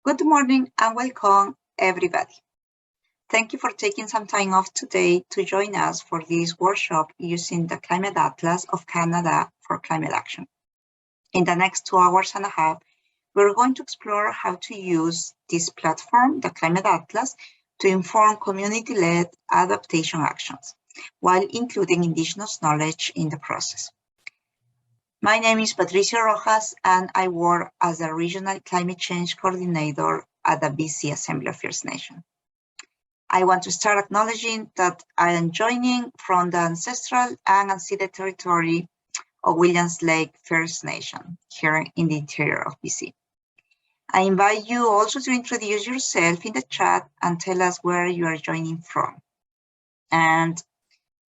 Good morning and welcome, everybody. Thank you for taking some time off today to join us for this workshop using the Climate Atlas of Canada for climate action. In the next 2 hours and a half, we're going to explore how to use this platform, the Climate Atlas, to inform community-led adaptation actions, while including Indigenous knowledge in the process. My name is Patricia Rojas, and I work as a Regional Climate Change Coordinator at the BC Assembly of First Nations. I want to start acknowledging that I am joining from the ancestral and unceded territory of Williams Lake First Nation here in the interior of BC. I invite you also to introduce yourself in the chat and tell us where you are joining from. And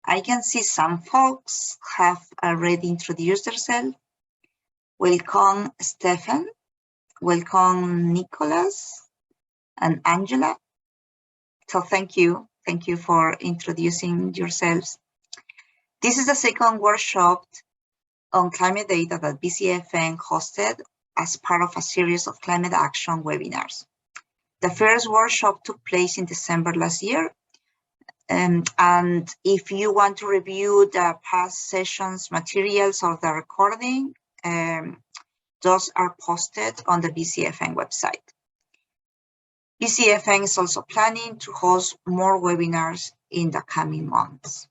I can see some folks have already introduced themselves. Welcome, Stefan. Welcome, Nicholas and Angela. So thank you for introducing yourselves. This is the second workshop on climate data that BCAFN hosted as part of a series of climate action webinars. The first workshop took place in December last year. And if you want to review the past sessions materials or the recording, those are posted on the BCAFN website. BCAFN is also planning to host more webinars in the coming months.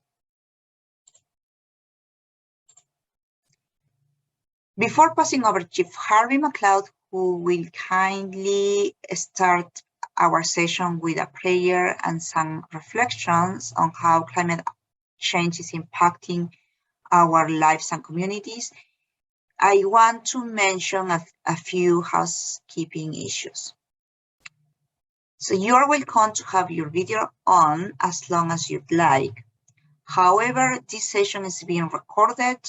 Before passing over to Chief Harvey McLeod, who will kindly start our session with a prayer and some reflections on how climate change is impacting our lives and communities, I want to mention a few housekeeping issues. So you are welcome to have your video on as long as you'd like. However, this session is being recorded,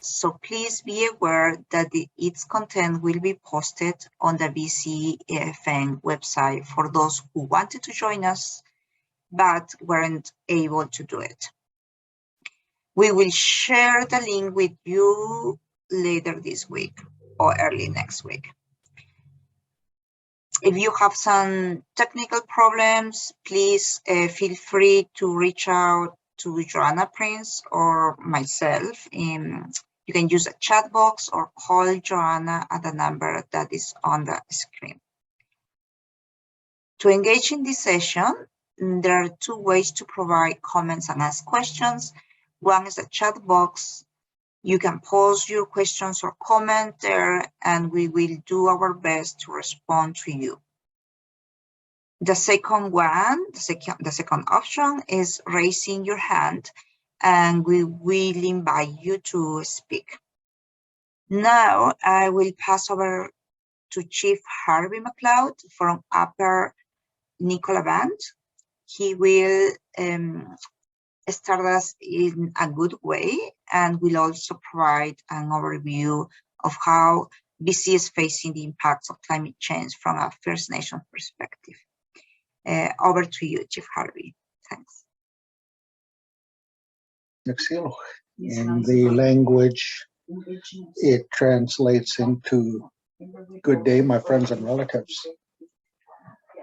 so please be aware that its content will be posted on the BCAFN website for those who wanted to join us but weren't able to do it. We will share the link with you later this week or early next week. If you have some technical problems, please feel free to reach out to Joanna Prince or myself. You can use a chat box or call Joanna at the number that is on the screen. To engage in this session, there are two ways to provide comments and ask questions. One is the chat box. You can post your questions or comment there, and we will do our best to respond to you. The second option is raising your hand, and we will invite you to speak. Now, I will pass over to Chief Harvey McLeod from Upper Nicola Band. He will start us in a good way and will also provide an overview of how BC is facing the impacts of climate change from a First Nation perspective. Over to you, Chief Harvey. Thanks. In the language, it translates into good day, my friends and relatives.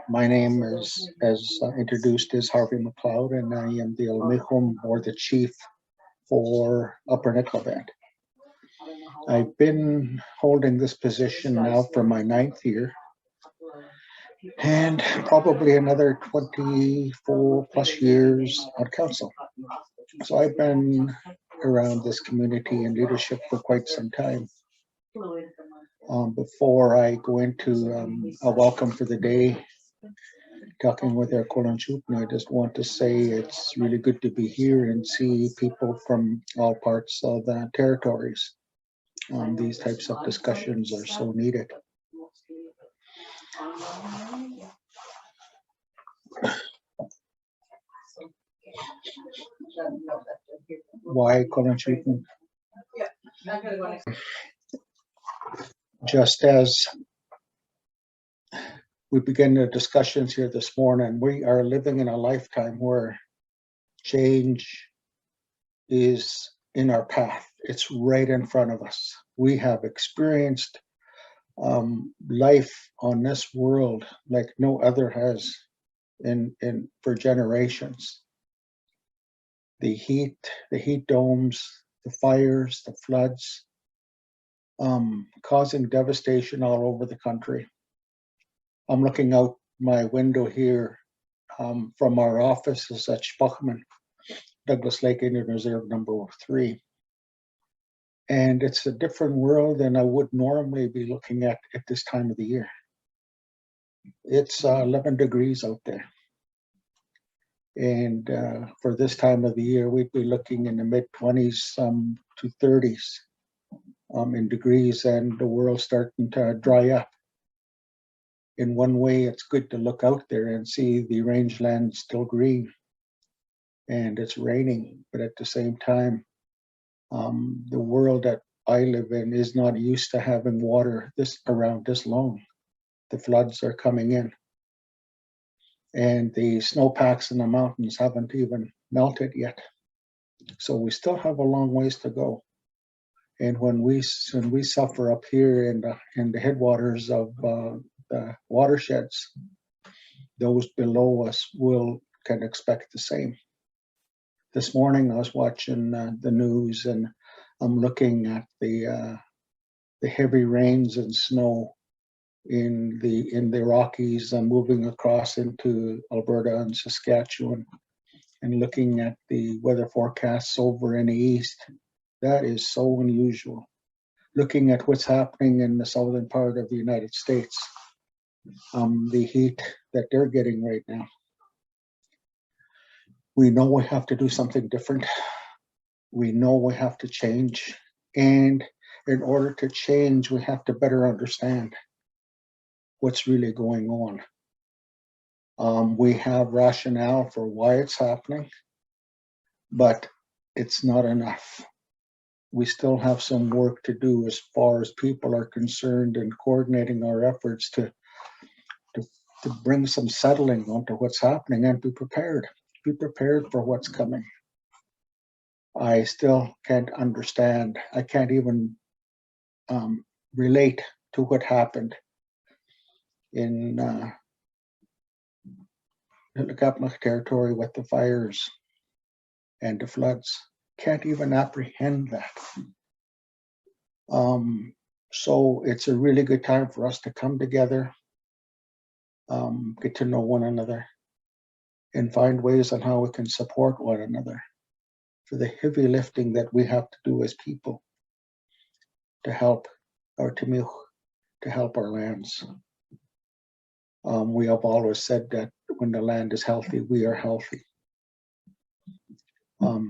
My name is, as introduced, is Harvey McLeod, and I am the Olmejum, or the chief for Upper Nicola Band. I've been holding this position now for my 9th year, and probably another 24 plus years on council. So I've been around this community and leadership for quite some time. Before I go into a welcome for the day, talking with our Kolanchutna, I just want to say it's really good to be here and see people from all parts of the territories. These types of discussions are so needed. Why Kolanchutna? Just as we begin the discussions here this morning, we are living in a lifetime where change is in our path. It's right in front of us. We have experienced life on this world like no other has for generations. The heat domes, the fires, the floods, causing devastation all over the country. I'm looking out my window here from our offices at Spachman, Douglas Lake Indian Reserve number 3. And it's a different world than I would normally be looking at this time of the year. It's 11 degrees out there. And for this time of the year, we'd be looking in the mid-20s to 30s in degrees, and the world's starting to dry up. In one way, it's good to look out there and see the rangeland still green and it's raining, but at the same time, the world that I live in is not used to having water around this long. The floods are coming in, and the snowpacks in the mountains haven't even melted yet. So we still have a long ways to go. And when we suffer up here in the headwaters of the watersheds, those below us can expect the same. This morning I was watching the news, and I'm looking at the heavy rains and snow in the Rockies and moving across into Alberta and Saskatchewan, and looking at the weather forecasts over in the east. That is so unusual. Looking at what's happening in the southern part of the United States, the heat that they're getting right now. We know we have to do something different. We know we have to change. And in order to change, we have to better understand what's really going on. We have rationale for why it's happening, but it's not enough. We still have some work to do as far as people are concerned in coordinating our efforts to bring some settling onto what's happening and be prepared for what's coming. I still can't understand. I can't even relate to what happened in the Kapmuk territory with the fires and the floods. Can't even apprehend that. So it's a really good time for us to come together, get to know one another, and find ways on how we can support one another for the heavy lifting that we have to do as people to help our Timuch, to help our lands. We have always said that when the land is healthy, we are healthy.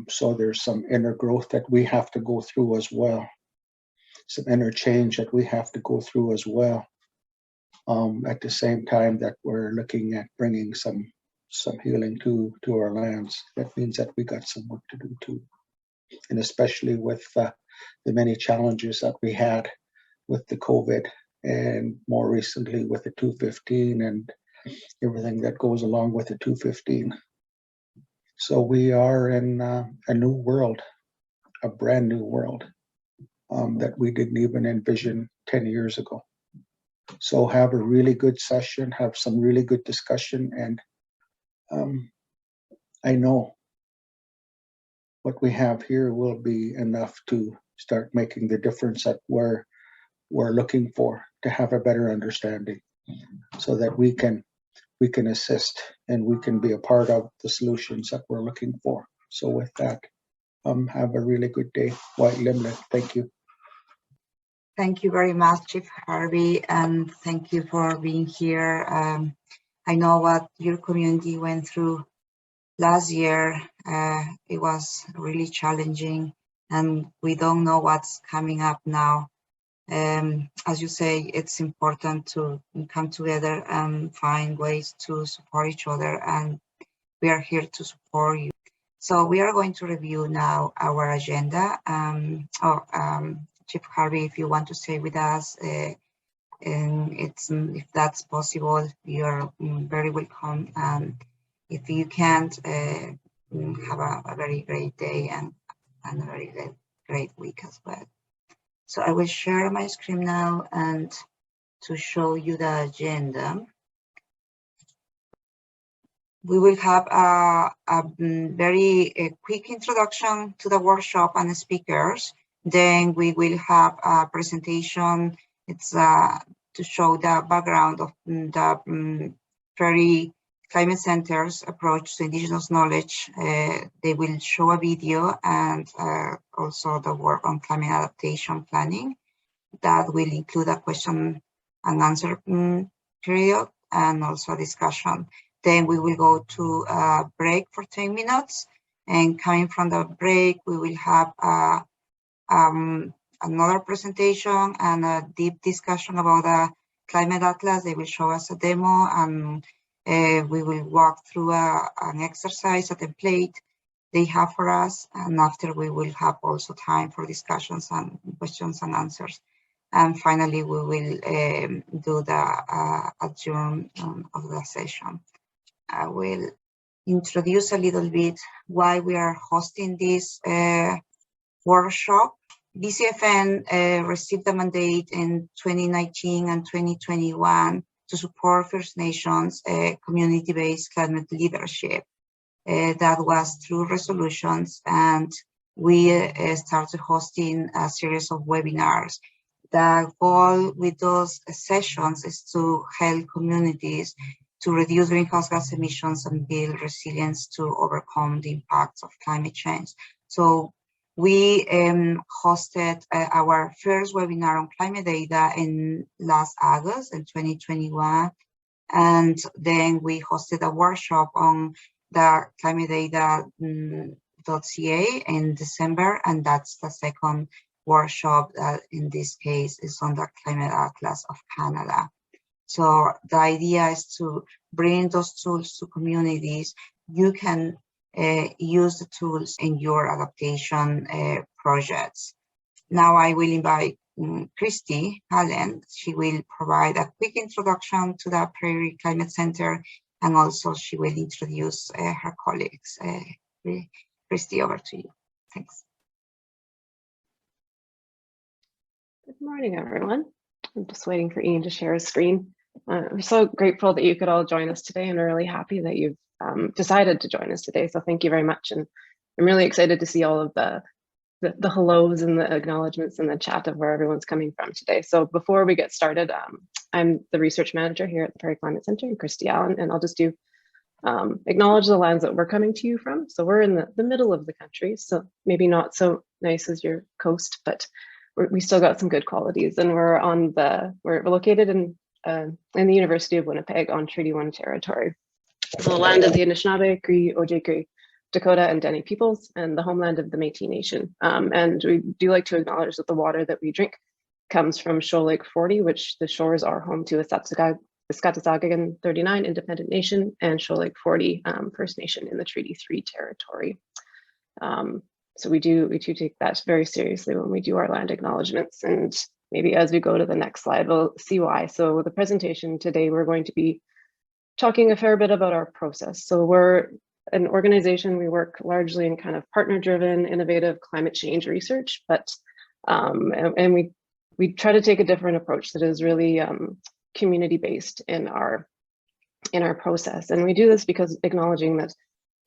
So there's some inner growth that we have to go through as well. Some inner change that we have to go through as well. At the same time that we're looking at bringing some healing to our lands. That means that we got some work to do too. And especially with the many challenges that we had with the COVID, and more recently with the 215 and everything that goes along with the 215. So we are in a new world, a brand new world that we didn't even envision 10 years ago. So have a really good session, have some really good discussion, and I know what we have here will be enough to start making the difference that we're looking for, to have a better understanding, so that we can assist and we can be a part of the solutions that we're looking for. So with that, have a really good day. White Limlet, thank you. Thank you very much, Chief Harvey, and thank you for being here. I know what your community went through last year. It was really challenging, and we don't know what's coming up now. As you say, it's important to come together and find ways to support each other, and we are here to support you. So we are going to review now our agenda. Chief Harvey, if you want to stay with us, and if that's possible, you're very welcome. If you can't, have a very great day and a very great week as well. So I will share my screen now, and to show you the agenda. We will have a very quick introduction to the workshop and the speakers. Then we will have a presentation. It's to show the background of the Prairie Climate Centre's approach to Indigenous knowledge. They will show a video and also the work on climate adaptation planning. That will include a question and answer period and also a discussion. Then we will go to a break for 10 minutes. And coming from the break, we will have another presentation and a deep discussion about the climate atlas. They will show us a demo and we will walk through an exercise, a template they have for us. And after we will have also time for discussions and questions and answers. And finally, we will do the adjourn of the session. I will introduce a little bit why we are hosting this workshop. BCAFN received a mandate in 2019 and 2021 to support First Nations community-based climate leadership. That was through resolutions, and we started hosting a series of webinars. The goal with those sessions is to help communities to reduce greenhouse gas emissions and build resilience to overcome the impacts of climate change. So we hosted our first webinar on climate data in last August in 2021. And then we hosted a workshop on the climate data.ca in December. And that's the second workshop that in this case is on the Climate Atlas of Canada. So the idea is to bring those tools to communities. You can use the tools in your adaptation projects. Now I will invite Christy Allen. She will provide a quick introduction to the Prairie Climate Centre, and also she will introduce her colleagues. Christy, over to you. Thanks. Good morning, everyone. I'm just waiting for Ian to share his screen. We're so grateful that you could all join us today, and we're really happy that you've decided to join us today. So thank you very much. And I'm really excited to see all of the hellos and the acknowledgements in the chat of where everyone's coming from today. So before we get started, I'm the research manager here at the Prairie Climate Centre, and Christy Allen, and I'll just acknowledge the lands that we're coming to you from. So we're in the middle of the country, so maybe not so nice as your coast, but we still got some good qualities. And we're located in the University of Winnipeg on Treaty 1 territory. So the land of the Anishinaabe, Cree, Ojibwe, Dakota, and Dene peoples, and the homeland of the Métis Nation. And we do like to acknowledge that the water that we drink comes from Shoal Lake 40, which the shores are home to Iskatazagagan 39 Independent Nation and Shoal Lake 40 First Nation in the Treaty 3 territory. So we do take that very seriously when we do our land acknowledgements. And maybe as we go to the next slide, we'll see why. So the presentation today, we're going to be talking a fair bit about our process. So we're an organization, we work largely in kind of partner-driven, innovative climate change research, but and we try to take a different approach that is really community-based in our process. And we do this because acknowledging that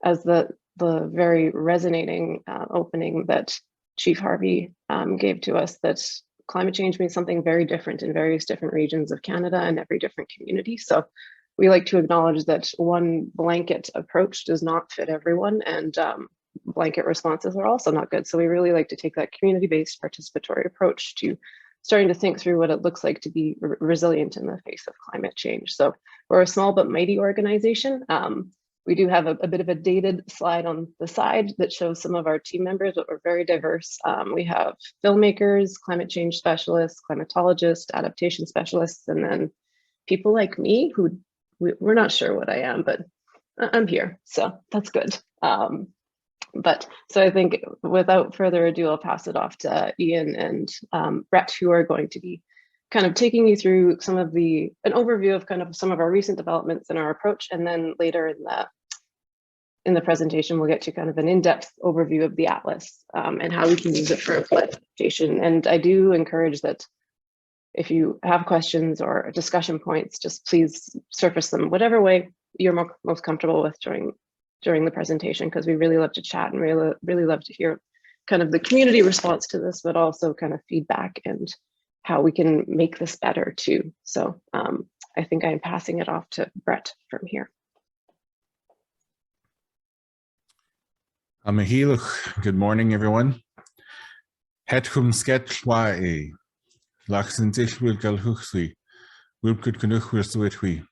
as the very resonating opening that Chief Harvey gave to us, that climate change means something very different in various different regions of Canada and every different community. So we like to acknowledge that one blanket approach does not fit everyone, and blanket responses are also not good. So we really like to take that community-based participatory approach to starting to think through what it looks like to be resilient in the face of climate change. So we're a small but mighty organization. We do have a bit of a dated slide on the side that shows some of our team members, but we're very diverse. We have filmmakers, climate change specialists, climatologists, adaptation specialists, and then people like me who we're not sure what I am, but I'm here, so that's good. But so I think without further ado, I'll pass it off to Ian and Brett, who are going to be kind of taking you through some of an overview of kind of some of our recent developments in our approach, and then later in the presentation, we'll get to kind of an in-depth overview of the Atlas and how we can use it for implementation. And I do encourage that if you have questions or discussion points, just please surface them whatever way you're most comfortable with during the presentation, because we really love to chat and really love to hear kind of the community response to this, but also kind of feedback and how we can make this better too. So I think I'm passing it off to Brett from here. Good morning, everyone. Hetchum sketchwae. Laxentich will galhuxwi. Wilkut kunuchwistwitwi.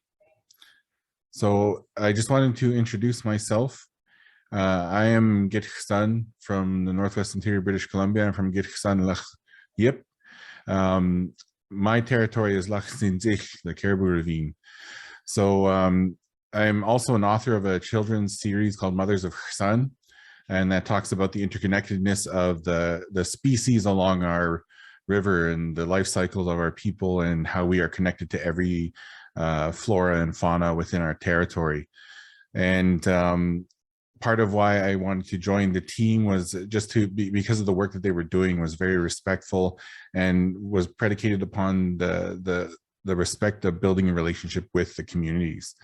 So I just wanted to introduce myself. I am Gitchsan from the Northwest Interior British Columbia. I'm from Gitchsan Lach Yip. My territory is Laxentich, the Caribou Ravine. So I'm also an author of a children's series called Mothers of Chsan, and that talks about the interconnectedness of the species along our river and the life cycles of our people and how we are connected to every flora and fauna within our territory. And part of why I wanted to join the team was just to be, because of the work that they were doing was very respectful and was predicated upon the respect of building a relationship with the communities.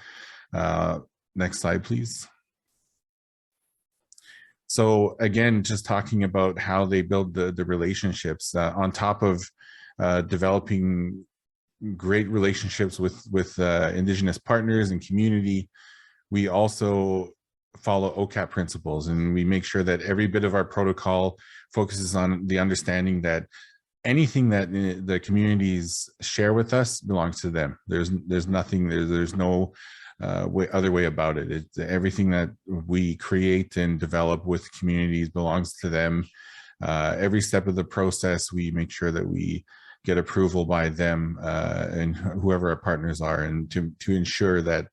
Next slide, please. So again, just talking about how they build the relationships on top of developing great relationships with Indigenous partners and community. We also follow OCAP principles, and we make sure that every bit of our protocol focuses on the understanding that anything that the communities share with us belongs to them. There's nothing, there's no other way about it. Everything that we create and develop with communities belongs to them. Every step of the process, we make sure that we get approval by them and whoever our partners are, and to ensure that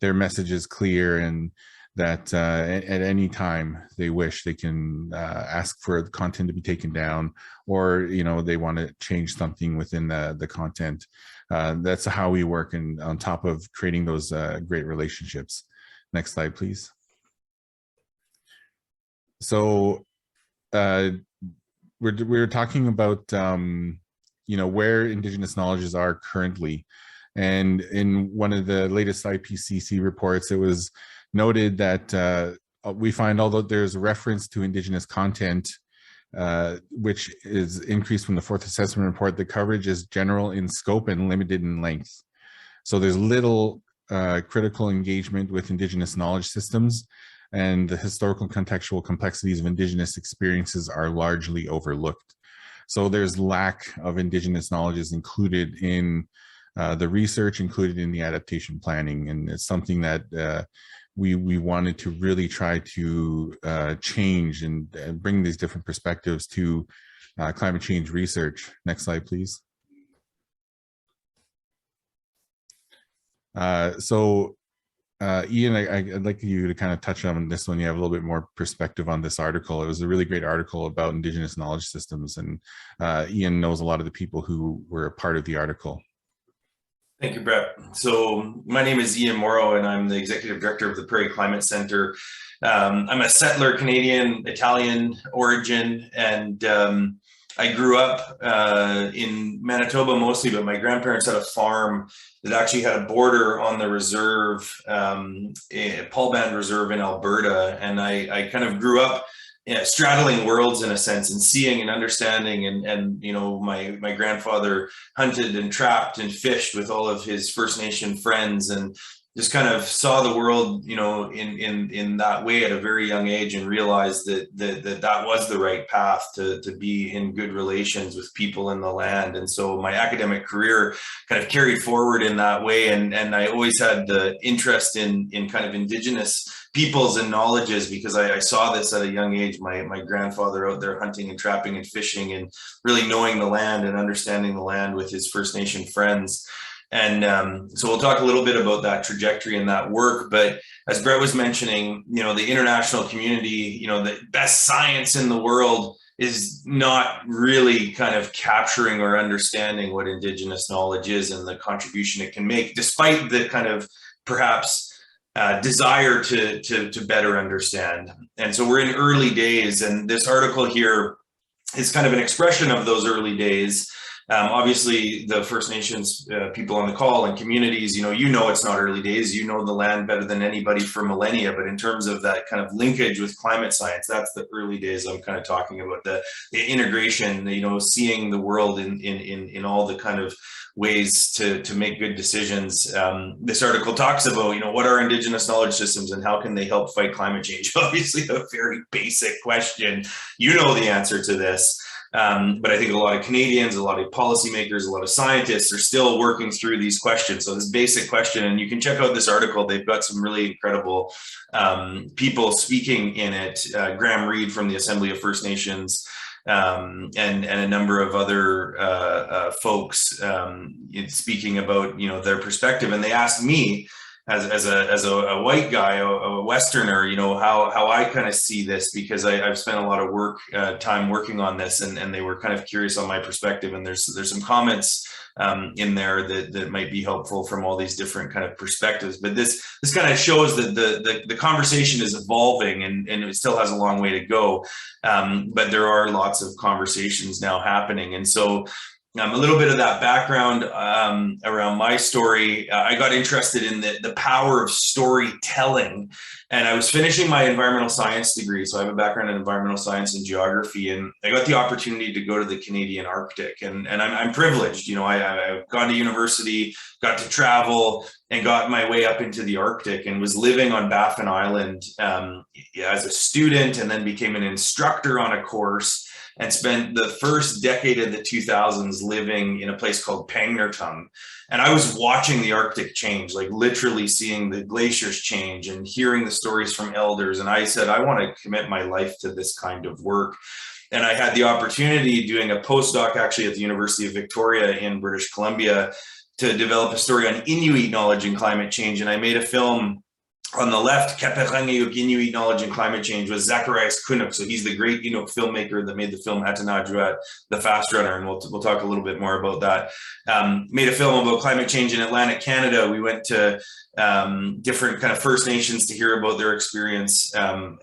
their message is clear and that at any time they wish, they can ask for the content to be taken down, or they want to change something within the content. That's how we work, and on top of creating those great relationships. Next slide, please. So we're talking about where Indigenous knowledges are currently, and in one of the latest IPCC reports, it was noted that we find, although there's reference to Indigenous content, which is increased from the fourth assessment report, the coverage is general in scope and limited in length. So there's little critical engagement with Indigenous knowledge systems, and the historical contextual complexities of Indigenous experiences are largely overlooked. So there's lack of Indigenous knowledge is included in the research, included in the adaptation planning, and it's something that we wanted to really try to change and bring these different perspectives to climate change research. Next slide, please. Ian, I'd like you to kind of touch on this one. You have a little bit more perspective on this article. It was a really great article about Indigenous knowledge systems, and Ian knows a lot of the people who were a part of the article. Thank you, Brett. So my name is Ian Morrow, and I'm the Executive Director of the Prairie Climate Centre. I'm a settler, Canadian, Italian origin, and I grew up in Manitoba mostly, but my grandparents had a farm that actually had a border on the reserve, Paul Band Reserve in Alberta. And I kind of grew up straddling worlds in a sense, and seeing and understanding, and my grandfather hunted and trapped and fished with all of his First Nation friends, and just kind of saw the world in that way at a very young age, and realized that was the right path to be in good relations with people in the land. And so my academic career kind of carried forward in that way, and I always had the interest in kind of Indigenous peoples and knowledges, because I saw this at a young age, my grandfather out there hunting and trapping and fishing, and really knowing the land and understanding the land with his First Nation friends. And so we'll talk a little bit about that trajectory and that work. But as Brett was mentioning, the international community, the best science in the world is not really kind of capturing or understanding what Indigenous knowledge is and the contribution it can make, despite the kind of perhaps desire to better understand. And so we're in early days, and this article here is kind of an expression of those early days. Obviously, the First Nations people on the call and communities, you know it's not early days. You know the land better than anybody for millennia. But in terms of that kind of linkage with climate science, that's the early days I'm kind of talking about. The integration, seeing the world in all the kind of ways to make good decisions. This article talks about, what are Indigenous knowledge systems and how can they help fight climate change? Obviously, a very basic question. You know the answer to this. But I think a lot of Canadians, a lot of policymakers, a lot of scientists are still working through these questions. So this basic question, and you can check out this article. They've got some really incredible people speaking in it. Graham Reed from the Assembly of First Nations, and a number of other folks speaking about their perspective. And they asked me, as a white guy, a Westerner, how I kind of see this, because I've spent a lot of time working on this, and they were kind of curious on my perspective. And there's some comments in there that might be helpful from all these different kind of perspectives. But this kind of shows that the conversation is evolving, and it still has a long way to go. But there are lots of conversations now happening. And so a little bit of that background around my story. I got interested in the power of storytelling, and I was finishing my environmental science degree. So I have a background in environmental science and geography, and I got the opportunity to go to the Canadian Arctic, and I'm privileged. I've gone to university, got to travel, and got my way up into the Arctic, and was living on BCAFN Island as a student, and then became an instructor on a course, and spent the first decade of the 2000s living in a place called Pangnirtung. And I was watching the Arctic change, like literally seeing the glaciers change and hearing the stories from elders. And I said, I want to commit my life to this kind of work. And I had the opportunity doing a postdoc actually at the University of Victoria in British Columbia to develop a story on Inuit knowledge and climate change. And I made a film. On the left, Keperangiuk Inuit Knowledge and Climate Change, was Zacharias Kunuk. So he's the great Inuk filmmaker that made the film Atanajuat, The Fast Runner, and we'll talk a little bit more about that. Made a film about climate change in Atlantic Canada. We went to different kind of First Nations to hear about their experience in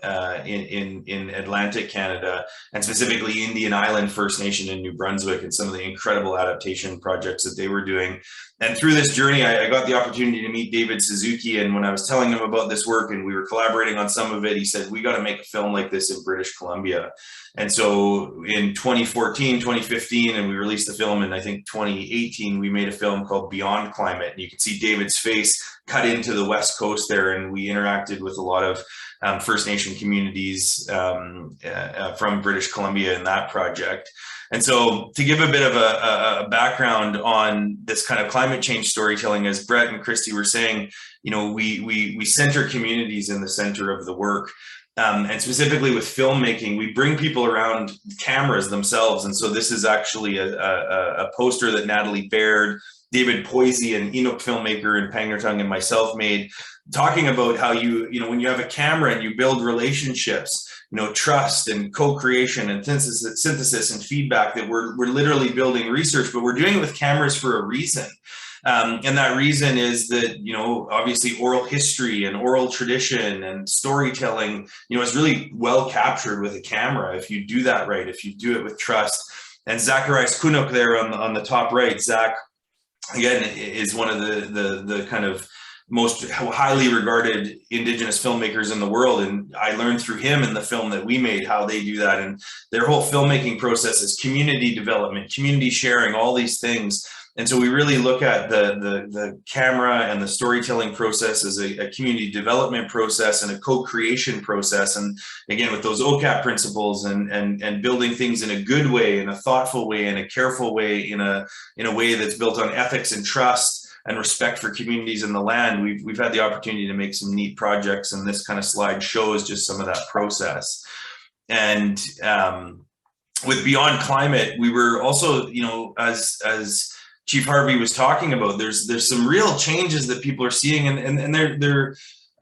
Atlantic Canada, and specifically Indian Island First Nation in New Brunswick, and some of the incredible adaptation projects that they were doing. And through this journey, I got the opportunity to meet David Suzuki. And when I was telling him about this work and we were collaborating on some of it, he said, we got to make a film like this in British Columbia. And so in 2014, 2015, and we released the film in, I think, 2018, we made a film called Beyond Climate. And you can see David's face cut into the West Coast there. And we interacted with a lot of First Nation communities from British Columbia in that project. And so to give a bit of a background on this kind of climate change storytelling, as Brett and Christy were saying, we center communities in the center of the work. And specifically with filmmaking, we bring people around cameras themselves. And so this is actually a poster that Natalie Baird, David Poisey, an Inuk filmmaker in Pangnirtung, and myself made, talking about how when you have a camera and you build relationships, trust and co-creation and synthesis and feedback, that we're literally building research, but we're doing it with cameras for a reason. And that reason is that, obviously oral history and oral tradition and storytelling, is really well captured with a camera if you do that right, if you do it with trust. And Zacharias Kunuk there on the top right, Zach, again, is one of the kind of most highly regarded Indigenous filmmakers in the world. And I learned through him in the film that we made how they do that. And their whole filmmaking process is community development, community sharing, all these things. And so we really look at the camera and the storytelling process as a community development process and a co-creation process. And again, with those OCAP principles and building things in a good way, in a thoughtful way, in a careful way, in a way that's built on ethics and trust and respect for communities in the land, we've had the opportunity to make some neat projects, and this kind of slide shows just some of that process. And with Beyond Climate, we were also, as Chief Harvey was talking about, there's some real changes that people are seeing, and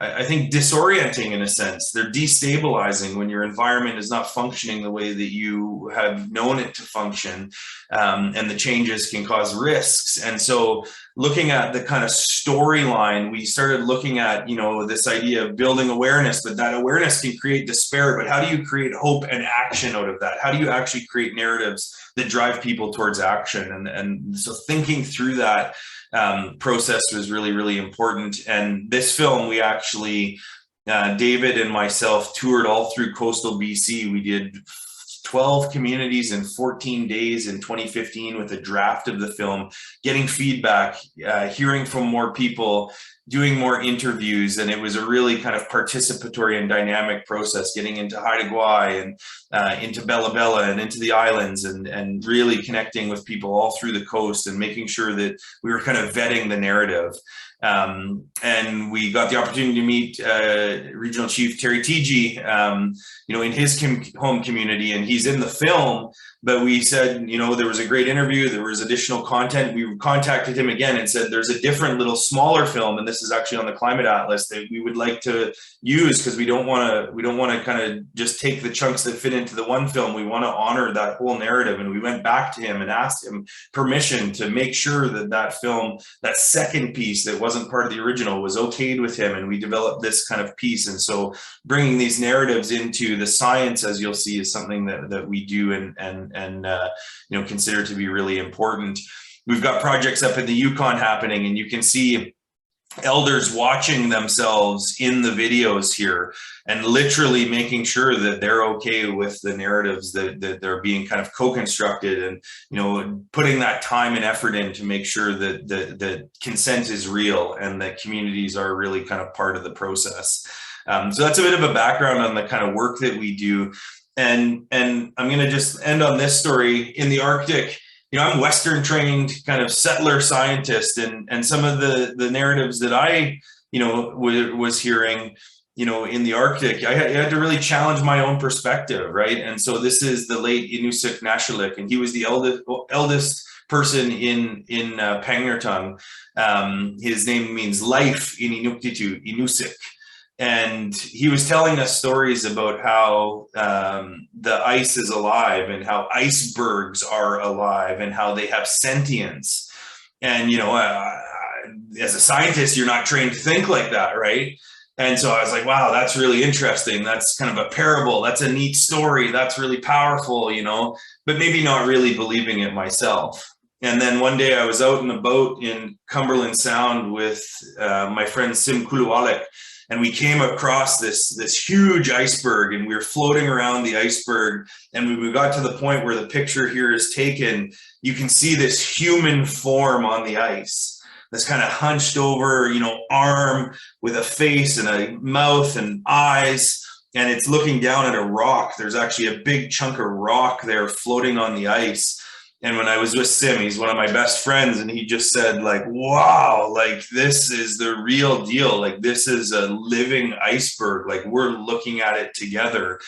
I think, disorienting in a sense. They're destabilizing when your environment is not functioning the way that you have known it to function, and the changes can cause risks. And so looking at the kind of storyline, we started looking at, you know, this idea of building awareness, but that awareness can create despair. But how do you create hope and action out of that? How do you actually create narratives that drive people towards action? And so thinking through that process was really, really important. And this film, we actually, David and myself toured all through coastal BC. We did 12 communities in 14 days in 2015 with a draft of the film, getting feedback, hearing from more people, doing more interviews. And it was a really kind of participatory and dynamic process, getting into Haida Gwaii and into Bella Bella and into the islands, and really connecting with people all through the coast and making sure that we were kind of vetting the narrative. And we got the opportunity to meet Regional Chief Terry Tiji, you know, in his home community, and he's in the film. But we said, you know, there was a great interview, there was additional content. We contacted him again and said, there's a different little smaller film, and this is actually on the Climate Atlas, that we would like to use, because we don't want to kind of just take the chunks that fit into the one film. We want to honor that whole narrative. And we went back to him and asked him permission to make sure that that film, that second piece that wasn't part of the original, was okayed with him. And we developed this kind of piece. And so bringing these narratives into the science, as you'll see, is something that we do and you know, consider to be really important. We've got projects up in the Yukon happening, and you can see elders watching themselves in the videos here and literally making sure that they're okay with the narratives that they're being kind of co-constructed, and, you know, putting that time and effort in to make sure that the consent is real and that communities are really kind of part of the process. So that's a bit of a background on the kind of work that we do. And I'm going to just end on this story. In the Arctic, you know, I'm Western trained kind of settler scientist, and some of the narratives that I, you know, was hearing, you know, in the Arctic, I had to really challenge my own perspective, right? And so this is the late Inusik Nashilik, and he was the eldest person in Pangnirtung. His name means life in Inuktitut, Inusik. And he was telling us stories about how the ice is alive, and how icebergs are alive, and how they have sentience. And, you know, as a scientist, you're not trained to think like that, right? And so I was like, wow, that's really interesting. That's kind of a parable. That's a neat story. That's really powerful, you know, but maybe not really believing it myself. And then one day I was out in a boat in Cumberland Sound with my friend Sim Kuluwalek, and we came across this huge iceberg, and we were floating around the iceberg. And when we got to the point where the picture here is taken, you can see this human form on the ice, this kind of hunched over, you know, arm with a face and a mouth and eyes. And it's looking down at a rock. There's actually a big chunk of rock there floating on the ice. And when I was with Sim, he's one of my best friends, and he just said, like, wow, like, this is the real deal. Like, this is a living iceberg. Like, we're looking at it together.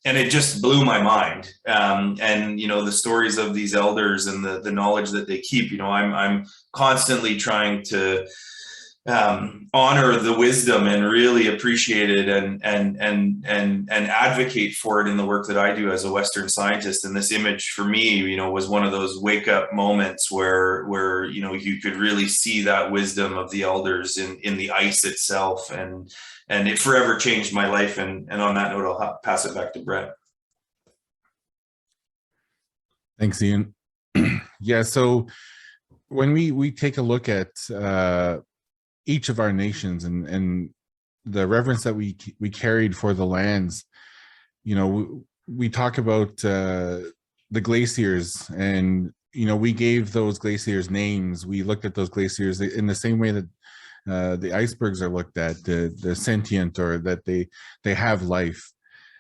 And it just blew my mind. And, you know, the stories of these elders and the knowledge that they keep, you know, I'm constantly trying to honor the wisdom and really appreciate it and advocate for it in the work that I do as a Western scientist. And this image for me, you know, was one of those wake up moments where, you know, you could really see that wisdom of the elders in the ice itself. And it forever changed my life. And on that note, I'll pass it back to Brett. Thanks, Ian. Yeah, so when we take a look at each of our nations and the reverence that we carried for the lands, you know, we talk about the glaciers, and, you know, we gave those glaciers names. We looked at those glaciers in the same way that the icebergs are looked at, the sentient, or that they have life.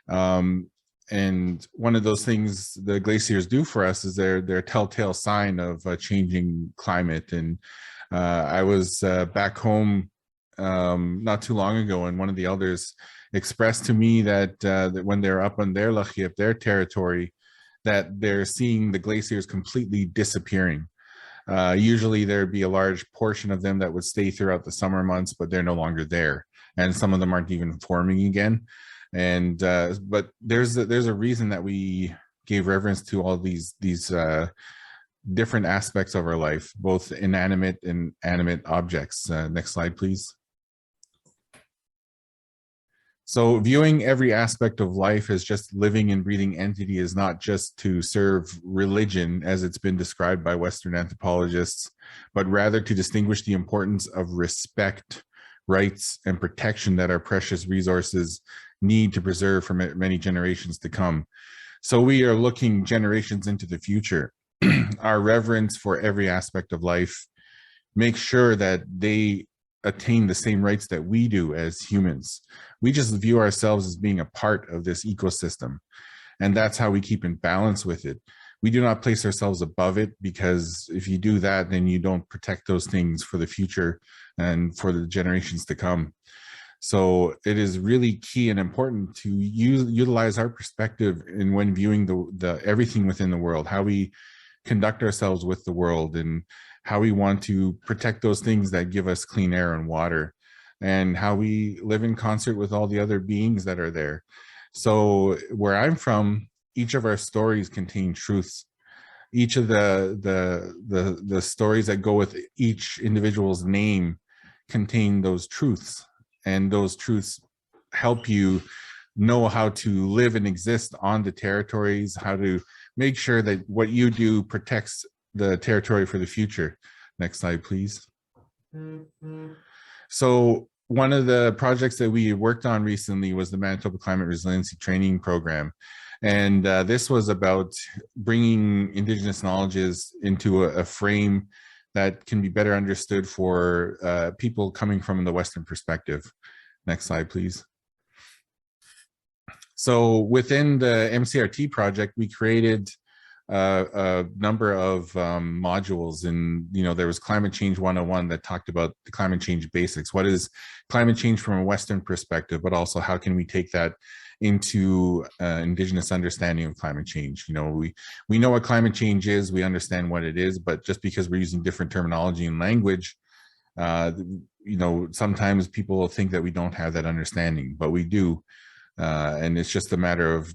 And one of those things the glaciers do for us is they're a telltale sign of a changing climate. And I was back home not too long ago, and one of the elders expressed to me that when they're up on their Lachip, their territory, that they're seeing the glaciers completely disappearing. Usually there'd be a large portion of them that would stay throughout the summer months, but they're no longer there. And some of them aren't even forming again. And but there's a reason that we gave reverence to all these different aspects of our life, both inanimate and animate objects. Next slide, please. So viewing every aspect of life as just living and breathing entity is not just to serve religion as it's been described by Western anthropologists, but rather to distinguish the importance of respect, rights, and protection that our precious resources need to preserve for many generations to come. So we are looking generations into the future. Our reverence for every aspect of life makes sure that they attain the same rights that we do as humans. We just view ourselves as being a part of this ecosystem, and that's how we keep in balance with it. We do not place ourselves above it, because if you do that, then you don't protect those things for the future and for the generations to come. So it is really key and important to utilize our perspective in when viewing the everything within the world, how we conduct ourselves with the world, and how we want to protect those things that give us clean air and water, and how we live in concert with all the other beings that are there. So where I'm from, each of our stories contain truths. Each of the stories that go with each individual's name contain those truths, and those truths help you know how to live and exist on the territories, how to make sure that what you do protects the territory for the future. Next slide, please. So one of the projects that we worked on recently was the Manitoba Climate Resiliency Training Program. And this was about bringing Indigenous knowledges into a frame that can be better understood for people coming from the Western perspective. Next slide, please. So within the MCRT project, we created a number of modules, and there was Climate Change 101 that talked about the climate change basics. What is climate change from a Western perspective, but also how can we take that into Indigenous understanding of climate change? We know what climate change is, we understand what it is, but just because we're using different terminology and language, sometimes people will think that we don't have that understanding, but we do. And it's just a matter of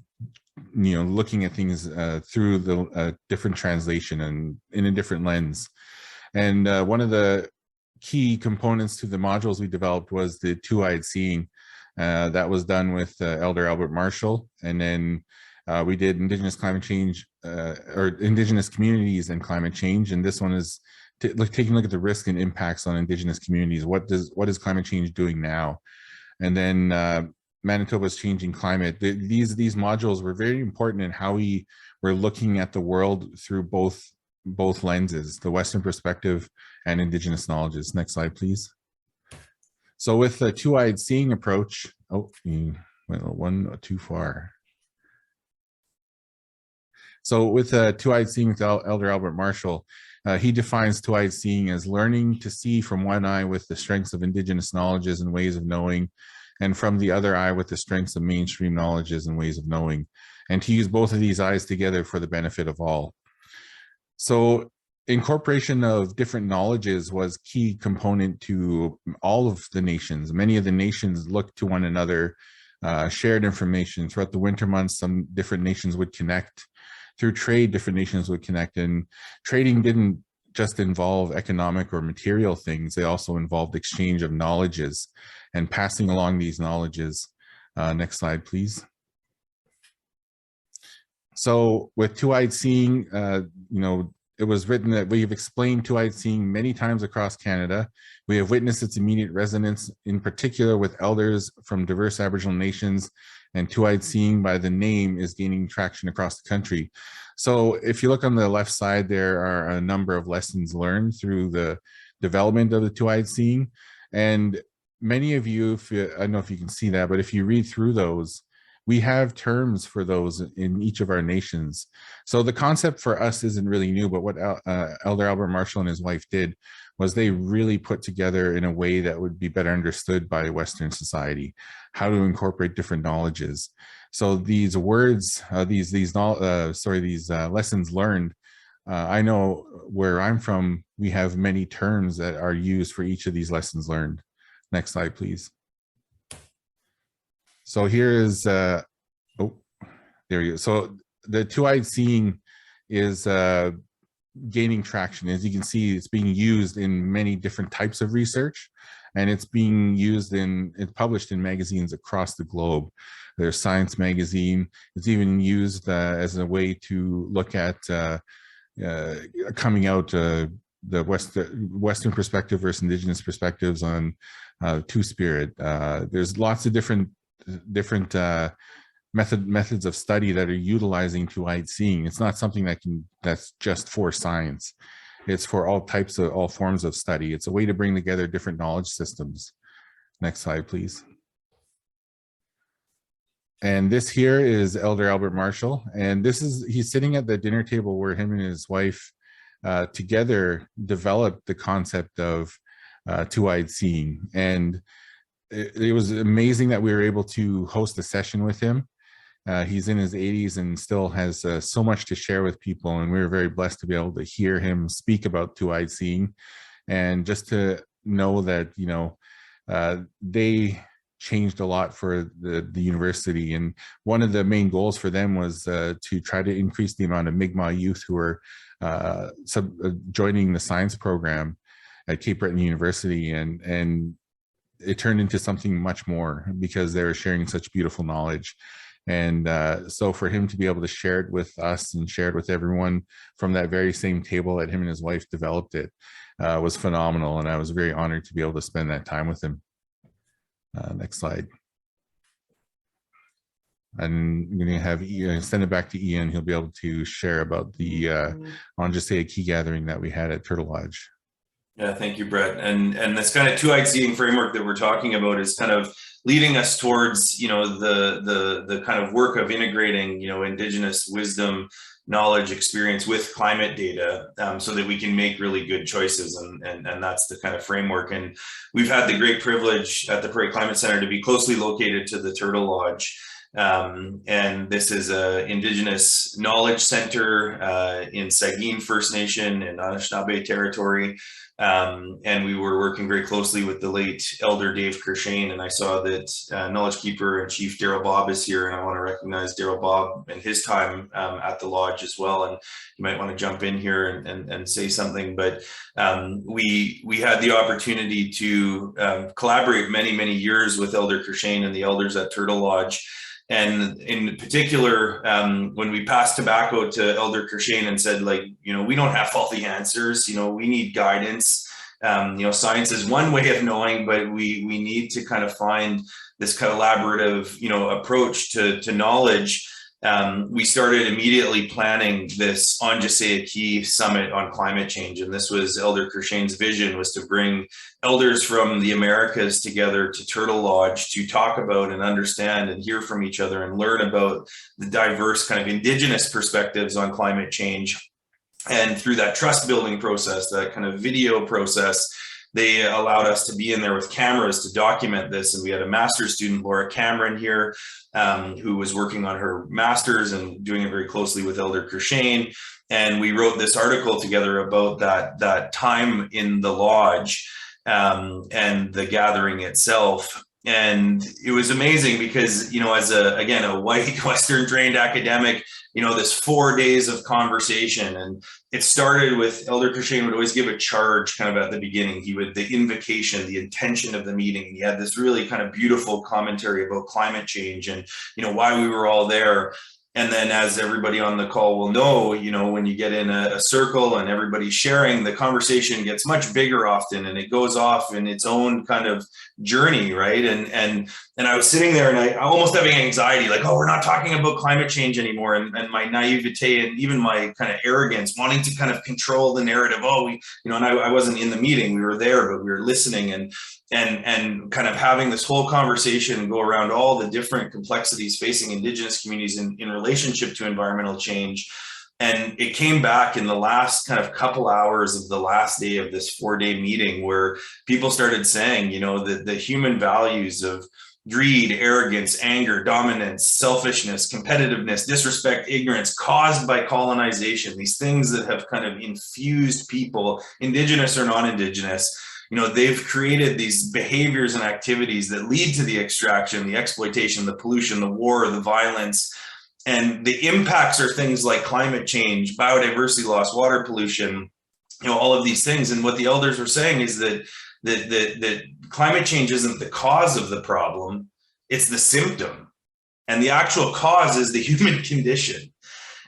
looking at things through the different translation and in a different lens. And one of the key components to the modules we developed was the two-eyed seeing. That was done with Elder Albert Marshall. And then we did Indigenous climate change, or Indigenous communities and climate change. And this one is taking a look at the risk and impacts on Indigenous communities. What is climate change doing now? And then Manitoba's changing climate. These modules were very important in how we were looking at the world through both lenses, the Western perspective and Indigenous knowledges. Next slide, please. So with the two-eyed seeing approach, you went one too far. So with two-eyed seeing with Elder Albert Marshall, he defines two-eyed seeing as learning to see from one eye with the strengths of Indigenous knowledges and ways of knowing, and from the other eye with the strengths of mainstream knowledges and ways of knowing, and to use both of these eyes together for the benefit of all. So incorporation of different knowledges was key component to all of the nations. Many of the nations looked to one another, shared information. Throughout the winter months, some different nations would connect. Through trade, different nations would connect, and trading didn't just involve economic or material things. They also involved exchange of knowledges and passing along these knowledges. Next slide, please. So with two-eyed seeing, it was written that we have explained two-eyed seeing many times across Canada. We have witnessed its immediate resonance, in particular with elders from diverse Aboriginal nations, and two-eyed seeing by the name is gaining traction across the country. So if you look on the left side, there are a number of lessons learned through the development of the two-eyed seeing. And many of you, I don't know if you can see that, but if you read through those, we have terms for those in each of our nations. So the concept for us isn't really new, but what Elder Albert Marshall and his wife did was they really put together in a way that would be better understood by Western society, how to incorporate different knowledges. So these words, these lessons learned I know where I'm from, we have many terms that are used for each of these lessons learned. Next slide, please. So here is, oh, there you go. So the two-eyed seeing is gaining traction. As you can see, it's being used in many different types of research, and it's being used it's published in magazines across the globe. There's Science magazine. It's even used as a way to look at coming out the Western perspective versus Indigenous perspectives on Two-Spirit. There's lots of different methods of study that are utilizing two-eyed seeing. It's not something that's just for science. It's for all forms of study. It's a way to bring together different knowledge systems. Next slide, please. And this here is Elder Albert Marshall, and he's sitting at the dinner table where him and his wife together developed the concept of two-eyed seeing. And it was amazing that we were able to host a session with him. He's in his 80s and still has so much to share with people, and we were very blessed to be able to hear him speak about two-eyed seeing, and just to know that, you know, they changed a lot for the university. And one of the main goals for them was to try to increase the amount of Mi'kmaq youth who are joining the science program at Cape Breton University, and it turned into something much more because they were sharing such beautiful knowledge. And so for him to be able to share it with us and share it with everyone from that very same table that him and his wife developed it was phenomenal. And I was very honored to be able to spend that time with him. Next slide. I'm going to have Ian, send it back to Ian. He'll be able to share about the Anjasea Key gathering that we had at Turtle Lodge. Yeah, thank you, Brett. And this kind of two-eyed seeing framework that we're talking about is kind of leading us towards, you know, the kind of work of integrating, you know, Indigenous wisdom, knowledge, experience with climate data, so that we can make really good choices. And that's the kind of framework. And we've had the great privilege at the Prairie Climate Centre to be closely located to the Turtle Lodge. And this is a Indigenous Knowledge Center in Saugeen First Nation and Anishinaabe territory. And we were working very closely with the late Elder Dave Kershane, and I saw that Knowledge Keeper and Chief Daryl Bob is here, and I want to recognize Daryl Bob and his time at the lodge as well. And you might want to jump in here and say something, but we had the opportunity to collaborate many years with Elder Kershane and the elders at Turtle Lodge. And in particular, when we passed tobacco to Elder Kershane and said, like, you know, we don't have all the answers, you know, we need guidance. You know, science is one way of knowing, but we need to kind of find this collaborative, you know, approach to knowledge. We started immediately planning this Anjasea Key Summit on climate change. And this was Elder Kershane's vision, was to bring elders from the Americas together to Turtle Lodge to talk about and understand and hear from each other and learn about the diverse kind of Indigenous perspectives on climate change. And through that trust building process, that kind of video process, they allowed us to be in there with cameras to document this. And we had a master's student, Laura Cameron, here, who was working on her master's and doing it very closely with Elder Kershane. And we wrote this article together about that time in the lodge and the gathering itself. And it was amazing because, you know, as again, a white Western trained academic, you know, this 4 days of conversation, and it started with Elder Kershane would always give a charge kind of at the beginning. He would, the invocation, the intention of the meeting. He had this really kind of beautiful commentary about climate change and, you know, why we were all there. And then, as everybody on the call will know, you know, when you get in a circle and everybody's sharing, the conversation gets much bigger often, and it goes off in its own kind of journey, right? And I was sitting there and I almost having anxiety, like, oh, we're not talking about climate change anymore. And my naivete and even my kind of arrogance, wanting to kind of control the narrative. Oh, you know, and I wasn't in the meeting. We were there, but we were listening and kind of having this whole conversation go around all the different complexities facing Indigenous communities in relationship to environmental change. And it came back in the last kind of couple hours of the last day of this 4-day meeting, where people started saying, you know, the human values of greed, arrogance, anger, dominance, selfishness, competitiveness, disrespect, ignorance caused by colonization, these things that have kind of infused people, Indigenous or non-Indigenous, you know, they've created these behaviors and activities that lead to the extraction, the exploitation, the pollution, the war, the violence. And the impacts are things like climate change, biodiversity loss, water pollution, you know, all of these things. And what the elders were saying is that climate change isn't the cause of the problem, it's the symptom. And the actual cause is the human condition.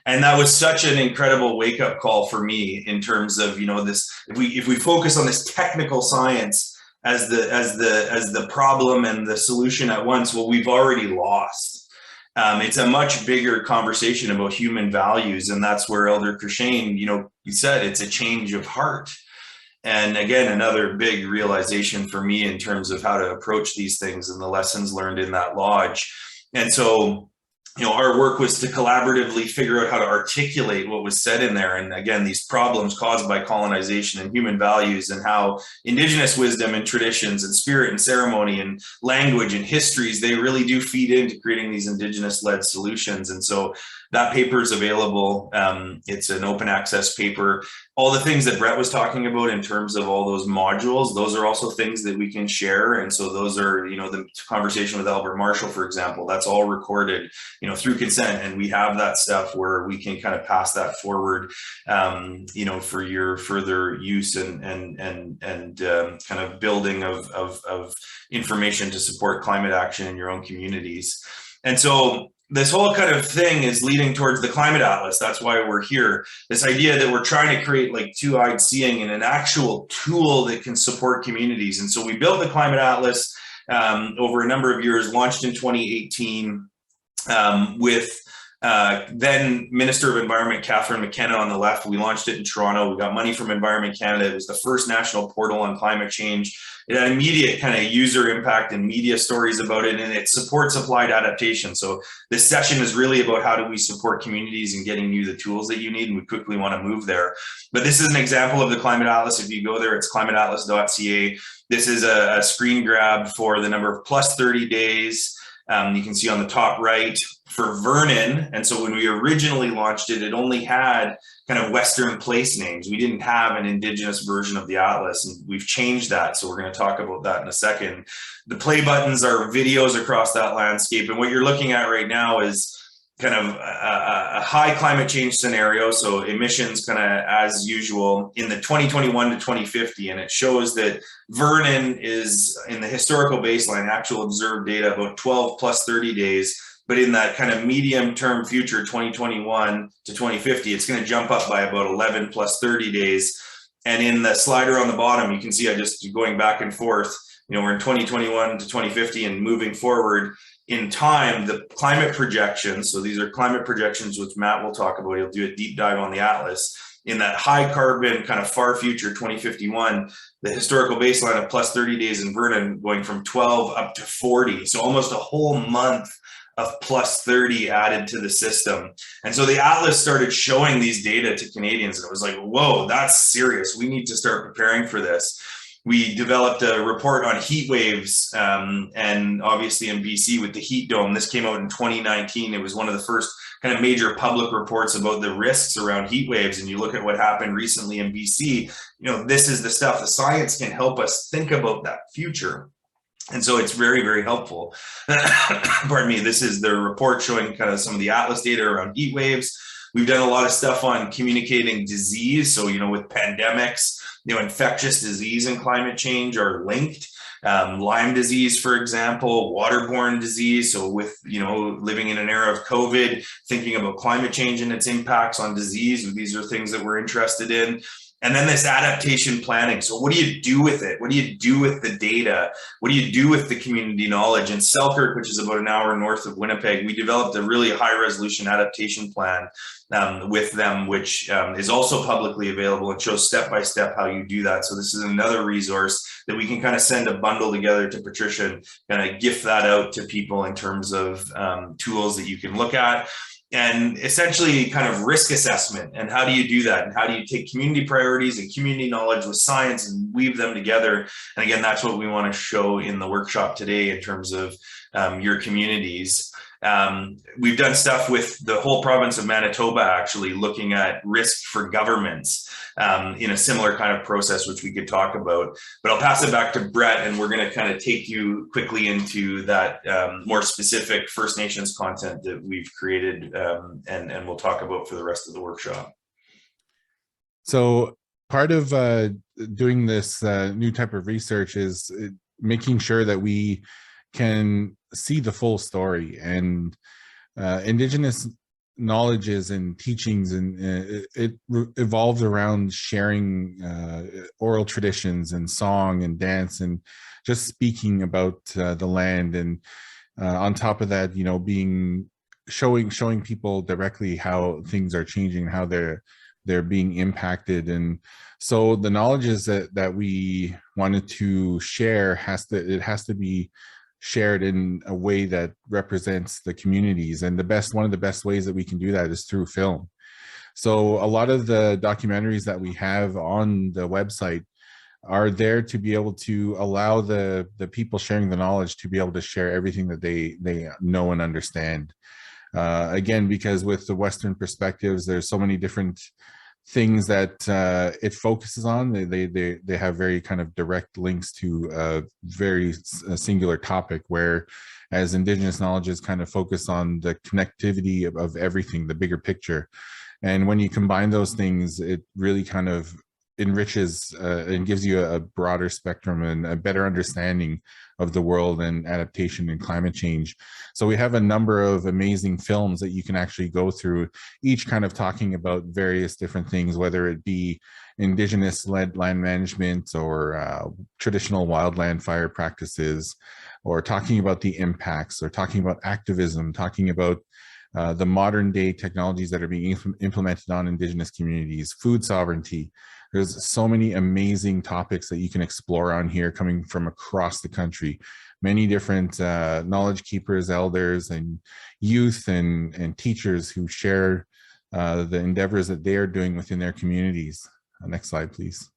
And that was such an incredible wake-up call for me in terms of, you know, this, if we focus on this technical science as the problem and the solution at once, well, we've already lost. It's a much bigger conversation about human values. And that's where Elder Krishane, you know, he said it's a change of heart. And again, another big realization for me in terms of how to approach these things and the lessons learned in that lodge. And so, you know, our work was to collaboratively figure out how to articulate what was said in there. And again, these problems caused by colonization and human values, and how Indigenous wisdom and traditions and spirit and ceremony and language and histories, they really do feed into creating these Indigenous-led solutions. And so that paper is available. It's an open access paper. All the things that Brett was talking about in terms of all those modules, those are also things that we can share. And so those are, you know, the conversation with Albert Marshall, for example, that's all recorded, you know, through consent. And we have that stuff where we can kind of pass that forward, you know, for your further use and kind of building of information to support climate action in your own communities. And so this whole kind of thing is leading towards the Climate Atlas. That's why we're here. This idea that we're trying to create like two-eyed seeing and an actual tool that can support communities. And so we built the Climate Atlas over a number of years, launched in 2018 with then Minister of Environment, Catherine McKenna on the left. We launched it in Toronto. We got money from Environment Canada. It was the first national portal on climate change. It had immediate kind of user impact and media stories about it, and it supports applied adaptation. So this session is really about how do we support communities and getting you the tools that you need, and we quickly want to move there. But this is an example of the Climate Atlas. If you go there, it's climateatlas.ca. This is a screen grab for the number of plus 30 days. You can see on the top right for Vernon. And so when we originally launched it, it only had kind of Western place names. We didn't have an Indigenous version of the Atlas, and we've changed that. So we're going to talk about that in a second. The play buttons are videos across that landscape. And what you're looking at right now is kind of a high climate change scenario. So emissions kind of as usual in the 2021 to 2050. And it shows that Vernon is in the historical baseline, actual observed data, about 12 plus 30 days. But in that kind of medium term future, 2021 to 2050, it's going to jump up by about 11 plus 30 days. And in the slider on the bottom, you can see I just going back and forth, you know, we're in 2021 to 2050 and moving forward in time, the climate projections. So these are climate projections, which Matt will talk about. He'll do a deep dive on the Atlas. In that high carbon kind of far future 2051, the historical baseline of plus 30 days in Vernon going from 12 up to 40. So almost a whole month of plus 30 added to the system. And so the Atlas started showing these data to Canadians, and it was like, whoa, that's serious. We need to start preparing for this. We developed a report on heat waves, and obviously in BC with the heat dome. This came out in 2019. It was one of the first kind of major public reports about the risks around heat waves. And you look at what happened recently in BC, you know, this is the stuff. The science can help us think about that future. And so it's very, very helpful. Pardon me. This is the report showing kind of some of the Atlas data around heat waves. We've done a lot of stuff on communicating disease. So, you know, with pandemics, you know, infectious disease and climate change are linked. Lyme disease, for example, waterborne disease. So with, you know, living in an era of COVID, thinking about climate change and its impacts on disease, these are things that we're interested in. And then this adaptation planning. So what do you do with it? What do you do with the data? What do you do with the community knowledge? In Selkirk, which is about an hour north of Winnipeg, we developed a really high resolution adaptation plan with them, which is also publicly available and shows step-by-step how you do that. So this is another resource that we can kind of send a bundle together to Patricia and kind of gift that out to people in terms of tools that you can look at. and essentially kind of risk assessment. And how do you do that? And how do you take community priorities and community knowledge with science and weave them together? And again, that's what we want to show in the workshop today in terms of your communities. We've done stuff with the whole province of Manitoba, actually looking at risk for governments in a similar kind of process, which we could talk about. But I'll pass it back to Brett, and we're going to kind of take you quickly into that more specific First Nations content that we've created, and we'll talk about for the rest of the workshop. So part of doing this new type of research is making sure that we can see the full story, and Indigenous knowledges and teachings, and it evolves around sharing oral traditions and song and dance and just speaking about the land. And on top of that, you know, showing people directly how things are changing, how they're being impacted. And so the knowledges that we wanted to share has to be shared in a way that represents the communities. And one of the best ways that we can do that is through film. So a lot of the documentaries that we have on the website are there to be able to allow the people sharing the knowledge to be able to share everything that they know and understand. Again, because with the Western perspectives, there's so many different things that it focuses on. They have very kind of direct links to a very singular topic, where as Indigenous knowledges kind of focus on the connectivity of everything, the bigger picture. And when you combine those things, it really kind of enriches and gives you a broader spectrum and a better understanding of the world and adaptation and climate change. So we have a number of amazing films that you can actually go through, each kind of talking about various different things, whether it be Indigenous-led land management or traditional wildland fire practices, or talking about the impacts, or talking about activism, talking about the modern day technologies that are being implemented on Indigenous communities, food sovereignty. There's so many amazing topics that you can explore on here, coming from across the country. Many different knowledge keepers, elders, and youth and teachers who share the endeavors that they are doing within their communities. Next slide, please.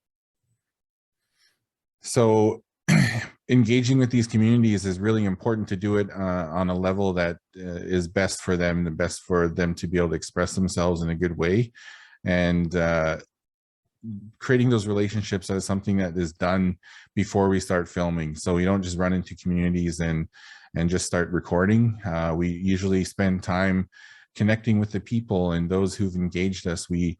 So engaging with these communities is really important to do it on a level that is best for them, the best for them to be able to express themselves in a good way. And creating those relationships as something that is done before we start filming. So we don't just run into communities and just start recording. We usually spend time connecting with the people and those who've engaged us. We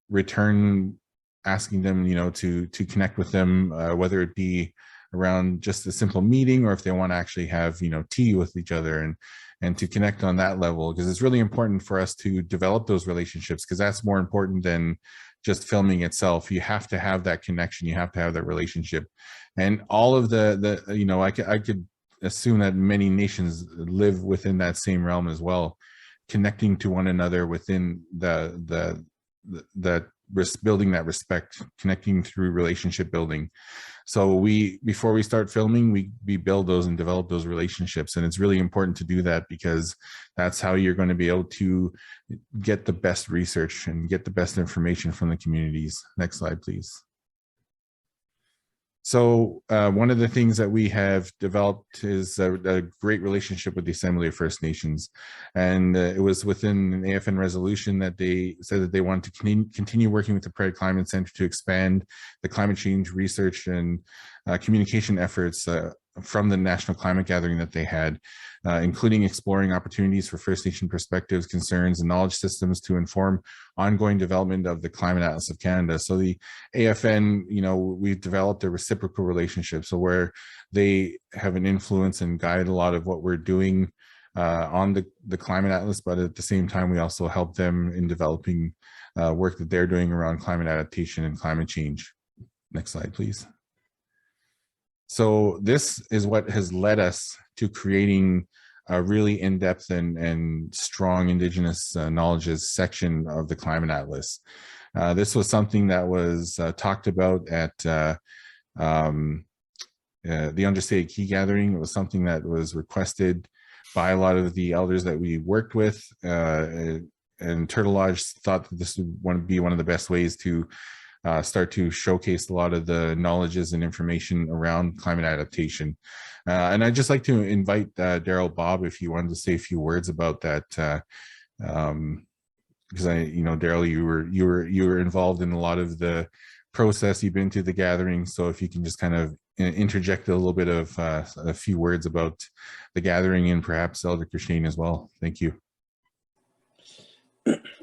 return asking them, you know, to connect with them, whether it be around just a simple meeting, or if they want to actually have, you know, tea with each other, and to connect on that level, because it's really important for us to develop those relationships, because that's more important than just filming itself. You have to have that connection, you have to have that relationship. And all of the you know, I could assume that many nations live within that same realm as well, connecting to one another within building that respect, connecting through relationship building. So before we start filming, we build those and develop those relationships. And it's really important to do that, because that's how you're going to be able to get the best research and get the best information from the communities. Next slide, please. So one of the things that we have developed is a great relationship with the Assembly of First Nations. And it was within an AFN resolution that they said that they wanted to continue working with the Prairie Climate Centre to expand the climate change research and communication efforts from the National Climate Gathering that they had, including exploring opportunities for First Nation perspectives, concerns, and knowledge systems to inform ongoing development of the Climate Atlas of Canada. So the AFN, you know, we've developed a reciprocal relationship, so where they have an influence and guide a lot of what we're doing on the Climate Atlas, but at the same time, we also help them in developing work that they're doing around climate adaptation and climate change. Next slide, please. So this is what has led us to creating a really in-depth and strong Indigenous knowledges section of the Climate Atlas. This was something that was talked about at the Understated Key Gathering. It was something that was requested by a lot of the elders that we worked with, and Turtle Lodge thought that this would be one of the best ways to start to showcase a lot of the knowledges and information around climate adaptation. And I'd just like to invite Daryl Bob, if you wanted to say a few words about that, because Daryl, you were involved in a lot of the process. You've been to the gathering, so if you can just kind of interject a little bit of a few words about the gathering and perhaps Elder Christine as well. Thank you.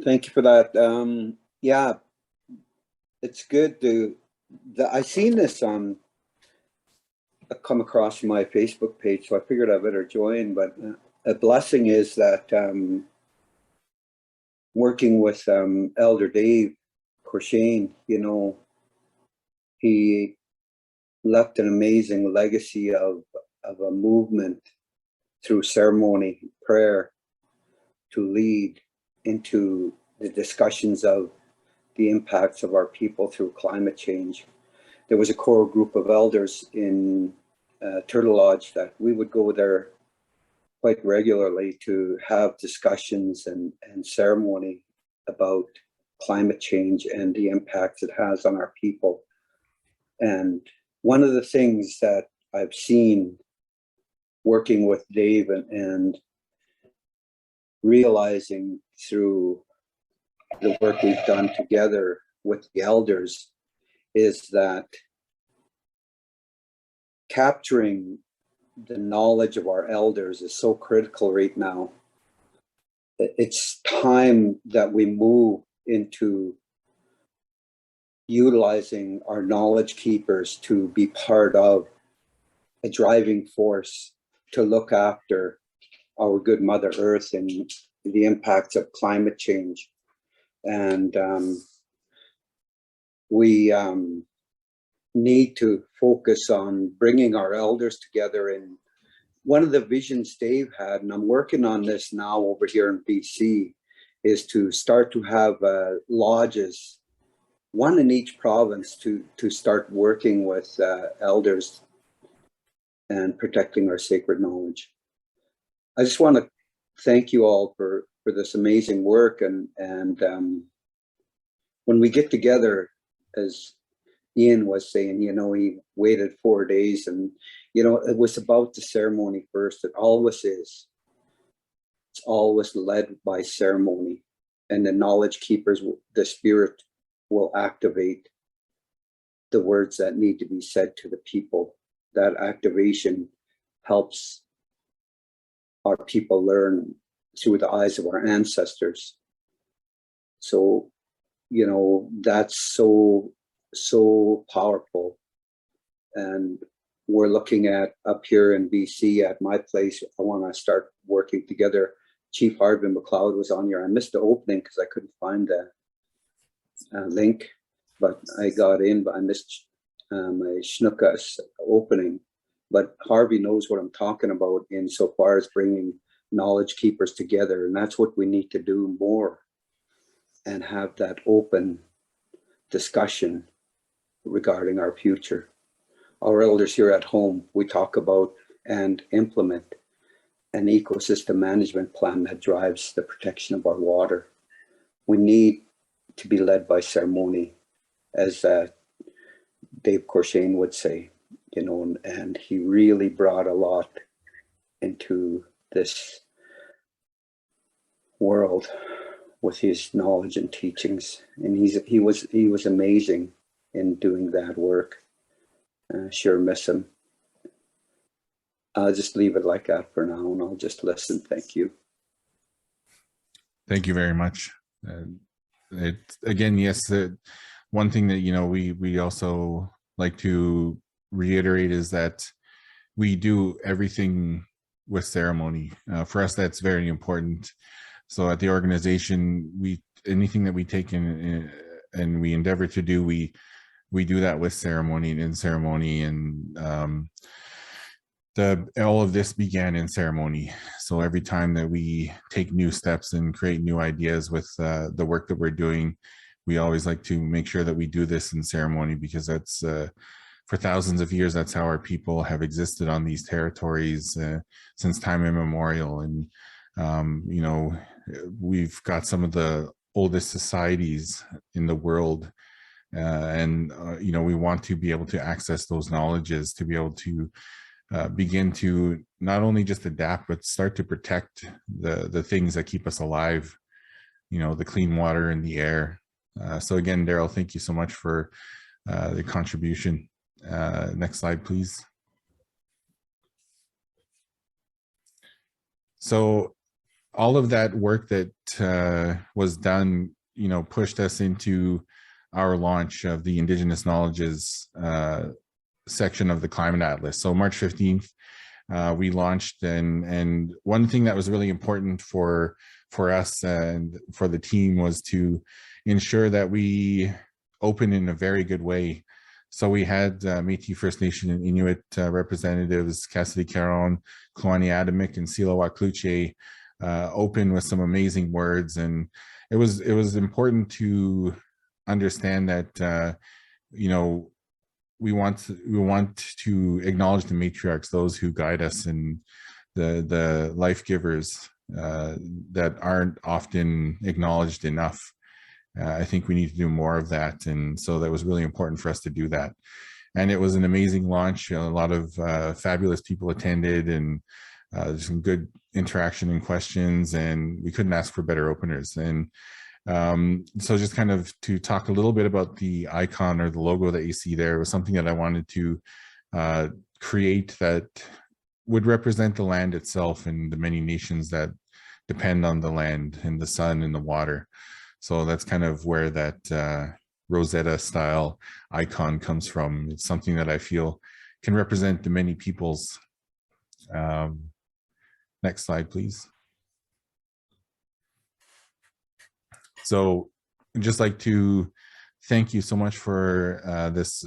Thank you for that. Yeah, it's good to. I seen this on. Come across my Facebook page, so I figured I better join. But a blessing is that working with Elder Dave Corshane, he left an amazing legacy of a movement through ceremony, prayer, to lead into the discussions of the impacts of our people through climate change. There was a core group of elders in Turtle Lodge that we would go there quite regularly to have discussions and ceremony about climate change and the impacts it has on our people. And one of the things that I've seen working with Dave and realizing through the work we've done together with the elders is that capturing the knowledge of our elders is so critical right now. It's time that we move into utilizing our knowledge keepers to be part of a driving force to look after our good Mother Earth and the impacts of climate change. And we need to focus on bringing our elders together. And one of the visions Dave had, and I'm working on this now over here in BC, is to start to have lodges, one in each province, to start working with elders and protecting our sacred knowledge. I just want to thank you all for this amazing work. And when we get together, as Ian was saying, he waited 4 days, and it was about the ceremony first. It always is. It's always led by ceremony, and the knowledge keepers, the spirit will activate the words that need to be said to the people. That activation helps our people learn through the eyes of our ancestors. So, that's so powerful. And we're looking at up here in BC at my place. I want to start working together. Chief Harvey McLeod was on here. I missed the opening because I couldn't find the link, but I got in, but I missed my Schnuckas opening. But Harvey knows what I'm talking about insofar as bringing knowledge keepers together. And that's what we need to do more, and have that open discussion regarding our future. Our elders here at home, we talk about and implement an ecosystem management plan that drives the protection of our water. We need to be led by ceremony, as Dave Corshane would say, and he really brought a lot into this world with his knowledge and teachings. And he was amazing in doing that work. Sure miss him. I'll just leave it like that for now, and I'll just listen. Thank you. Thank you very much. Again, yes, one thing that we also like to reiterate is that we do everything with ceremony. For us, that's very important. So at the organization, anything that we take in and we endeavor to do, we do that with ceremony and in ceremony, and all of this began in ceremony. So every time that we take new steps and create new ideas with the work that we're doing, we always like to make sure that we do this in ceremony, because that's for thousands of years, that's how our people have existed on these territories since time immemorial. And, you know, we've got some of the oldest societies in the world. You know, we want to be able to access those knowledges, to be able to begin to not only just adapt, but start to protect the things that keep us alive, you know, the clean water and the air. So again, Daryl, thank you so much for the contribution. Next slide, please. So all of that work that was done, you know, pushed us into our launch of the Indigenous Knowledges section of the Climate Atlas. So March 15th, we launched, and one thing that was really important for us and for the team was to ensure that we open in a very good way. So we had Métis First Nation and Inuit representatives, Cassidy Caron, Kluane Adamic, and Silawa Kluche open with some amazing words. And it was important to understand that, you know, we want to acknowledge the matriarchs, those who guide us, and the life givers that aren't often acknowledged enough. I think we need to do more of that, and so that was really important for us to do that. And it was an amazing launch. A lot of fabulous people attended, and there's some good interaction and questions, and we couldn't ask for better openers. And so just kind of to talk a little bit about the icon or the logo that you see there was something that I wanted to create that would represent the land itself and the many nations that depend on the land and the sun and the water. So that's kind of where that Rosetta style icon comes from. It's something that I feel can represent the many peoples. Next slide, please. So I'd just like to thank you so much for this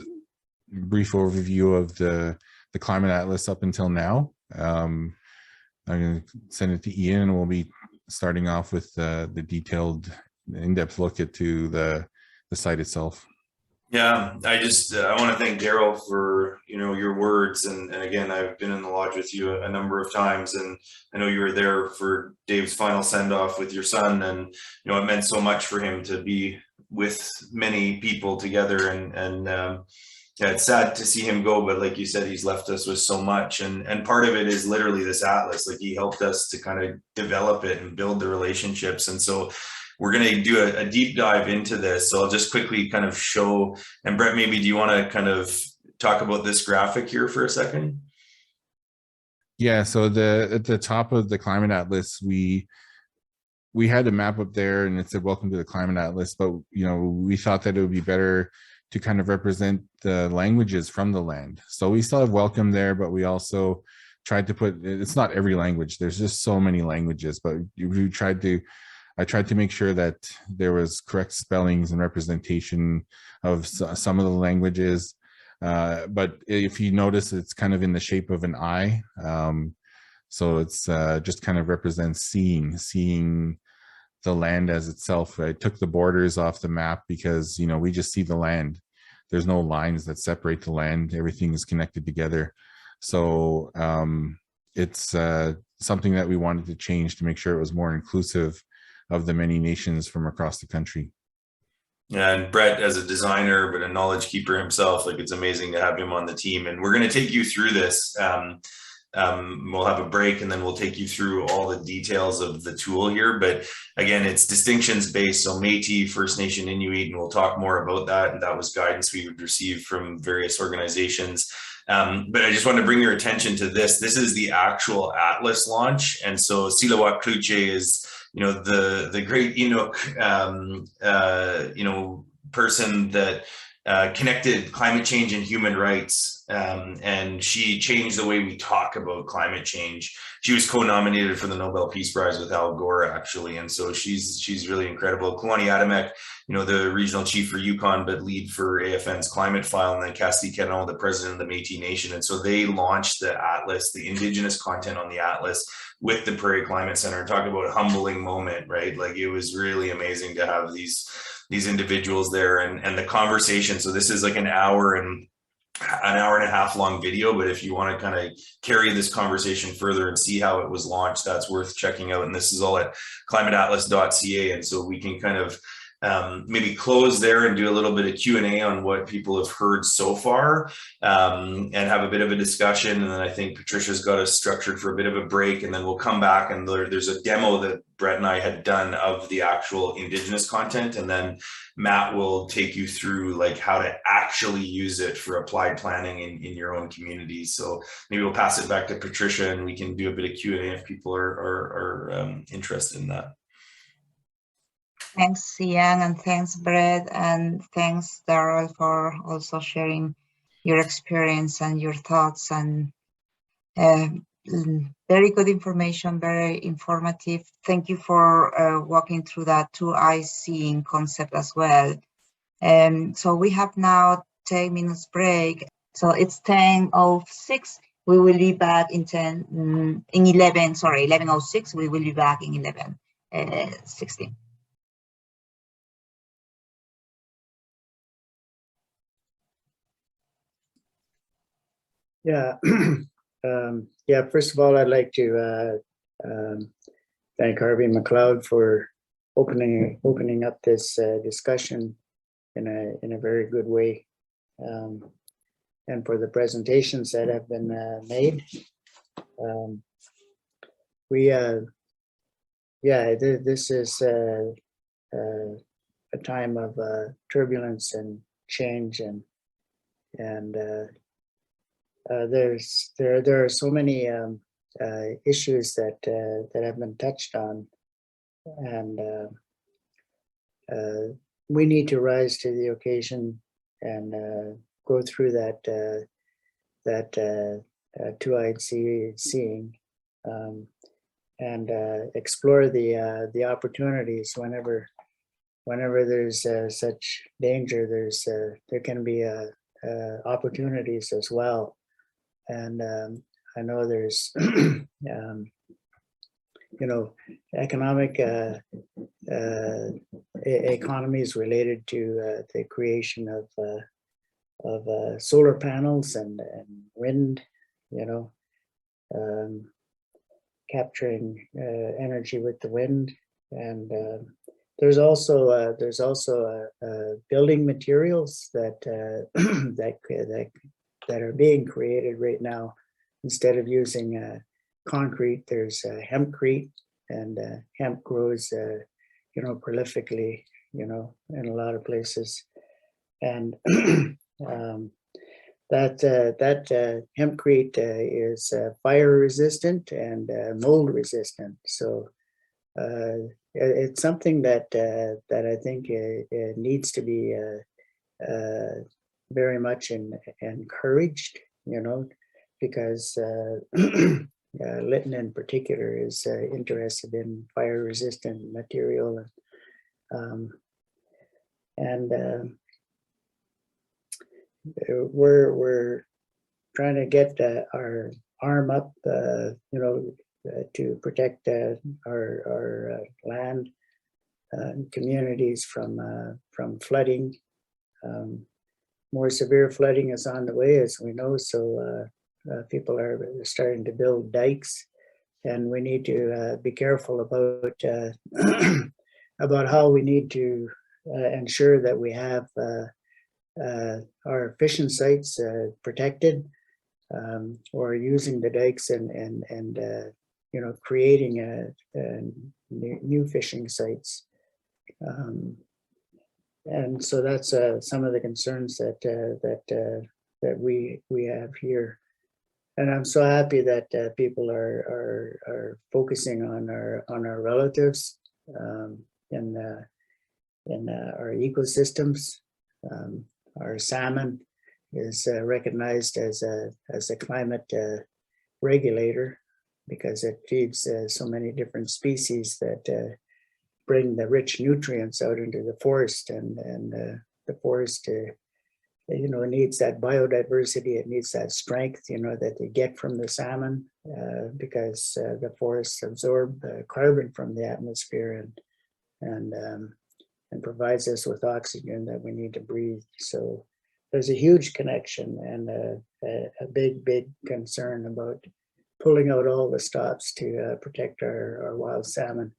brief overview of the Climate Atlas up until now. I'm going to send it to Ian, and we'll be starting off with the detailed, in-depth look into the site itself. Yeah, I want to thank Daryl for, you know, your words, and again, I've been in the lodge with you a number of times, and I know you were there for Dave's final send-off with your son, and you know, it meant so much for him to be with many people together, and yeah, it's sad to see him go, but like you said, he's left us with so much, and part of it is literally this atlas. Like, he helped us to kind of develop it and build the relationships, and so we're going to do a deep dive into this. So I'll just quickly kind of show, and Brett, maybe do you want to kind of talk about this graphic here for a second? Yeah, so at the top of the Climate Atlas, we had a map up there and it said, "Welcome to the Climate Atlas," but you know, we thought that it would be better to kind of represent the languages from the land. So we still have welcome there, but we also tried to put, it's not every language, there's just so many languages, but I tried to make sure that there was correct spellings and representation of some of the languages. But if you notice, it's kind of in the shape of an eye. So it's just kind of represents seeing the land as itself. I took the borders off the map because, you know, we just see the land. There's no lines that separate the land. Everything is connected together. So it's something that we wanted to change to make sure it was more inclusive of the many nations from across the country. Yeah, and Brett, as a designer but a knowledge keeper himself, like, it's amazing to have him on the team. And we're going to take you through this. We'll have a break and then we'll take you through all the details of the tool here. But again, it's distinctions based. So Métis, First Nation, Inuit, and we'll talk more about that. And that was guidance we would receive from various organizations. But I just want to bring your attention to this. This is the actual Atlas launch. And so Silawa Kluche is, you know, the great Inuk, you know, person that connected climate change and human rights. And she changed the way we talk about climate change. She was co-nominated for the Nobel Peace Prize with Al Gore, actually. And so she's really incredible. Kluane Adamic, you know, the regional chief for Yukon, but lead for AFN's climate file, and then Cassidy Caron, the president of the Métis Nation. And so they launched the Atlas, the Indigenous content on the Atlas, with the Prairie Climate Centre. Talk about a humbling moment, right? Like, it was really amazing to have these individuals there, and the conversation. So this is like an hour and an hour and a half long video, but if you want to kind of carry this conversation further and see how it was launched, that's worth checking out. And this is all at climateatlas.ca. And so we can kind of maybe close there and do a little bit of Q&A on what people have heard so far, and have a bit of a discussion. And then I think Patricia's got us structured for a bit of a break, and then we'll come back and there's a demo that Brett and I had done of the actual Indigenous content. And then Matt will take you through like how to actually use it for applied planning in your own community. So maybe we'll pass it back to Patricia and we can do a bit of Q&A if people are interested in that. Thanks, Ian, and thanks, Brett, and thanks, Daryl, for also sharing your experience and your thoughts, and very good information, very informative. Thank you for walking through that 2 eyes seeing concept as well. So we have now 10 minutes break. So it's 10:06. We will be back in 11:06. We will be back in 11:16. Yeah, yeah. First of all, I'd like to thank Harvey McLeod for opening up this discussion in a very good way, and for the presentations that have been made. This is a time of turbulence and change, and there are so many issues that have been touched on, and we need to rise to the occasion and go through that 2-eyed seeing, and explore the opportunities whenever there's such danger. There can be opportunities as well. And I know there's, economic economies related to the creation of solar panels and wind, capturing energy with the wind, and there's also building materials that that are being created right now. Instead of using concrete, there's hempcrete, and hemp grows, prolifically, in a lot of places, and that hempcrete is fire resistant and mold resistant. So it's something that I think it needs to be very much encouraged, because Lytton in particular is interested in fire resistant material, and we're trying to get our arm up, to protect our land and communities from flooding. More severe flooding is on the way, as we know, so people are starting to build dikes, and we need to be careful about about how we need to ensure that we have our fishing sites protected, or using the dikes and creating new fishing sites. And so that's some of the concerns that we have here, and I'm so happy that people are focusing on our relatives in our ecosystems. Our salmon is recognized as a climate regulator, because it feeds so many different species that bring the rich nutrients out into the forest, and the forest needs that biodiversity. It needs that strength that they get from the salmon, because the forests absorb carbon from the atmosphere and provides us with oxygen that we need to breathe. So there's a huge connection and a big concern about pulling out all the stops to protect our wild salmon.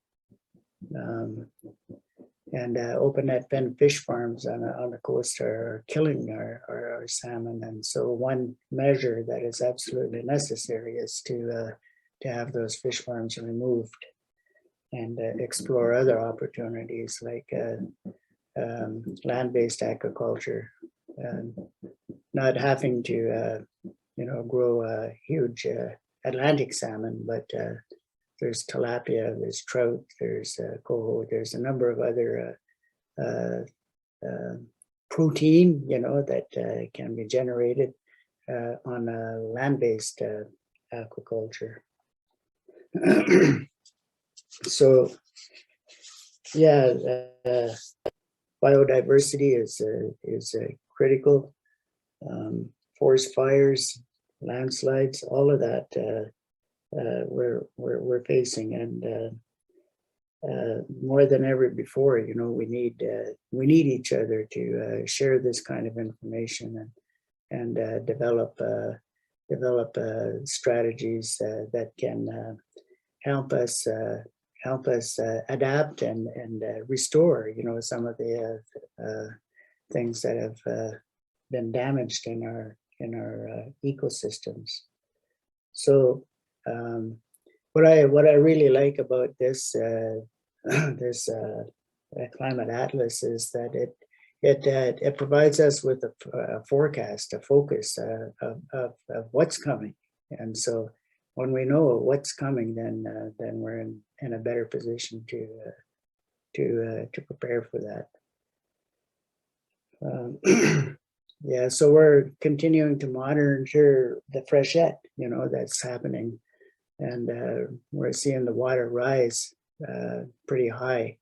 And open net pen fish farms on the coast are killing our salmon. And so one measure that is absolutely necessary is to have those fish farms removed and explore other opportunities like land-based aquaculture, not having to grow a huge Atlantic salmon, but there's tilapia, there's trout, there's coho, there's a number of other protein, that can be generated on land-based aquaculture. So, yeah, biodiversity is critical. Forest fires, landslides, all of that we're facing, and more than ever before, we need each other to share this kind of information and develop strategies that can help us adapt and restore some of the things that have been damaged in our ecosystems. So what I really like about this this climate atlas is that it provides us with a forecast, a focus of what's coming, and so when we know what's coming, then we're in a better position to prepare for that. Yeah, so we're continuing to monitor the freshet, that's happening, and we're seeing the water rise pretty high.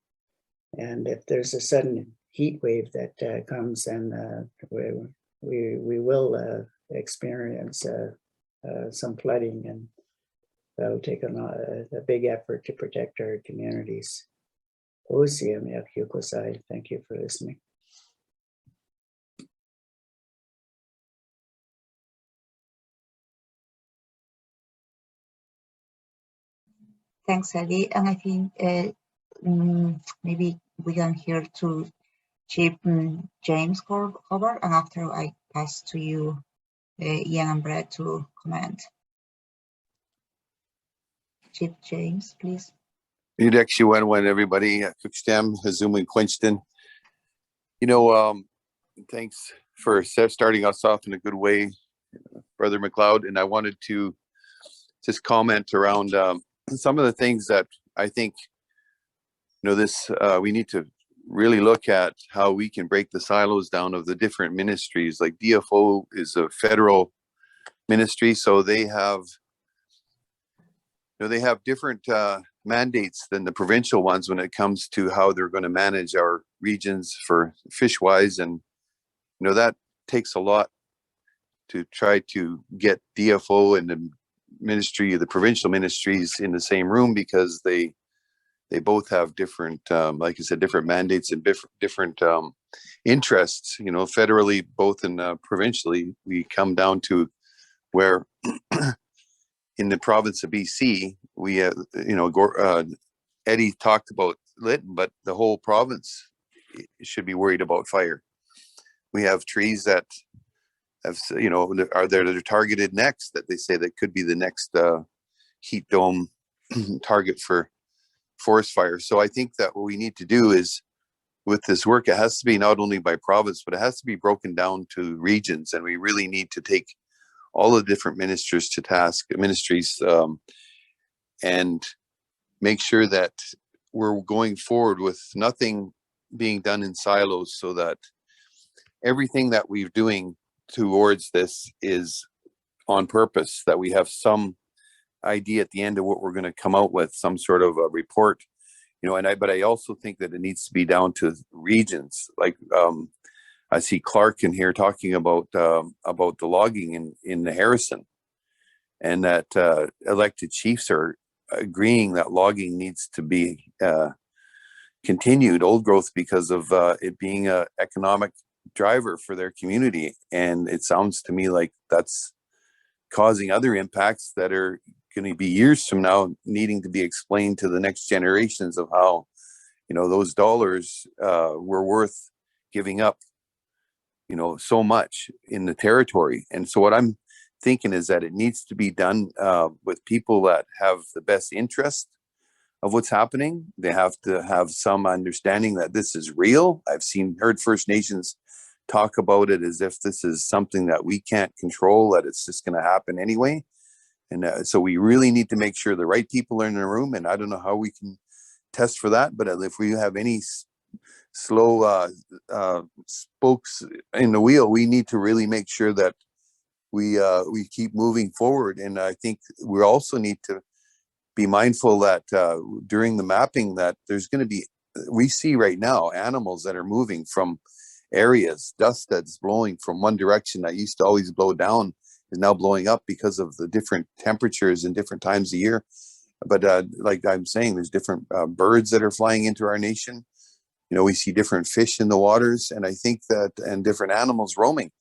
And if there's a sudden heat wave that comes, then we will experience some flooding, and that'll take a big effort to protect our communities. Thank you for listening. Thanks, Eddie. And I think maybe we can hear to Chief James cover, and after I pass to you, Ian and Brett, to comment. Chief James, please. When everybody, Kukstem, Hazum, and Quinston. Thanks for starting us off in a good way, Brother McLeod. And I wanted to just comment around some of the things that I think, we need to really look at how we can break the silos down of the different ministries. Like DFO is a federal ministry, so they have different mandates than the provincial ones when it comes to how they're going to manage our regions for fish wise. And, that takes a lot to try to get DFO and the provincial ministries in the same room, because they both have different, like I said, different mandates and different interests. Federally, both and provincially, we come down to where in the province of BC, we Eddie talked about Lytton, but the whole province should be worried about fire. We have trees that have, they're targeted next, that they say that could be the next heat dome target for forest fire. So I think that what we need to do is, with this work, it has to be not only by province, but it has to be broken down to regions. And we really need to take all the different ministries, and make sure that we're going forward with nothing being done in silos, so that everything that we're doing towards this is on purpose, that we have some idea at the end of what we're going to come out with, some sort of a report, but I also think that it needs to be down to regions. Like I see Clark in here talking about the logging in the Harrison, and that elected chiefs are agreeing that logging needs to be continued, old growth, because of it being a economic driver for their community. And it sounds to me like that's causing other impacts that are going to be years from now needing to be explained to the next generations of how, you know, those dollars were worth giving up, you know, so much in the territory. And so what I'm thinking is that it needs to be done with people that have the best interest of what's happening. They have to have some understanding that this is real. I've heard First Nations talk about it as if this is something that we can't control, that it's just going to happen anyway. And so we really need to make sure the right people are in the room. And I don't know how we can test for that, but if we have any slow spokes in the wheel, we need to really make sure that we keep moving forward. And I think we also need to be mindful that during the mapping that there's going to be, we see right now animals that are moving from areas, dust that's blowing from one direction that used to always blow down is now blowing up because of the different temperatures and different times of year. But like I'm saying, there's different birds that are flying into our nation. You know, we see different fish in the waters, and I think that, and different animals roaming.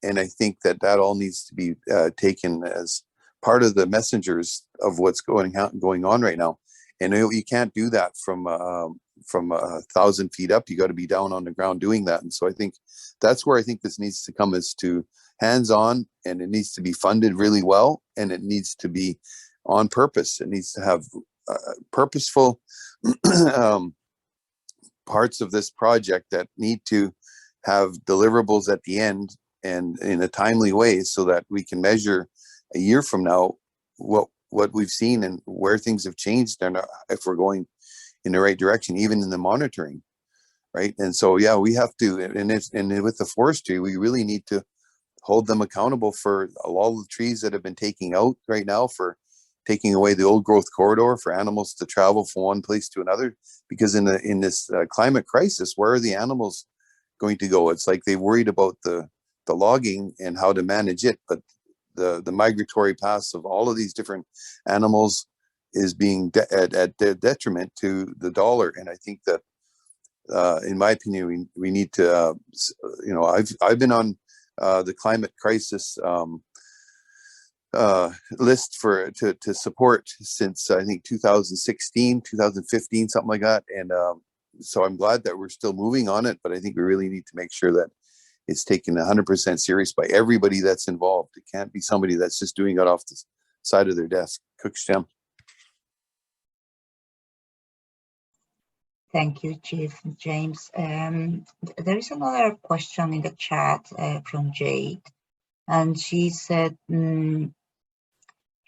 And I think that that all needs to be taken as part of the messengers of what's going on right now. And you can't do that from 1,000 feet up. You got to be down on the ground doing that. And so I think that's where I think this needs to come, is to hands-on, and it needs to be funded really well, and it needs to be on purpose. It needs to have purposeful parts of this project that need to have deliverables at the end and in a timely way, so that we can measure a year from now what we've seen and where things have changed, and if we're going in the right direction, even in the monitoring, right? And so, yeah, we have to, and with the forestry, we really need to hold them accountable for all the trees that have been taken out right now, for taking away the old growth corridor for animals to travel from one place to another. Because in this climate crisis, where are the animals going to go? It's like they worried about the logging and how to manage it, but the migratory paths of all of these different animals is being at detriment to the dollar. And I think that, in my opinion, we need to, you know, I've been on the climate crisis list to support since I think 2016, 2015, something like that. And so I'm glad that we're still moving on it, but I think we really need to make sure that it's taken 100% serious by everybody that's involved. It can't be somebody that's just doing it off the side of their desk. Cookstem. Thank you, Chief James. There is another question in the chat from Jade, and she said, you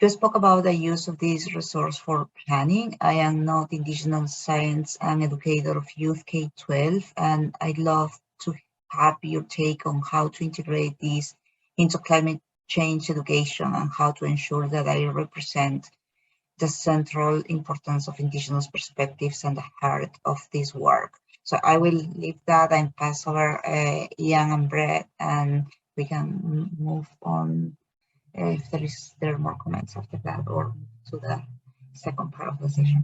spoke about the use of this resource for planning. I am not Indigenous science and educator of Youth K-12, and I'd love to have your take on how to integrate this into climate change education and how to ensure that I represent the central importance of Indigenous perspectives and the heart of this work. So I will leave that and pass over Ian and Brett, and we can move on if there are more comments after that, or to the second part of the session.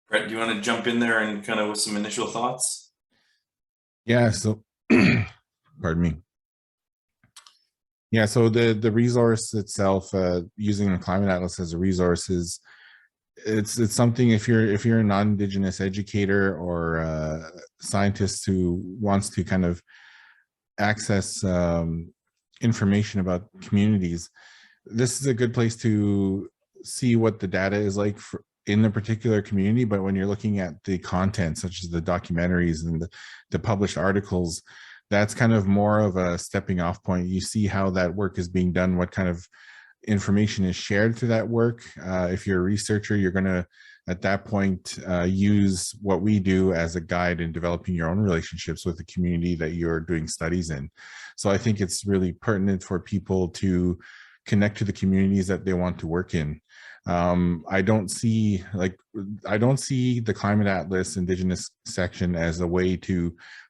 Brett, do you want to jump in there and kind of with some initial thoughts? Yeah, so pardon me. Yeah, so the resource itself, using the Climate Atlas as a resource, is it's something, if you're a non-Indigenous educator or scientist who wants to kind of access information about communities, this is a good place to see what the data is like in the particular community. But when you're looking at the content, such as the documentaries and the published articles, that's kind of more of a stepping off point. You see how that work is being done, what kind of information is shared through that work. If you're a researcher, you're going to, at that point, use what we do as a guide in developing your own relationships with the community that you're doing studies in. So I think it's really pertinent for people to connect to the communities that they want to work in. I don't see the Climate Atlas Indigenous section as a way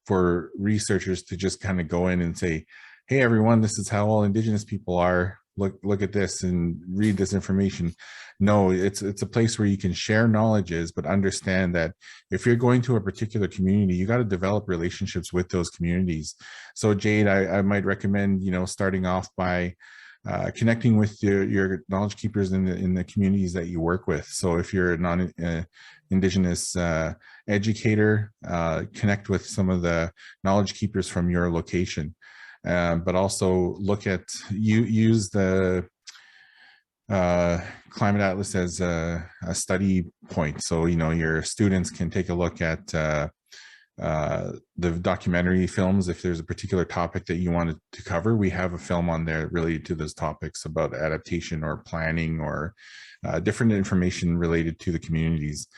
for researchers to just kind of go in and say, hey everyone, this is how all Indigenous people are. look at this and read this information. No, it's a place where you can share knowledges, but understand that if you're going to a particular community, you got to develop relationships with those communities. So Jade, I might recommend, starting off by connecting with your knowledge keepers in the communities that you work with. So if you're a non-Indigenous educator, connect with some of the knowledge keepers from your location. But also look at, use the Climate Atlas as a study point. So, your students can take a look at the documentary films. If there's a particular topic that you wanted to cover, we have a film on there related to those topics about adaptation or planning or different information related to the communities.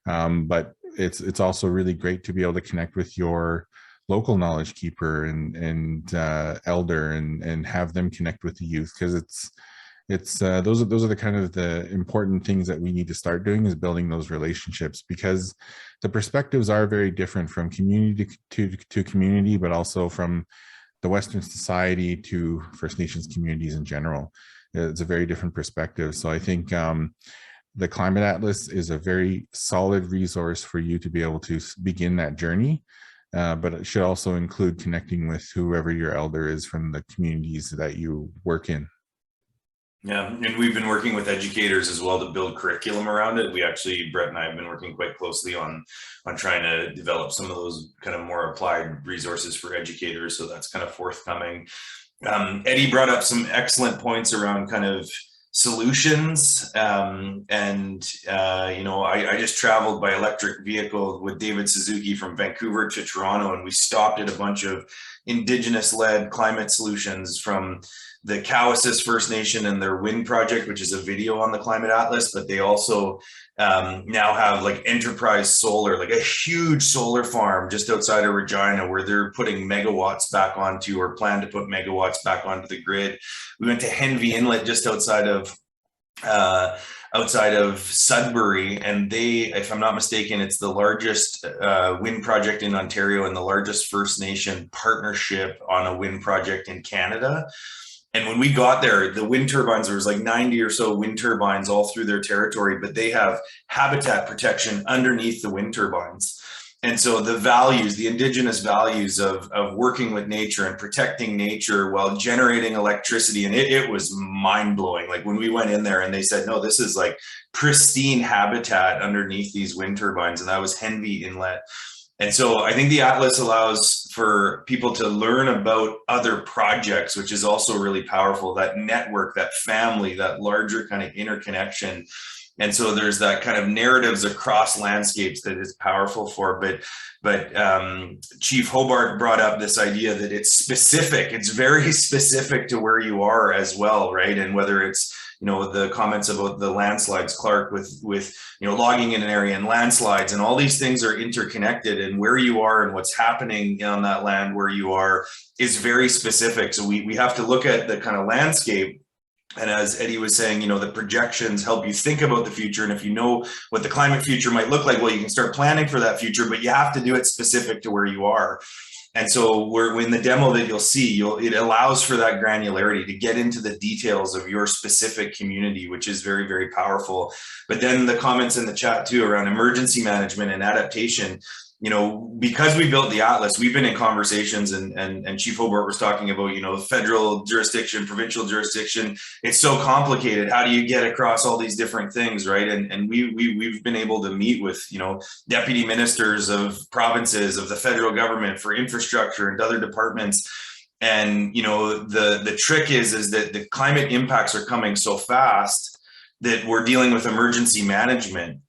But it's also really great to be able to connect with your local knowledge keeper and elder and have them connect with the youth, because those are the kind of the important things that we need to start doing, is building those relationships, because the perspectives are very different from community to community, but also from the Western society to First Nations communities in general. It's a very different perspective. So I think the Climate Atlas is a very solid resource for you to be able to begin that journey. But it should also include connecting with whoever your elder is from the communities that you work in. Yeah, and we've been working with educators as well to build curriculum around it. We actually, Brett and I have been working quite closely on trying to develop some of those kind of more applied resources for educators. So that's kind of forthcoming. Eddie brought up some excellent points around kind of solutions. I just traveled by electric vehicle with David Suzuki from Vancouver to Toronto, and we stopped at a bunch of Indigenous-led climate solutions from the Cowessess First Nation and their wind project, which is a video on the Climate Atlas, but they also now have like Enterprise Solar, like a huge solar farm just outside of Regina, where they're putting megawatts back onto, or plan to put megawatts back onto the grid. We went to Henvey Inlet just outside of Sudbury, and they, if I'm not mistaken, it's the largest wind project in Ontario and the largest First Nation partnership on a wind project in Canada. And when we got there, the wind turbines, there was like 90 or so wind turbines all through their territory, but they have habitat protection underneath the wind turbines. And so the values, the Indigenous values of working with nature and protecting nature while generating electricity, and it was mind blowing. Like when we went in there and they said, no, this is like pristine habitat underneath these wind turbines. And that was Henvey Inlet. And so I think the Atlas allows for people to learn about other projects, which is also really powerful, that network, that family, that larger kind of interconnection. And so there's that kind of narratives across landscapes that is powerful for, but Chief Hobart brought up this idea that it's specific, it's very specific to where you are as well, right? And whether it's, the comments about the landslides, Clark, with logging in an area and landslides, and all these things are interconnected, and where you are and what's happening on that land where you are is very specific. So we have to look at the kind of landscape. And as Eddie was saying, the projections help you think about the future. And if you know what the climate future might look like, well, you can start planning for that future, but you have to do it specific to where you are. And so in the demo that you'll see, it allows for that granularity to get into the details of your specific community, which is very, very powerful. But then the comments in the chat too around emergency management and adaptation, because we built the Atlas, we've been in conversations, and Chief Hobart was talking about, federal jurisdiction, provincial jurisdiction. It's so complicated. How do you get across all these different things, right? And we've been able to meet with, deputy ministers of provinces, of the federal government for infrastructure and other departments. And, the trick is that the climate impacts are coming so fast that we're dealing with emergency management.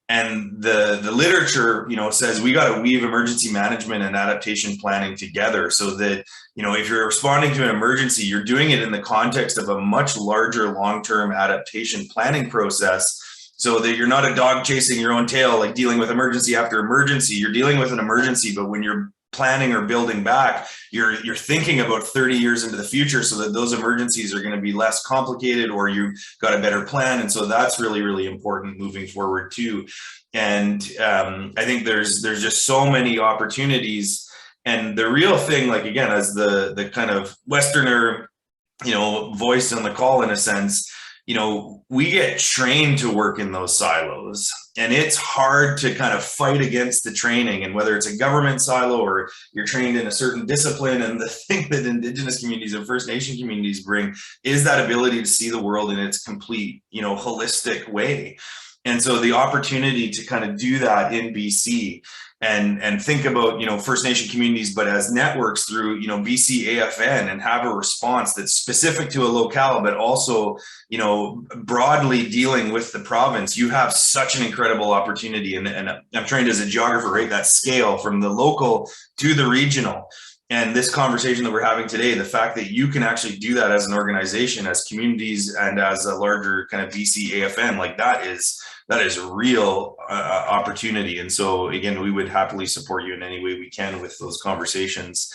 And the literature, says we got to weave emergency management and adaptation planning together, so that, if you're responding to an emergency, you're doing it in the context of a much larger long-term adaptation planning process, so that you're not a dog chasing your own tail, like dealing with emergency after emergency. You're dealing with an emergency, but when you're planning or building back, you're thinking about 30 years into the future, so that those emergencies are going to be less complicated, or you've got a better plan. And so that's really, really important moving forward too. And I think there's just so many opportunities. And the real thing, like, again, as the kind of Westerner voiced on the call in a sense, we get trained to work in those silos, and it's hard to kind of fight against the training. And whether it's a government silo or you're trained in a certain discipline, and the thing that Indigenous communities and First Nation communities bring is that ability to see the world in its complete, holistic way. And so the opportunity to kind of do that in BC and think about, First Nation communities, but as networks through, BCAFN, and have a response that's specific to a locale, but also, broadly dealing with the province, you have such an incredible opportunity. And I'm trained as a geographer, right? That scale from the local to the regional. And this conversation that we're having today, the fact that you can actually do that as an organization, as communities, and as a larger kind of BCAFN, like that is a real opportunity. And so again, we would happily support you in any way we can with those conversations.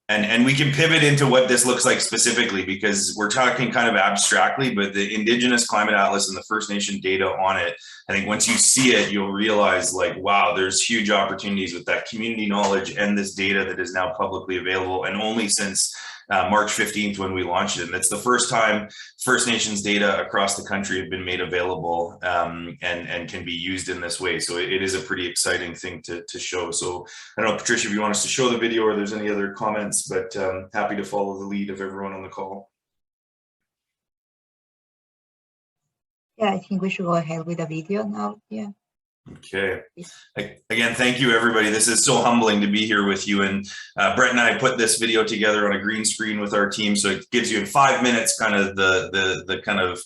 And we can pivot into what this looks like specifically, because we're talking kind of abstractly, but the Indigenous Climate Atlas and the First Nation data on it, I think once you see it, you'll realize like, wow, there's huge opportunities with that community knowledge and this data that is now publicly available, and only since March 15th when we launched it. And it's the first time First Nations data across the country have been made available and can be used in this way. So it is a pretty exciting thing to show. So I don't know, Patricia, if you want us to show the video or there's any other comments, but happy to follow the lead of everyone on the call. Yeah, I think we should go ahead with the video now. Yeah. Okay. Again, thank you, everybody. This is so humbling to be here with you. And Brett and I put this video together on a green screen with our team, so it gives you in 5 minutes kind of the kind of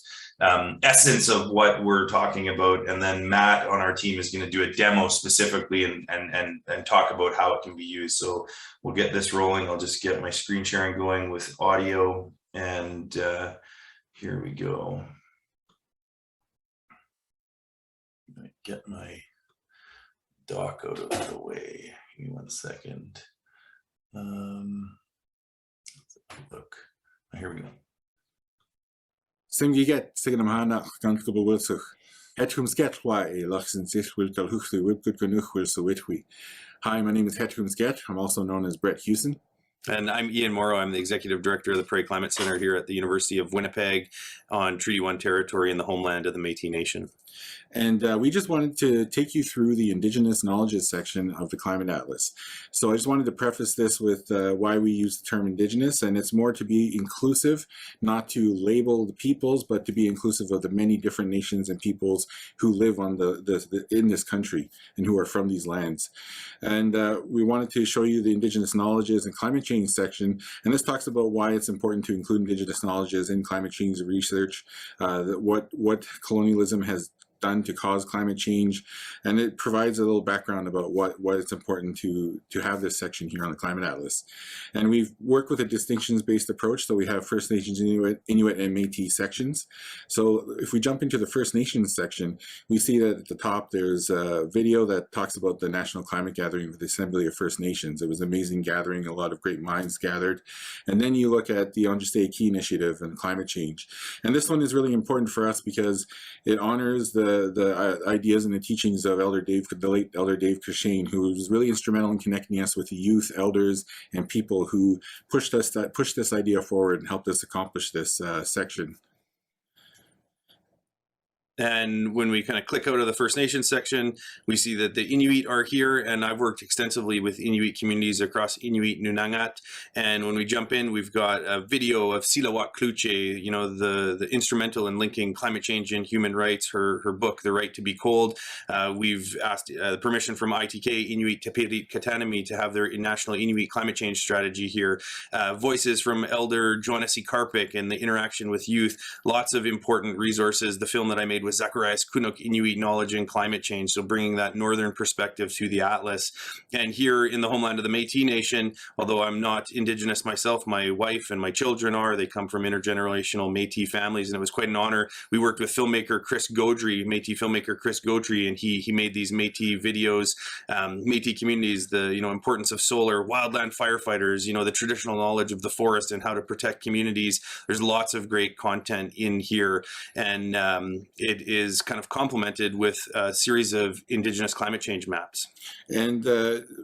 essence of what we're talking about. And then Matt on our team is going to do a demo specifically and talk about how it can be used. So we'll get this rolling. I'll just get my screen sharing going with audio, and here we go. Get my doc out of the way. Give me 1 second. Let's look. Here we go. Simgiget signamhana comfortable wilsuk. Hetchums get why Luxon Sish will tell Huxley Wibkut Ganuch will so witwi. Hi, my name is Hetchums Get. I'm also known as Brett Hewson. And I'm Ian Morrow. I'm the Executive Director of the Prairie Climate Centre here at the University of Winnipeg on Treaty 1 territory in the homeland of the Métis Nation. And we just wanted to take you through the Indigenous Knowledges section of the Climate Atlas. So I just wanted to preface this with why we use the term Indigenous, and it's more to be inclusive, not to label the peoples, but to be inclusive of the many different nations and peoples who live on in this country and who are from these lands. And we wanted to show you the Indigenous Knowledges and Climate Change section, and this talks about why it's important to include Indigenous knowledges in climate change research, what colonialism has done to cause climate change, and it provides a little background about what it's important to have this section here on the Climate Atlas. And we've worked with a distinctions-based approach, so we have First Nations, Inuit, and Métis sections. So if we jump into the First Nations section, we see that at the top there's a video that talks about the National Climate Gathering of the Assembly of First Nations. It was an amazing gathering, a lot of great minds gathered. And then you look at the Anjistay Key Initiative and climate change. And this one is really important for us because it honors the ideas and the teachings of the late Elder Dave Cushane, who was really instrumental in connecting us with the youth, elders, and people who pushed this idea forward and helped us accomplish this section. And when we kind of click out of the First Nation section, we see that the Inuit are here, and I've worked extensively with Inuit communities across Inuit Nunangat. And when we jump in, we've got a video of Silawat Kluche, the instrumental in linking climate change and human rights, her book, The Right to Be Cold. We've asked permission from ITK, Inuit Tepirit Katanami, to have their national Inuit climate change strategy here. Voices from Elder Joannessi Karpik and the interaction with youth. Lots of important resources. The film that I made with Zacharias Kunuk, Inuit Knowledge and Climate Change, so bringing that northern perspective to the Atlas. And here in the homeland of the Métis Nation, although I'm not Indigenous myself, my wife and my children are. They come from intergenerational Métis families, and it was quite an honor. We worked with filmmaker Chris Gaudry, Métis filmmaker Chris Gaudry, and he made these Métis videos, Métis communities, the importance of solar, wildland firefighters, the traditional knowledge of the forest and how to protect communities. There's lots of great content in here, and it is kind of complemented with a series of Indigenous climate change maps. And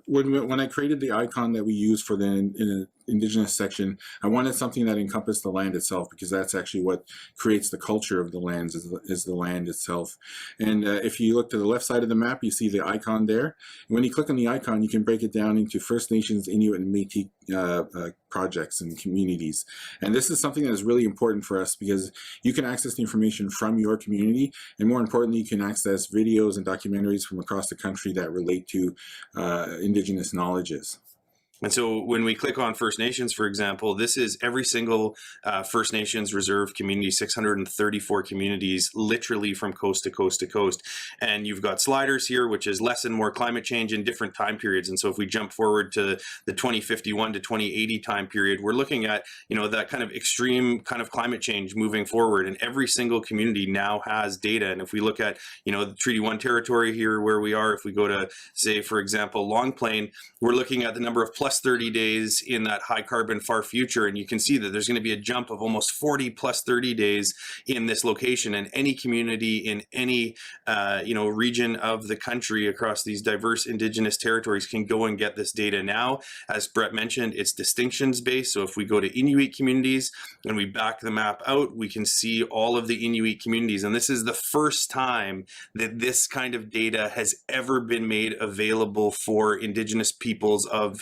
when I created the icon that we use for the Indigenous section, I wanted something that encompassed the land itself, because that's actually what creates the culture of the lands, is the land itself. And if you look to the left side of the map, you see the icon there. And when you click on the icon, you can break it down into First Nations, Inuit, and Métis projects and communities. And this is something that is really important for us, because you can access the information from your community, and more importantly, you can access videos and documentaries from across the country that relate to Indigenous knowledges. And so when we click on First Nations, for example, this is every single First Nations reserve community, 634 communities, literally from coast to coast to coast. And you've got sliders here, which is less and more climate change in different time periods. And so if we jump forward to the 2051 to 2080 time period, we're looking at, you know, that kind of extreme kind of climate change moving forward. And every single community now has data. And if we look at, you know, the Treaty 1 territory here where we are, if we go to, say, for example, Long Plain, we're looking at the number of plus 30 days in that high carbon far future, and you can see that there's going to be a jump of almost 40 plus 30 days in this location. And any community in any region of the country across these diverse Indigenous territories can go and get this data now. As Brett mentioned, it's distinctions based. So if we go to Inuit communities and we back the map out, we can see all of the Inuit communities. And this is the first time that this kind of data has ever been made available for Indigenous peoples of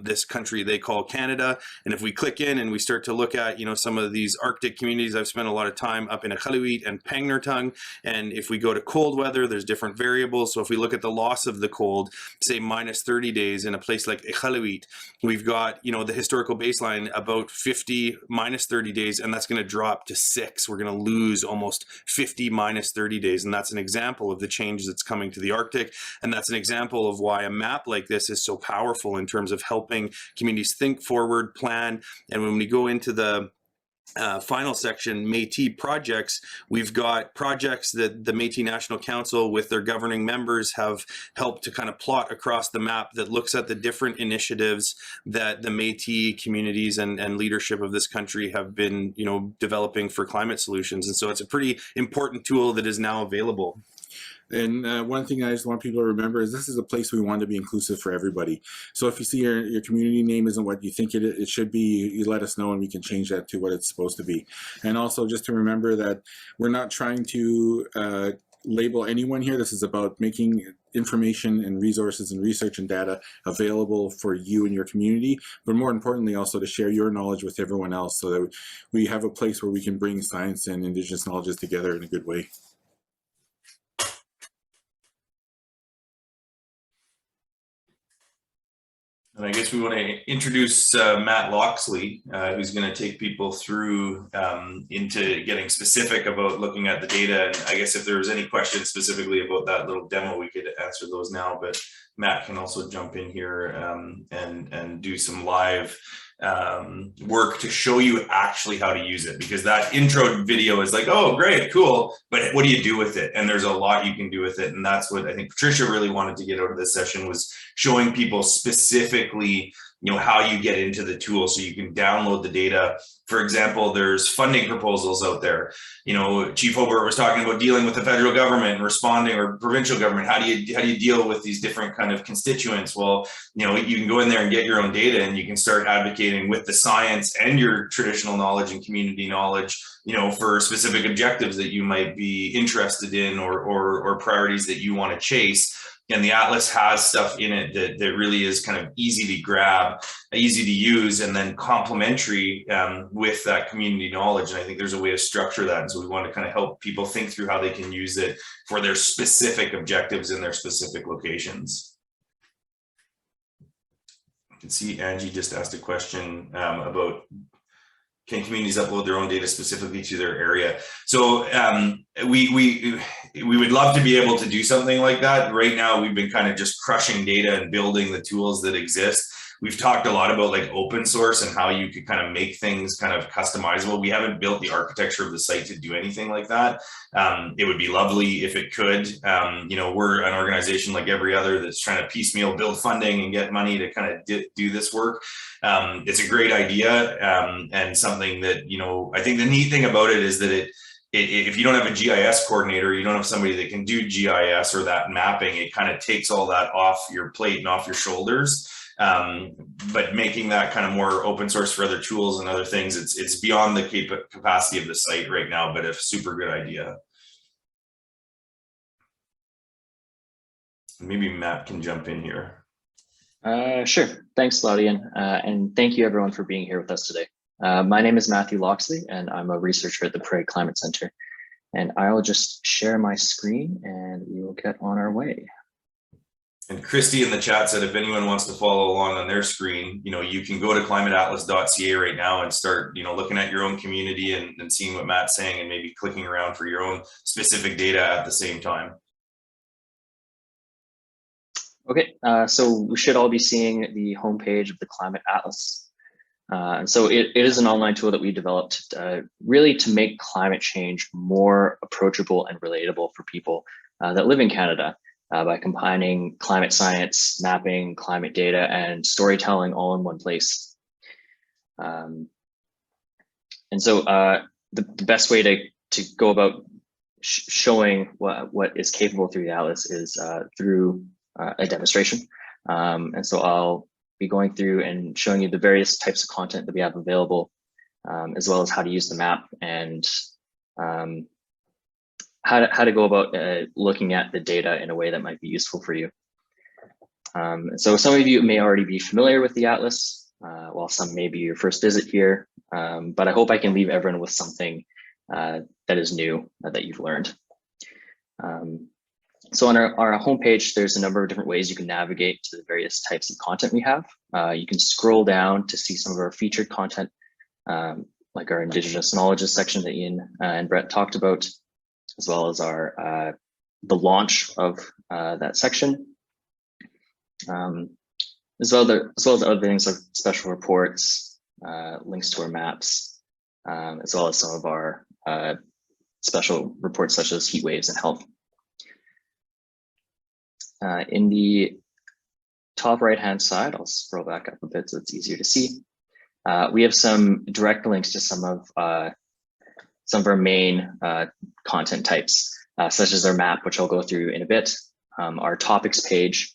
this country they call Canada. And if we click in and we start to look at, you know, some of these Arctic communities, I've spent a lot of time up in Iqaluit and Pangnirtung. And if we go to cold weather, there's different variables. So if we look at the loss of the cold, say minus 30 days in a place like Iqaluit, we've got, you know, the historical baseline about 50 minus 30 days, and that's going to drop to 6. We're going to lose almost 50 minus 30 days. And that's an example of the change that's coming to the Arctic. And that's an example of why a map like this is so powerful in terms of helping communities think forward, plan. And when we go into the final section, Métis projects, we've got projects that the Métis National Council with their governing members have helped to kind of plot across the map that looks at the different initiatives that the Métis communities and leadership of this country have been, you know, developing for climate solutions. And so it's a pretty important tool that is now available. And one thing I just want people to remember is this is a place we want to be inclusive for everybody. So if you see your community name isn't what you think it should be, you let us know and we can change that to what it's supposed to be. And also just to remember that we're not trying to label anyone here. This is about making information and resources and research and data available for you and your community, but more importantly also to share your knowledge with everyone else so that we have a place where we can bring science and Indigenous knowledges together in a good way. And I guess we want to introduce Matt Loxley, who's going to take people through into getting specific about looking at the data. And I guess if there was any questions specifically about that little demo, we could answer those now. But Matt can also jump in here and do some live work to show you actually how to use it, because that intro video is like, oh, great, cool, but what do you do with it? And there's a lot you can do with it. And that's what I think Patricia really wanted to get out of this session, was showing people specifically, you know, how you get into the tool so you can download the data. For example, there's funding proposals out there. You know, Chief Hobart was talking about dealing with the federal government and responding, or provincial government. How do you deal with these different kind of constituents? Well, you know, you can go in there and get your own data, and you can start advocating with the science and your traditional knowledge and community knowledge, you know, for specific objectives that you might be interested in, or priorities that you want to chase. And the Atlas has stuff in it that really is kind of easy to grab, easy to use, and then complementary with that community knowledge. And I think there's a way to structure that. And so we want to kind of help people think through how they can use it for their specific objectives in their specific locations. You can see Angie just asked a question about, can communities upload their own data specifically to their area? So we would love to be able to do something like that. Right now, we've been kind of just crushing data and building the tools that exist. We've talked a lot about like open source and how you could kind of make things kind of customizable. We haven't built the architecture of the site to do anything like that. It would be lovely if it could. You know, we're an organization like every other that's trying to piecemeal build funding and get money to kind of do this work. It's a great idea and something that, you know, I think the neat thing about it is that if you don't have a GIS coordinator, you don't have somebody that can do GIS or that mapping, it kind of takes all that off your plate and off your shoulders. But making that kind of more open source for other tools and other things, it's beyond the capacity of the site right now, but a super good idea. Maybe Matt can jump in here. Sure. Thanks, Laudian. And thank you everyone for being here with us today. My name is Matthew Loxley, and I'm a researcher at the Prairie Climate Centre. And I'll just share my screen and we will get on our way. And Christy in the chat said, if anyone wants to follow along on their screen, you can go to climateatlas.ca right now and start, looking at your own community and seeing what Matt's saying and maybe clicking around for your own specific data at the same time. Okay, so we should all be seeing the homepage of the Climate Atlas. And so it is an online tool that we developed really to make climate change more approachable and relatable for people that live in Canada by combining climate science, mapping, climate data, and storytelling all in one place. And so the best way to go about showing what is capable through the Atlas is through a demonstration. And so I'll be going through and showing you the various types of content that we have available, as well as how to use the map and how to go about looking at the data in a way that might be useful for you. So some of you may already be familiar with the Atlas, while some may be your first visit here, but I hope I can leave everyone with something that is new that you've learned. So on our homepage, there's a number of different ways you can navigate to the various types of content we have. You can scroll down to see some of our featured content, like our Indigenous Knowledge section that Ian and Brett talked about, as well as our the launch of that section, as well as other things like special reports, links to our maps, as well as some of our special reports such as heat waves and health. In the top right-hand side, I'll scroll back up a bit so it's easier to see. We have some direct links to some of our main content types, such as our map, which I'll go through in a bit, our topics page,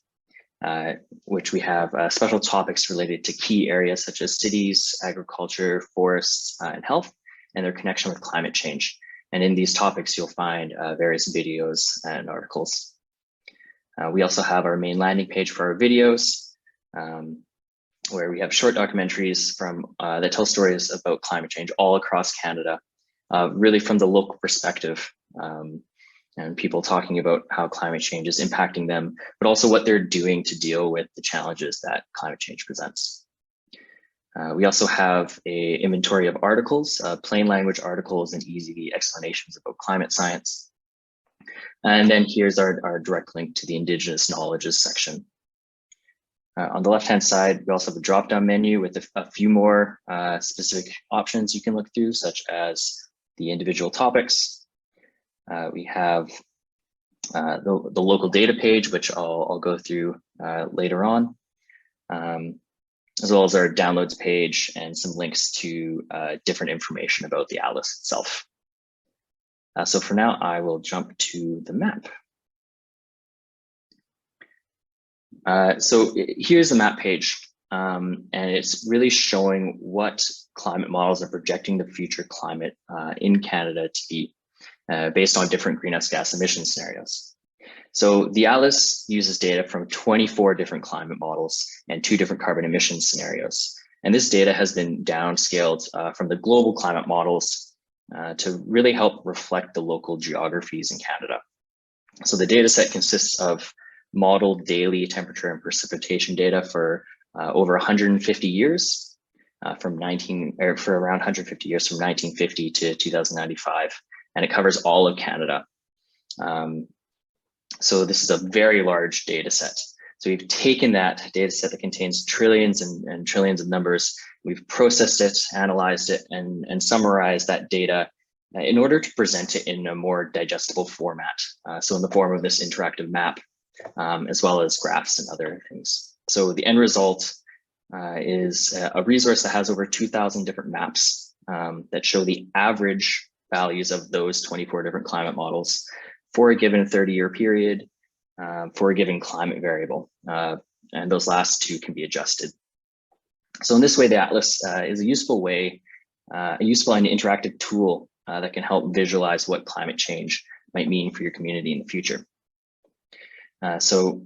which we have special topics related to key areas such as cities, agriculture, forests, and health, and their connection with climate change. And in these topics, you'll find various videos and articles. We also have our main landing page for our videos, where we have short documentaries that tell stories about climate change all across Canada, really from the local perspective, and people talking about how climate change is impacting them, but also what they're doing to deal with the challenges that climate change presents. We also have an inventory of articles, plain language articles and easy explanations about climate science. And then here's our direct link to the Indigenous Knowledge section. On the left-hand side, we also have a drop-down menu with a few more specific options you can look through, such as the individual topics. We have the local data page, which I'll go through later on, as well as our downloads page and some links to different information about the Atlas itself. So for now, I will jump to the map. So here's the map page, and it's really showing what climate models are projecting the future climate in Canada to be based on different greenhouse gas emission scenarios. So the Atlas uses data from 24 different climate models and 2 different carbon emission scenarios. And this data has been downscaled from the global climate models to really help reflect the local geographies in Canada. So the data set consists of modeled daily temperature and precipitation data for over 150 years, for around 150 years from 1950 to 2095, and it covers all of Canada. So this is a very large data set. So we've taken that data set that contains trillions and trillions of numbers, we've processed it, analyzed it, and summarized that data in order to present it in a more digestible format. So in the form of this interactive map, as well as graphs and other things. So the end result is a resource that has over 2,000 different maps that show the average values of those 24 different climate models for a given 30-year period, for a given climate variable. and those last two can be adjusted. So in this way, the atlas is a useful way, a useful and interactive tool that can help visualize what climate change might mean for your community in the future. So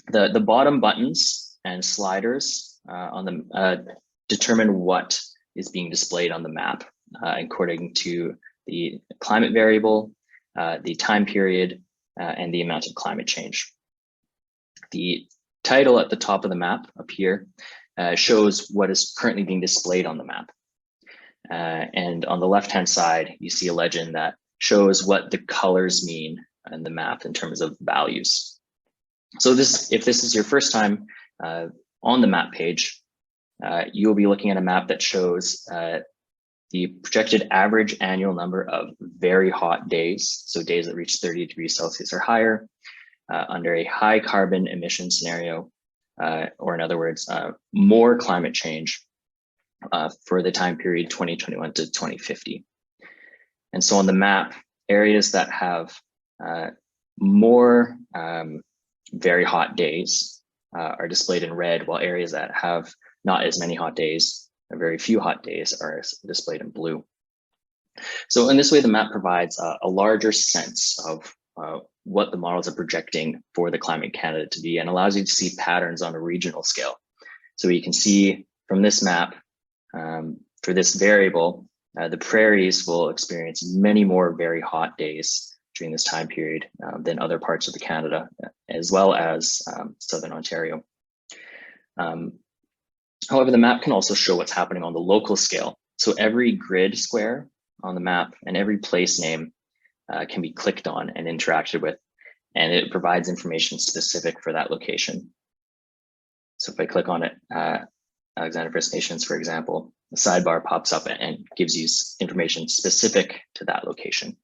the bottom buttons and sliders on the determine what is being displayed on the map according to the climate variable, the time period, and the amount of climate change. The title at the top of the map up here shows what is currently being displayed on the map. And on the left-hand side, you see a legend that shows what the colors mean in the map in terms of values. So if this is your first time on the map page, you'll be looking at a map that shows the projected average annual number of very hot days, so days that reach 30 degrees Celsius or higher, under a high carbon emission scenario, or in other words, more climate change for the time period 2021 to 2050. And so on the map, areas that have more very hot days are displayed in red, while areas that have not as many hot days, or very few hot days, are displayed in blue. So in this way, the map provides a larger sense of what the models are projecting for the climate Canada to be, and allows you to see patterns on a regional scale. So you can see from this map, for this variable, the prairies will experience many more very hot days during this time period than other parts of the Canada, as well as Southern Ontario. However, the map can also show what's happening on the local scale. So every grid square on the map and every place name can be clicked on and interacted with, and it provides information specific for that location. So if I click on it, Alexander First Nations, for example, the sidebar pops up and gives you information specific to that location.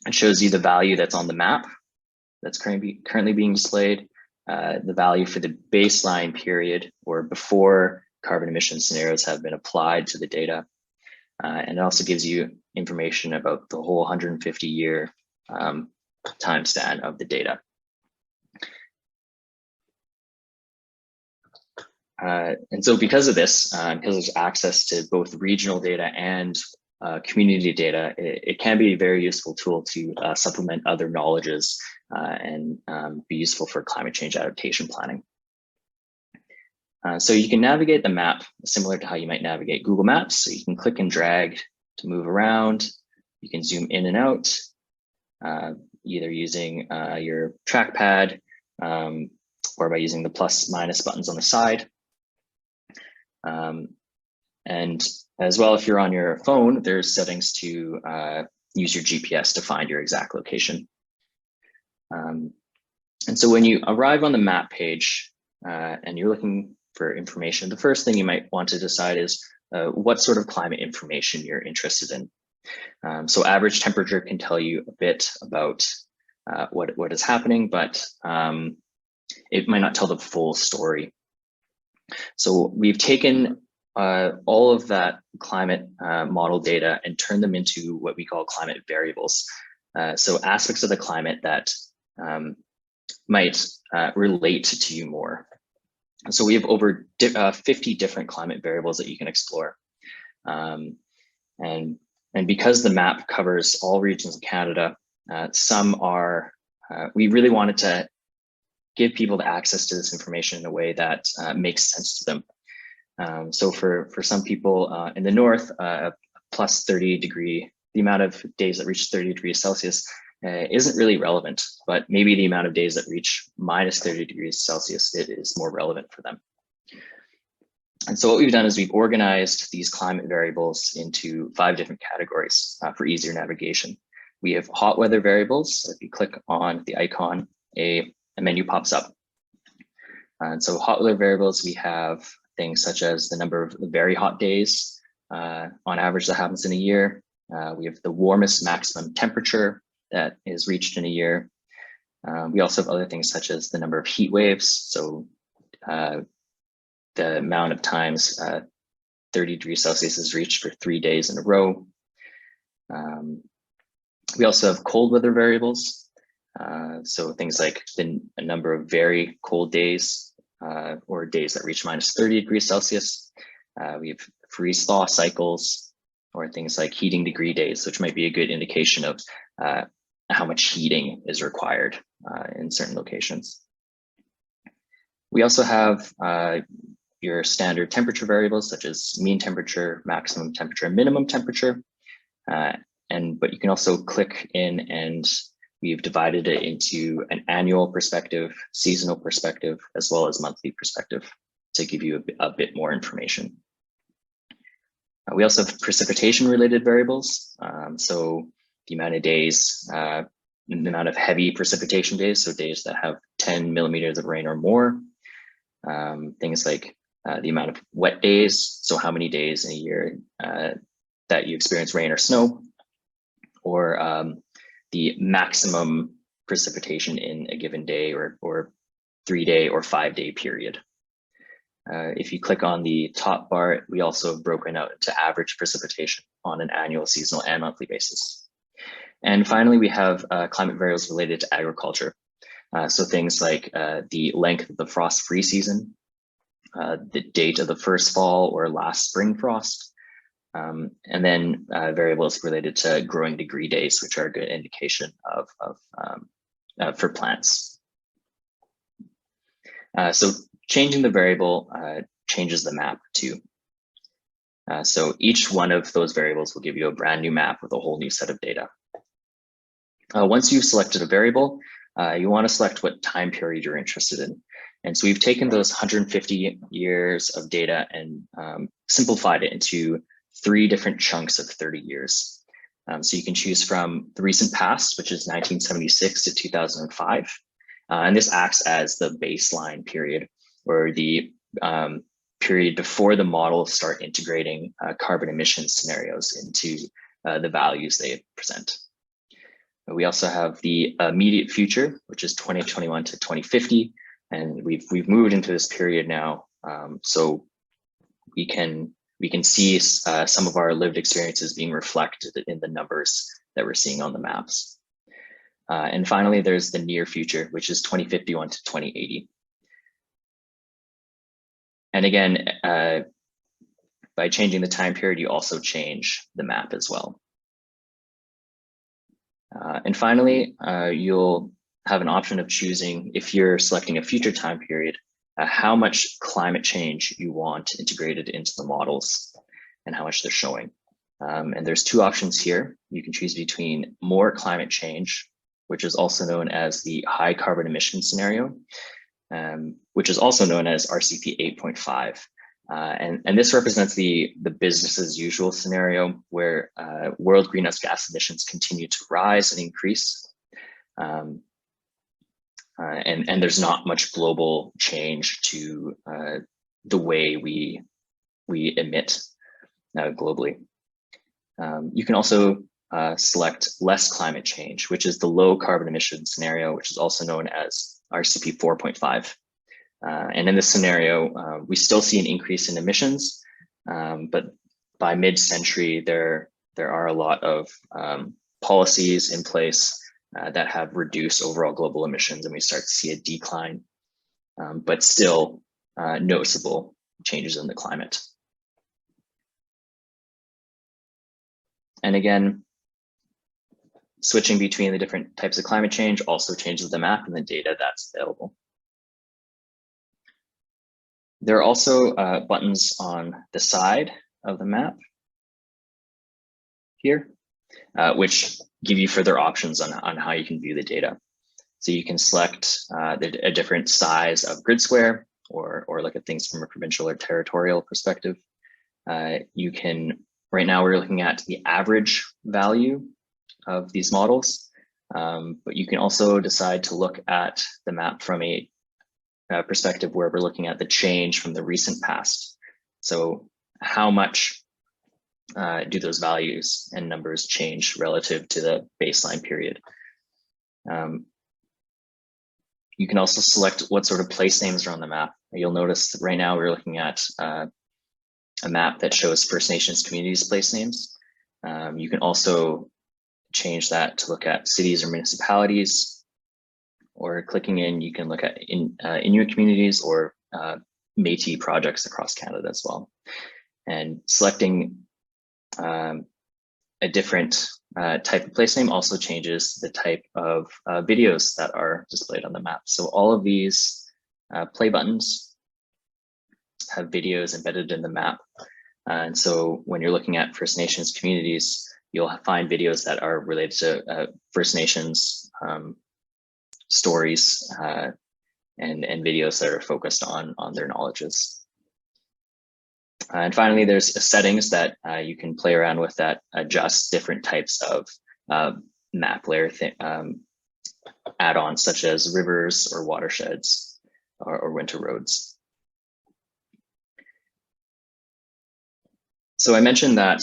It shows you the value that's on the map that's currently being displayed, the value for the baseline period or before carbon emission scenarios have been applied to the data. And it also gives you information about the whole 150-year time span of the data. And so because of this, because there's access to both regional data and community data, it can be a very useful tool to supplement other knowledges and be useful for climate change adaptation planning. So you can navigate the map similar to how you might navigate Google Maps. So you can click and drag to move around. You can zoom in and out, either using your trackpad or by using the plus minus buttons on the side. And as well, if you're on your phone, there's settings to use your GPS to find your exact location. And so when you arrive on the map page and you're looking for information, the first thing you might want to decide is what sort of climate information you're interested in. So average temperature can tell you a bit about what is happening, but it might not tell the full story. So we've taken all of that climate model data and turned them into what we call climate variables. So aspects of the climate that might relate to you more. So we have over 50 different climate variables that you can explore. And because the map covers all regions of Canada, some are, we really wanted to give people the access to this information in a way that makes sense to them. So for some people in the north, plus 30 degree, the amount of days that reach 30 degrees Celsius isn't really relevant, but maybe the amount of days that reach minus 30 degrees Celsius, it is more relevant for them. And so what we've done is we've organized these climate variables into 5 different categories for easier navigation. We have hot weather variables. If you click on the icon, a menu pops up. And so hot weather variables, we have things such as the number of very hot days on average that happens in a year. We have the warmest maximum temperature that is reached in a year. We also have other things such as the number of heat waves. So the amount of times 30 degrees Celsius is reached for 3 days in a row. We also have cold weather variables. So things like a number of very cold days or days that reach -30°C. We have freeze thaw cycles, or things like heating degree days, which might be a good indication of how much heating is required in certain locations. We also have your standard temperature variables, such as mean temperature, maximum temperature, and minimum temperature. But you can also click in, and we've divided it into an annual perspective, seasonal perspective, as well as monthly perspective to give you a bit more information. We also have precipitation related variables. So the amount of days, the amount of heavy precipitation days, so days that have 10 millimeters of rain or more. Things like the amount of wet days, so how many days in a year that you experience rain or snow, or the maximum precipitation in a given day or 3-day or 5-day period. If you click on the top bar, we also have broken out into average precipitation on an annual, seasonal, and monthly basis. And finally, we have climate variables related to agriculture. So things like the length of the frost-free season, the date of the first fall or last spring frost, and then variables related to growing degree days, which are a good indication for plants. So changing the variable changes the map too. So each one of those variables will give you a brand new map with a whole new set of data. Once you've selected a variable, you want to select what time period you're interested in. And so we've taken those 150 years of data and simplified it into 3 different chunks of 30 years. So you can choose from the recent past, which is 1976 to 2005. And this acts as the baseline period, or the period before the models start integrating carbon emission scenarios into the values they present. We also have the immediate future, which is 2021 to 2050, and we've moved into this period now, so we can see some of our lived experiences being reflected in the numbers that we're seeing on the maps. And finally, there's the near future, which is 2051 to 2080. And again, by changing the time period, you also change the map as well. And finally, you'll have an option of choosing, if you're selecting a future time period, how much climate change you want integrated into the models and how much they're showing. And there's 2 options here. You can choose between more climate change, which is also known as the high carbon emission scenario, which is also known as RCP 8.5. And this represents the business as usual scenario, where world greenhouse gas emissions continue to rise and increase. And there's not much global change to the way we emit globally. You can also select less climate change, which is the low carbon emission scenario, which is also known as RCP 4.5. And in this scenario, we still see an increase in emissions, but by mid-century, there are a lot of policies in place that have reduced overall global emissions, and we start to see a decline, but still noticeable changes in the climate. And again, switching between the different types of climate change also changes the map and the data that's available. There are also buttons on the side of the map here, which give you further options on how you can view the data. So you can select a different size of grid square, or look at things from a provincial or territorial perspective. You can, right now we're looking at the average value of these models, but you can also decide to look at the map from a perspective where we're looking at the change from the recent past. So how much do those values and numbers change relative to the baseline period? You can also select what sort of place names are on the map. You'll notice right now we're looking at a map that shows First Nations communities place names. You can also change that to look at cities or municipalities, or clicking in, you can look at Inuit communities or Métis projects across Canada as well. And selecting a different type of place name also changes the type of videos that are displayed on the map. So all of these play buttons have videos embedded in the map. And so when you're looking at First Nations communities, you'll find videos that are related to First Nations stories and videos that are focused on their knowledges. And finally, there's settings that you can play around with that adjust different types of map layer add-ons, such as rivers or watersheds or winter roads. So I mentioned that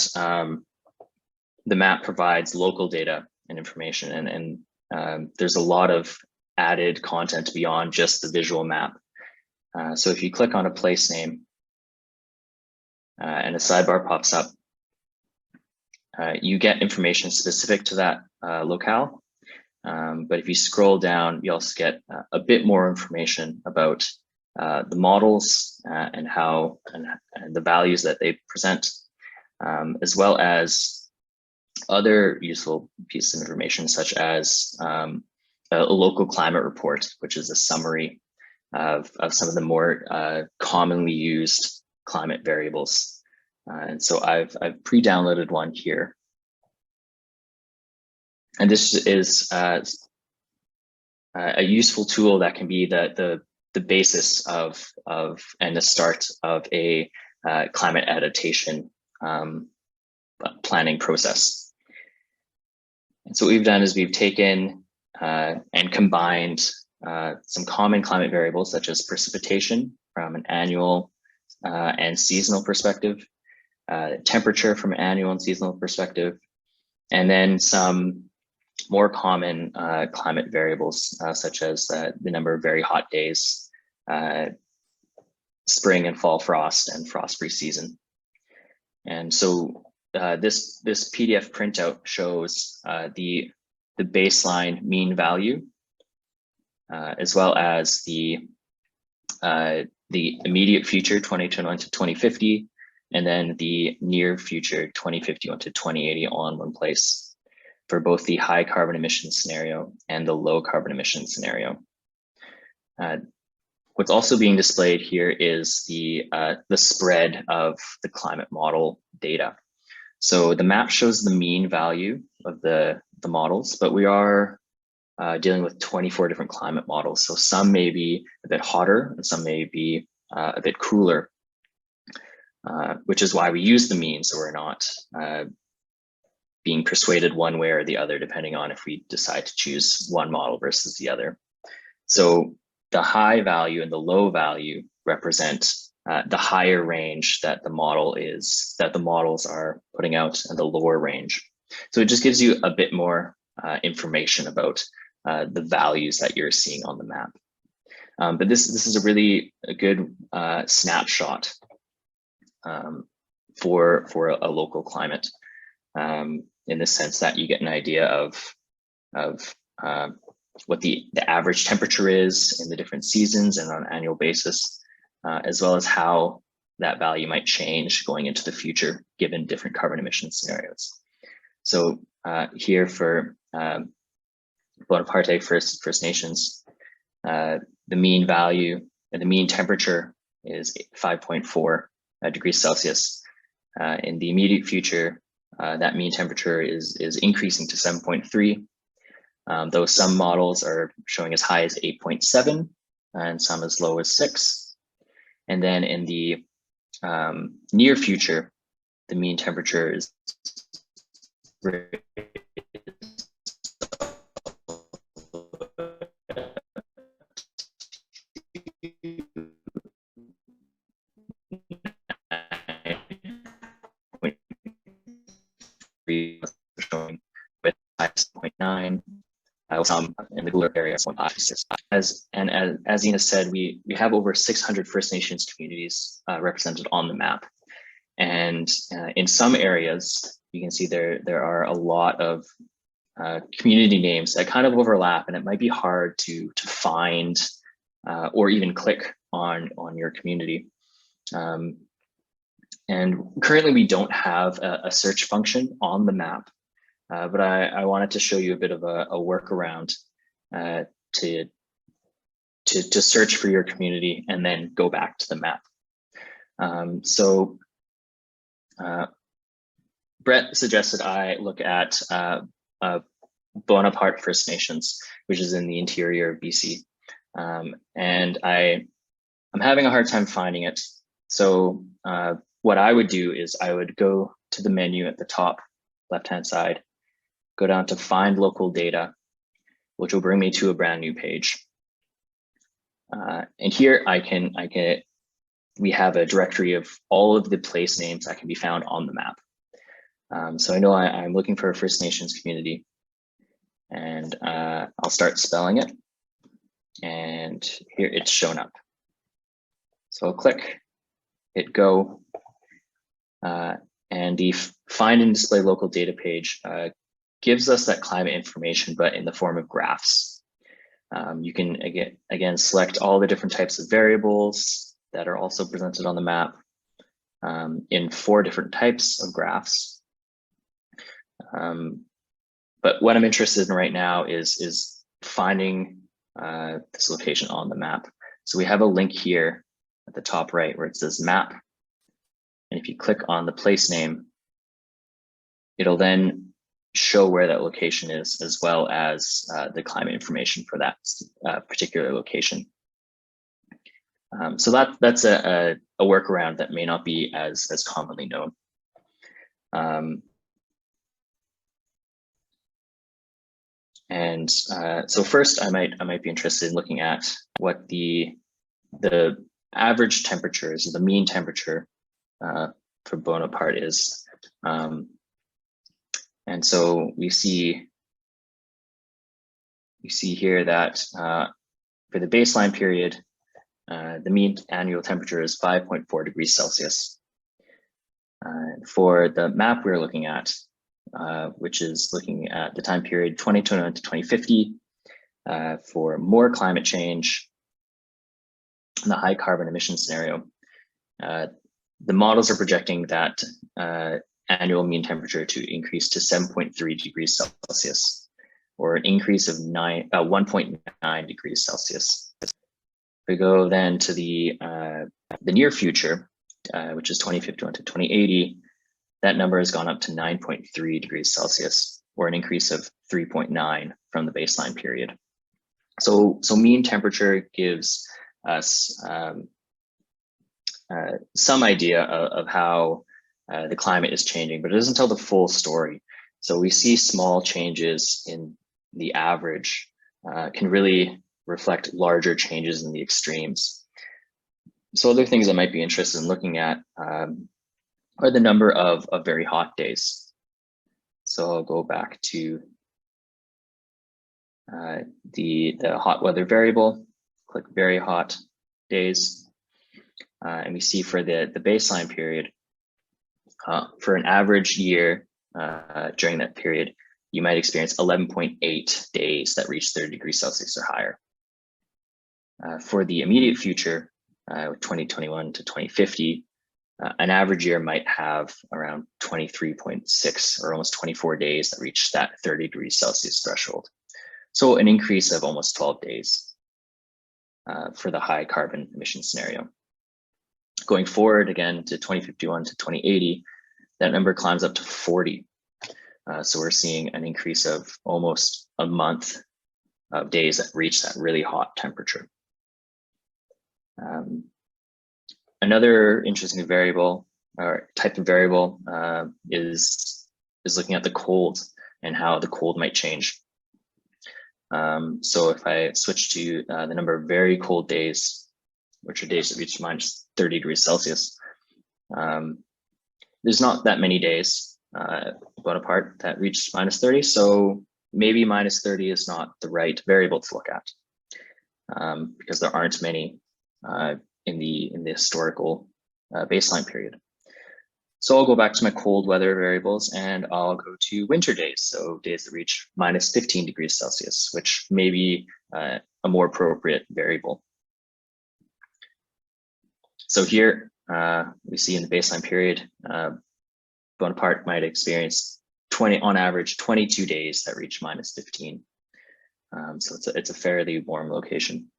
the map provides local data and information, and there's a lot of added content beyond just the visual map. So if you click on a place name, and a sidebar pops up, you get information specific to that locale. But if you scroll down, you also get a bit more information about the models and how and the values that they present, as well as other useful pieces of information, such as a local climate report, which is a summary of some of the more commonly used climate variables. And so I've pre-downloaded one here. And this is a useful tool that can be the basis of and the start of a climate adaptation planning process. And so what we've done is we've taken and combined some common climate variables, such as precipitation from an annual and seasonal perspective, temperature from an annual and seasonal perspective, and then some more common climate variables, such as the number of very hot days, spring and fall frost, and frost-free season. And so this PDF printout shows the baseline mean value, as well as the immediate future 2021 to 2050, and then the near future 2051 to 2080 all in one place for both the high carbon emission scenario and the low carbon emission scenario. What's also being displayed here is the spread of the climate model data. So the map shows the mean value of the models, but we are dealing with 24 different climate models. So some may be a bit hotter and some may be a bit cooler, which is why we use the mean, so we're not being persuaded one way or the other, depending on if we decide to choose one model versus the other. So the high value and the low value represent the higher range that the models are putting out, and the lower range. So it just gives you a bit more information about the values that you're seeing on the map. But this is a really good snapshot for a local climate, in the sense that you get an idea of what the average temperature is in the different seasons and on an annual basis, as well as how that value might change going into the future given different carbon emission scenarios. So here for Bonaparte First Nations, the mean value and the mean temperature is 5.4 degrees Celsius. In the immediate future, that mean temperature is increasing to 7.3, though some models are showing as high as 8.7 and some as low as 6. And then in the near future, the mean temperature is showing with 5.9, some in the cooler area 0.56. As Ina said, we have over 600 First Nations communities represented on the map, and in some areas you can see there are a lot of community names that kind of overlap, and it might be hard to find or even click on your community. And currently we don't have a search function on the map, but I wanted to show you a bit of a workaround to search for your community and then go back to the map. Brett suggested I look at Bonaparte First Nations, which is in the interior of BC. And I'm having a hard time finding it. So what I would do is I would go to the menu at the top left-hand side, go down to Find Local Data, which will bring me to a brand new page. And here we have a directory of all of the place names that can be found on the map. So I know I'm looking for a First Nations community, and I'll start spelling it. And here it's shown up. So I'll click, hit go, and the Find and Display Local Data page gives us that climate information, but in the form of graphs. You can again select all the different types of variables that are also presented on the map in 4 different types of graphs. But what I'm interested in right now is finding this location on the map. So we have a link here at the top right where it says map. And if you click on the place name, it'll then show where that location is, as well as the climate information for that particular location. So that's a workaround that may not be as commonly known. So first, I might be interested in looking at what the average temperature is, the mean temperature for Bonaparte is. And so we see here that for the baseline period, the mean annual temperature is 5.4 degrees Celsius. For the map we're looking at, which is looking at the time period 2021 to 2050, for more climate change in the high carbon emission scenario, the models are projecting that annual mean temperature to increase to 7.3 degrees Celsius, or an increase of 1.9 degrees Celsius. We go then to the near future, which is 2051 to 2080, that number has gone up to 9.3 degrees Celsius, or an increase of 3.9 from the baseline period. So mean temperature gives us some idea of how the climate is changing, but it doesn't tell the full story. So we see small changes in the average can really reflect larger changes in the extremes. So other things I might be interested in looking at are the number of very hot days. So I'll go back to the hot weather variable, click very hot days, and we see for the baseline period, for an average year during that period, you might experience 11.8 days that reach 30 degrees Celsius or higher. For the immediate future, 2021 to 2050, an average year might have around 23.6 or almost 24 days that reach that 30 degrees Celsius threshold. So an increase of almost 12 days for the high carbon emission scenario. Going forward again to 2051 to 2080, that number climbs up to 40. So we're seeing an increase of almost a month of days that reach that really hot temperature. Another interesting variable or type of variable is looking at the cold and how the cold might change. So if I switch to the number of very cold days, which are days that reach minus 30 degrees Celsius, there's not that many days Bonaparte that reach minus 30. So maybe minus 30 is not the right variable to look at because there aren't many in the historical baseline period. So I'll go back to my cold weather variables and I'll go to winter days. So days that reach minus 15 degrees Celsius, which may be a more appropriate variable. So here we see in the baseline period, Bonaparte might experience on average 22 days that reach minus 15. So it's a fairly warm location,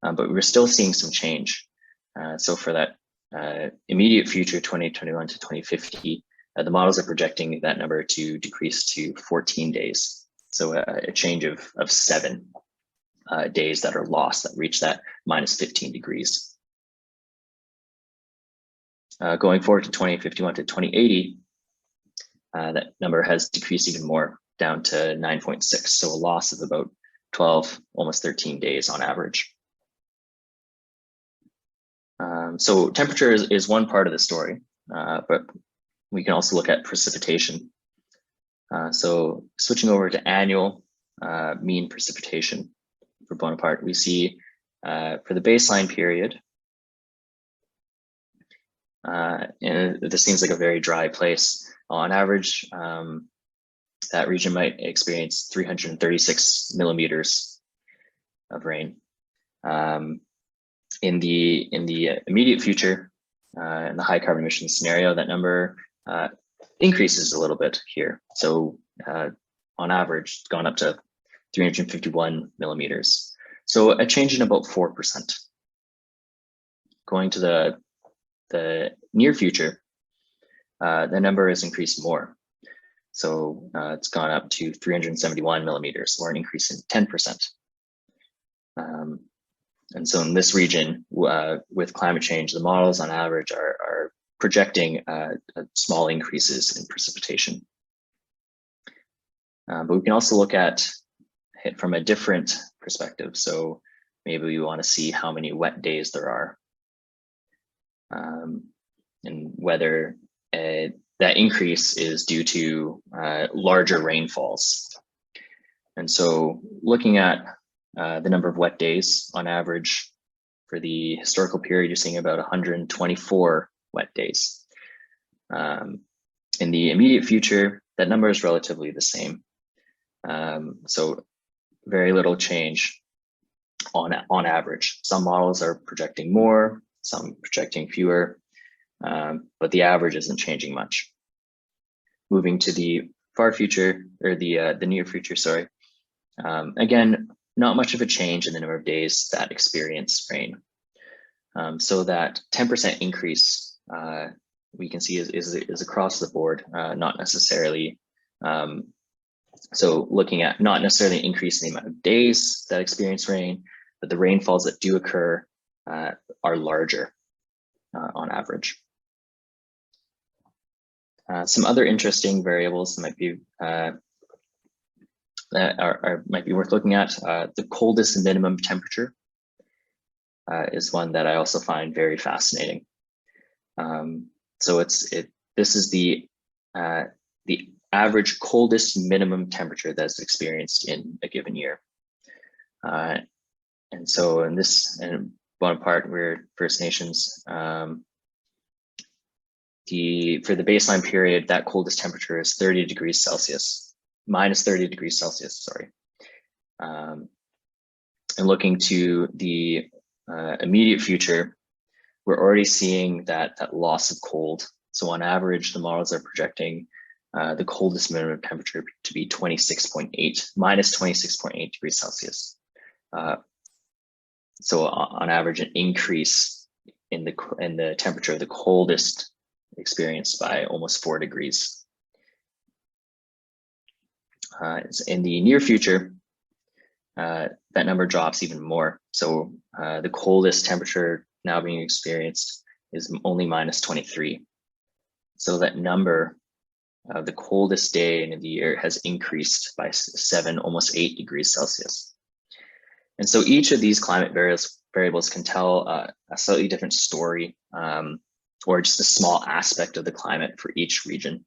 but we're still seeing some change. So for that immediate future, 2021 to 2050, the models are projecting that number to decrease to 14 days. So a change of 7 days that are lost that reach that minus 15 degrees. Going forward to 2051 to 2080, that number has decreased even more, down to 9.6. So a loss of about 12, almost 13 days on average. So temperature is one part of the story, but we can also look at precipitation. So switching over to annual mean precipitation for Bonaparte, we see for the baseline period, and this seems like a very dry place. On average, that region might experience 336 millimeters of rain. In the immediate future, in the high carbon emissions scenario, that number increases a little bit here. So on average, it's gone up to 351 millimeters. So a change in about 4%. Going to the near future, the number has increased more. So it's gone up to 371 millimeters, or an increase in 10%. And so in this region, with climate change, the models on average are projecting small increases in precipitation. But we can also look at it from a different perspective. So maybe we want to see how many wet days there are, and whether that increase is due to larger rainfalls. And so looking at the number of wet days on average for the historical period, you're seeing about 124 wet days. In the immediate future, that number is relatively the same. So very little change on average. Some models are projecting more, some projecting fewer, but the average isn't changing much. Moving to the far future, or the near future, sorry. Again, not much of a change in the number of days that experience rain. So that 10% increase we can see is across the board, not necessarily. So looking at not necessarily increasing the amount of days that experience rain, but the rainfalls that do occur are larger on average. Some other interesting variables that might be might be worth looking at. The coldest minimum temperature is one that I also find very fascinating. So this is the average coldest minimum temperature that's experienced in a given year. And so in Bonaparte, we're First Nations. For the baseline period, that coldest temperature is 30 degrees Celsius, minus 30 degrees Celsius, sorry. And looking to the immediate future, we're already seeing that loss of cold. So on average, the models are projecting the coldest minimum temperature to be minus 26.8 degrees Celsius. So on average, an increase in the temperature of the coldest experienced by almost 4 degrees. In the near future, that number drops even more. So the coldest temperature now being experienced is only minus 23. So that number, the coldest day in the year, has increased by 7, almost 8 degrees Celsius. And so each of these climate variables can tell a slightly different story, or just a small aspect of the climate for each region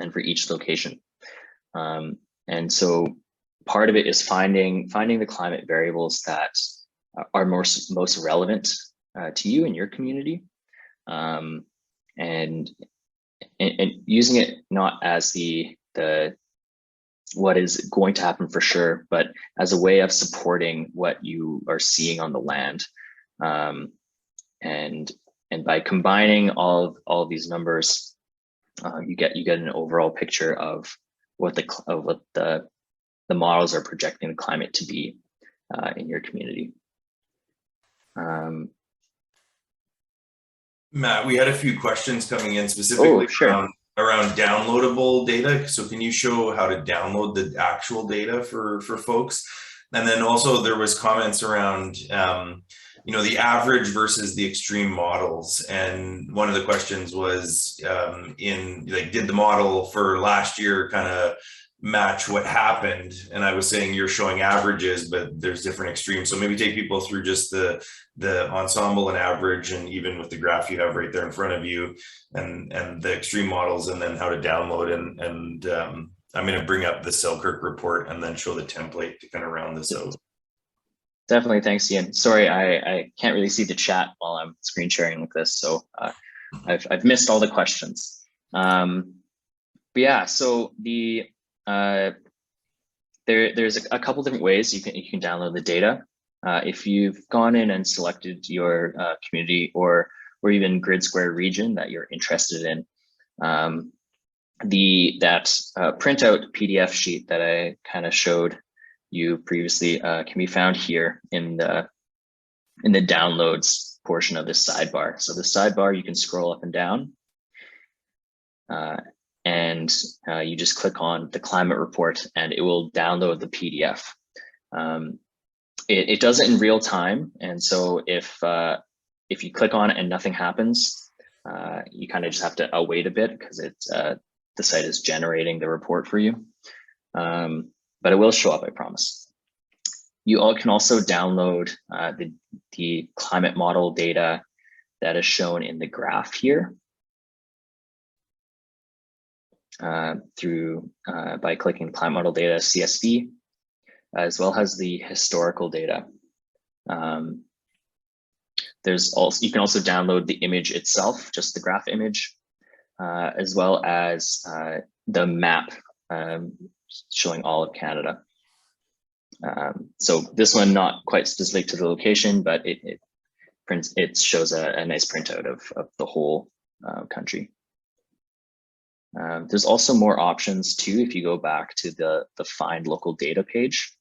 and for each location. And so part of it is finding the climate variables that are most relevant to you and your community. And and using it not as the what is going to happen for sure, but as a way of supporting what you are seeing on the land. And by combining all of these numbers, you get an overall picture of what the models are projecting the climate to be in your community. Matt, we had a few questions coming in specifically around downloadable data. So can you show how to download the actual data for folks? And then also there was comments around, you know, the average versus the extreme models. And one of the questions was did the model for last year kind of match what happened? And I was saying you're showing averages, but there's different extremes. So maybe take people through just the ensemble and average, and even with the graph you have right there in front of you, and the extreme models, and then how to download. And I'm going to bring up the Selkirk report and then show the template to kind of round this out. Definitely, thanks, Ian. Sorry, I can't really see the chat while I'm screen sharing like this, so I've missed all the questions. But yeah, so there's a couple different ways you can download the data. If you've gone in and selected your community or even grid square region that you're interested in, that printout PDF sheet that I kind of showed you previously can be found here in the downloads portion of this sidebar. So the sidebar, you can scroll up and down, and you just click on the climate report and it will download the PDF. It does it in real time, and so if you click on it and nothing happens, you kind of just have to wait a bit because the site is generating the report for you. But it will show up, I promise. You all can also download the climate model data that is shown in the graph here by clicking climate model data CSV, as well as the historical data. You can also download the image itself, just the graph image, as well as the map showing all of Canada. So this one not quite specific to the location, but it shows a nice printout of the whole country. There's also more options too if you go back to the find local data page.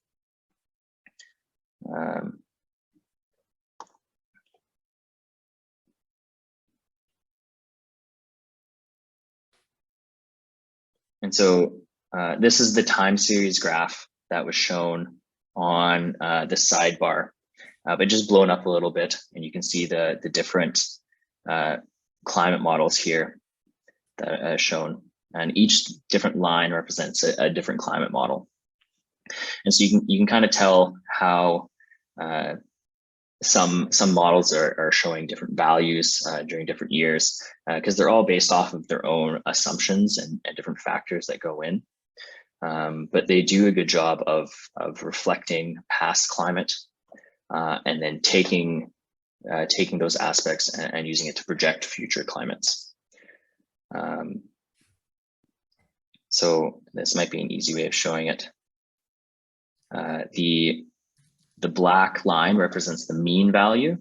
And so this is the time series graph that was shown on the sidebar, but just blown up a little bit, and you can see the different climate models here that are shown, and each different line represents a different climate model. And so you can kind of tell how some models are showing different values during different years, because they're all based off of their own assumptions and different factors that go in. But they do a good job of reflecting past climate and then taking those aspects and using it to project future climates. So this might be an easy way of showing it. The black line represents the mean value,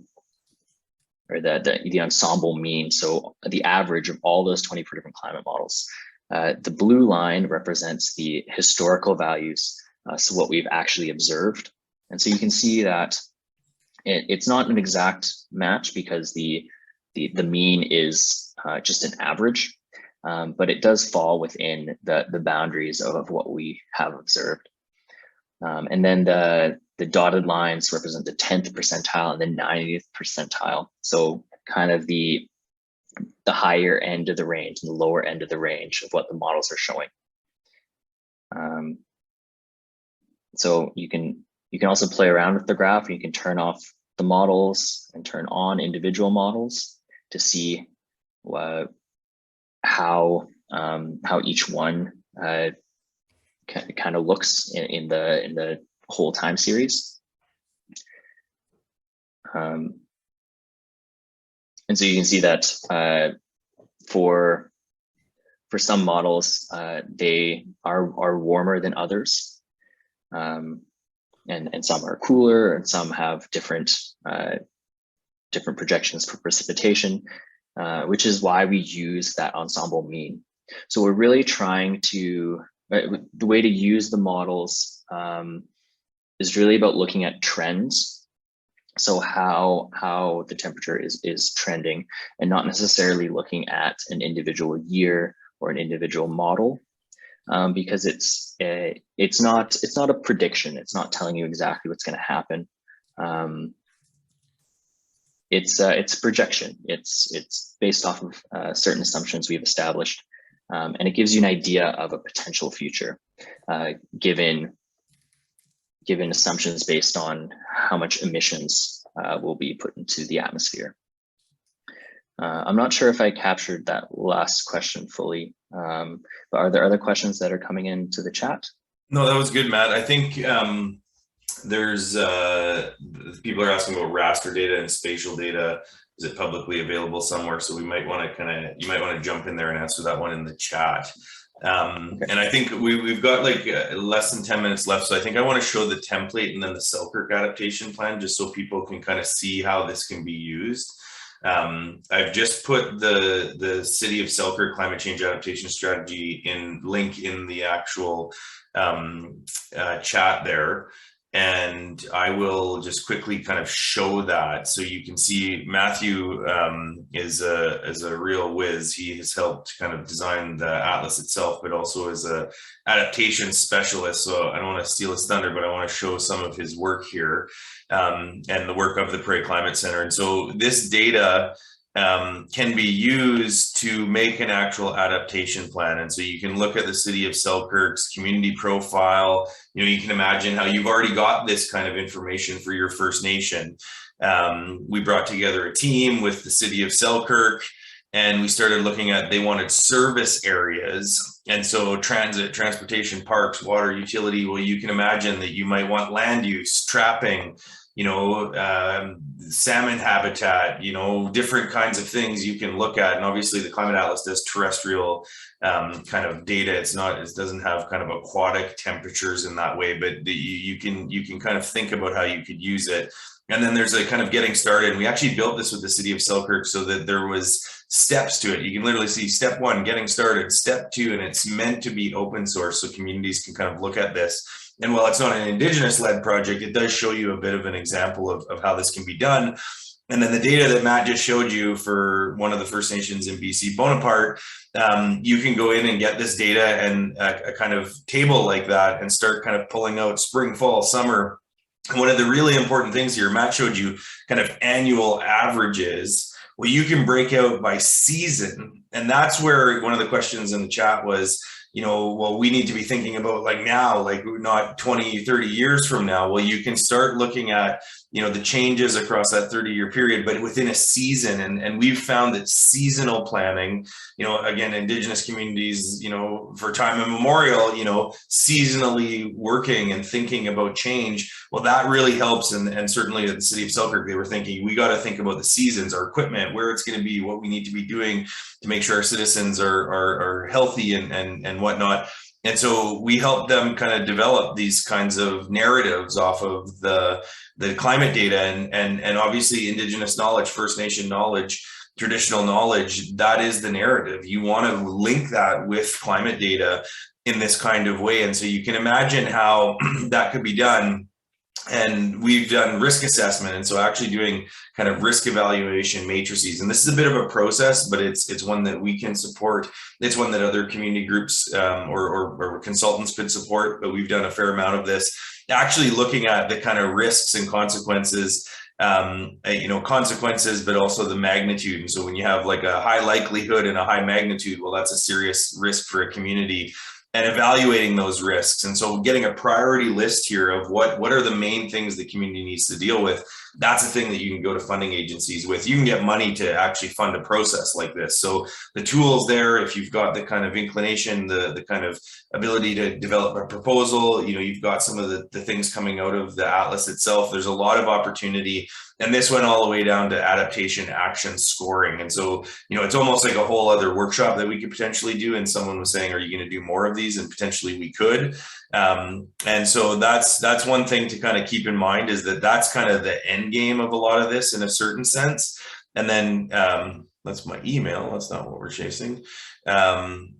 or the ensemble mean, so the average of all those 24 different climate models. The blue line represents the historical values, so what we've actually observed. And so you can see that it's not an exact match because the mean is just an average, but it does fall within the boundaries of what we have observed. And then the dotted lines represent the 10th percentile and the 90th percentile. So kind of the higher end of the range and the lower end of the range of what the models are showing. So you can also play around with the graph. You can turn off the models and turn on individual models to see how each one kind of looks in the whole time series. And so you can see that for for some models, they are warmer than others, and some are cooler, and some have different projections for precipitation, which is why we use that ensemble mean. So we're really trying to, the way to use the models is really about looking at trends. So how the temperature is trending, and not necessarily looking at an individual year or an individual model, because it's not a prediction. It's not telling you exactly what's going to happen. It's a projection. It's based off of certain assumptions we've established, and it gives you an idea of a potential future, given assumptions based on how much emissions will be put into the atmosphere. I'm not sure if I captured that last question fully, but are there other questions that are coming into the chat? No, that was good, Matt. I think there's people are asking about raster data and spatial data. Is it publicly available somewhere? So we might want to you might want to jump in there and answer that one in the chat. And I think we've got like less than 10 minutes left. So I think I want to show the template and then the Selkirk adaptation plan, just so people can kind of see how this can be used. I've just put the City of Selkirk climate change adaptation strategy link in the actual chat there. And I will just quickly kind of show that, so you can see Matthew is a real whiz. He has helped kind of design the atlas itself, but also as a adaptation specialist. So I don't want to steal his thunder, but I want to show some of his work here, and the work of the Prairie Climate Centre. And so this data can be used to make an actual adaptation plan. And so you can look at the City of Selkirk's community profile. You know, you can imagine how you've already got this kind of information for your First Nation. We brought together a team with the City of Selkirk, and we started looking at, they wanted service areas. And so transportation, parks, water, utility. Well, you can imagine that you might want land use, trapping, you know, salmon habitat, you know, different kinds of things you can look at. And obviously the Climate Atlas does terrestrial kind of data. It doesn't have kind of aquatic temperatures in that way, but you can kind of think about how you could use it. And then there's a kind of getting started. We actually built this with the City of Selkirk so that there was steps to it. You can literally see step 1, getting started, step 2, and it's meant to be open source so communities can kind of look at this. And while it's not an Indigenous-led project, it does show you a bit of an example of how this can be done. And then the data that Matt just showed you for one of the First Nations in BC, Bonaparte, you can go in and get this data and a kind of table like that and start kind of pulling out spring, fall, summer. And one of the really important things here, Matt showed you kind of annual averages. Well, you can break out by season. And that's where one of the questions in the chat was, you know, well, we need to be thinking about like now, like not 20, 30 years from now. Well, you can start looking at, you know, the changes across that 30-year period, but within a season. And we've found that seasonal planning, you know, again, Indigenous communities, you know, for time immemorial, you know, seasonally working and thinking about change. Well, that really helps. And certainly at the City of Selkirk, they were thinking, we got to think about the seasons, our equipment, where it's going to be, what we need to be doing to make sure our citizens are healthy and whatnot. And so we help them kind of develop these kinds of narratives off of the climate data and obviously Indigenous knowledge, First Nation knowledge, traditional knowledge. That is the narrative. You want to link that with climate data in this kind of way. And so you can imagine how that could be done. And we've done risk assessment. And so actually doing kind of risk evaluation matrices. And this is a bit of a process, but it's one that we can support. It's one that other community groups or consultants could support, but we've done a fair amount of this, actually looking at the kind of risks and consequences, you know, consequences, but also the magnitude. And so when you have like a high likelihood and a high magnitude, well, that's a serious risk for a community. And evaluating those risks. And so getting a priority list here of what are the main things the community needs to deal with. that's a thing that you can go to funding agencies with. You can get money to actually fund a process like this. So the tools there, if you've got the kind of inclination, the kind of ability to develop a proposal, you know, you've got some of the things coming out of the atlas itself. There's a lot of opportunity. And this went all the way down to adaptation action scoring. And so, you know, it's almost like a whole other workshop that we could potentially do. And someone was saying, are you going to do more of these? And potentially we could. And so that's one thing to kind of keep in mind, is that that's kind of the end game of a lot of this in a certain sense. And then that's my email. That's not what we're chasing.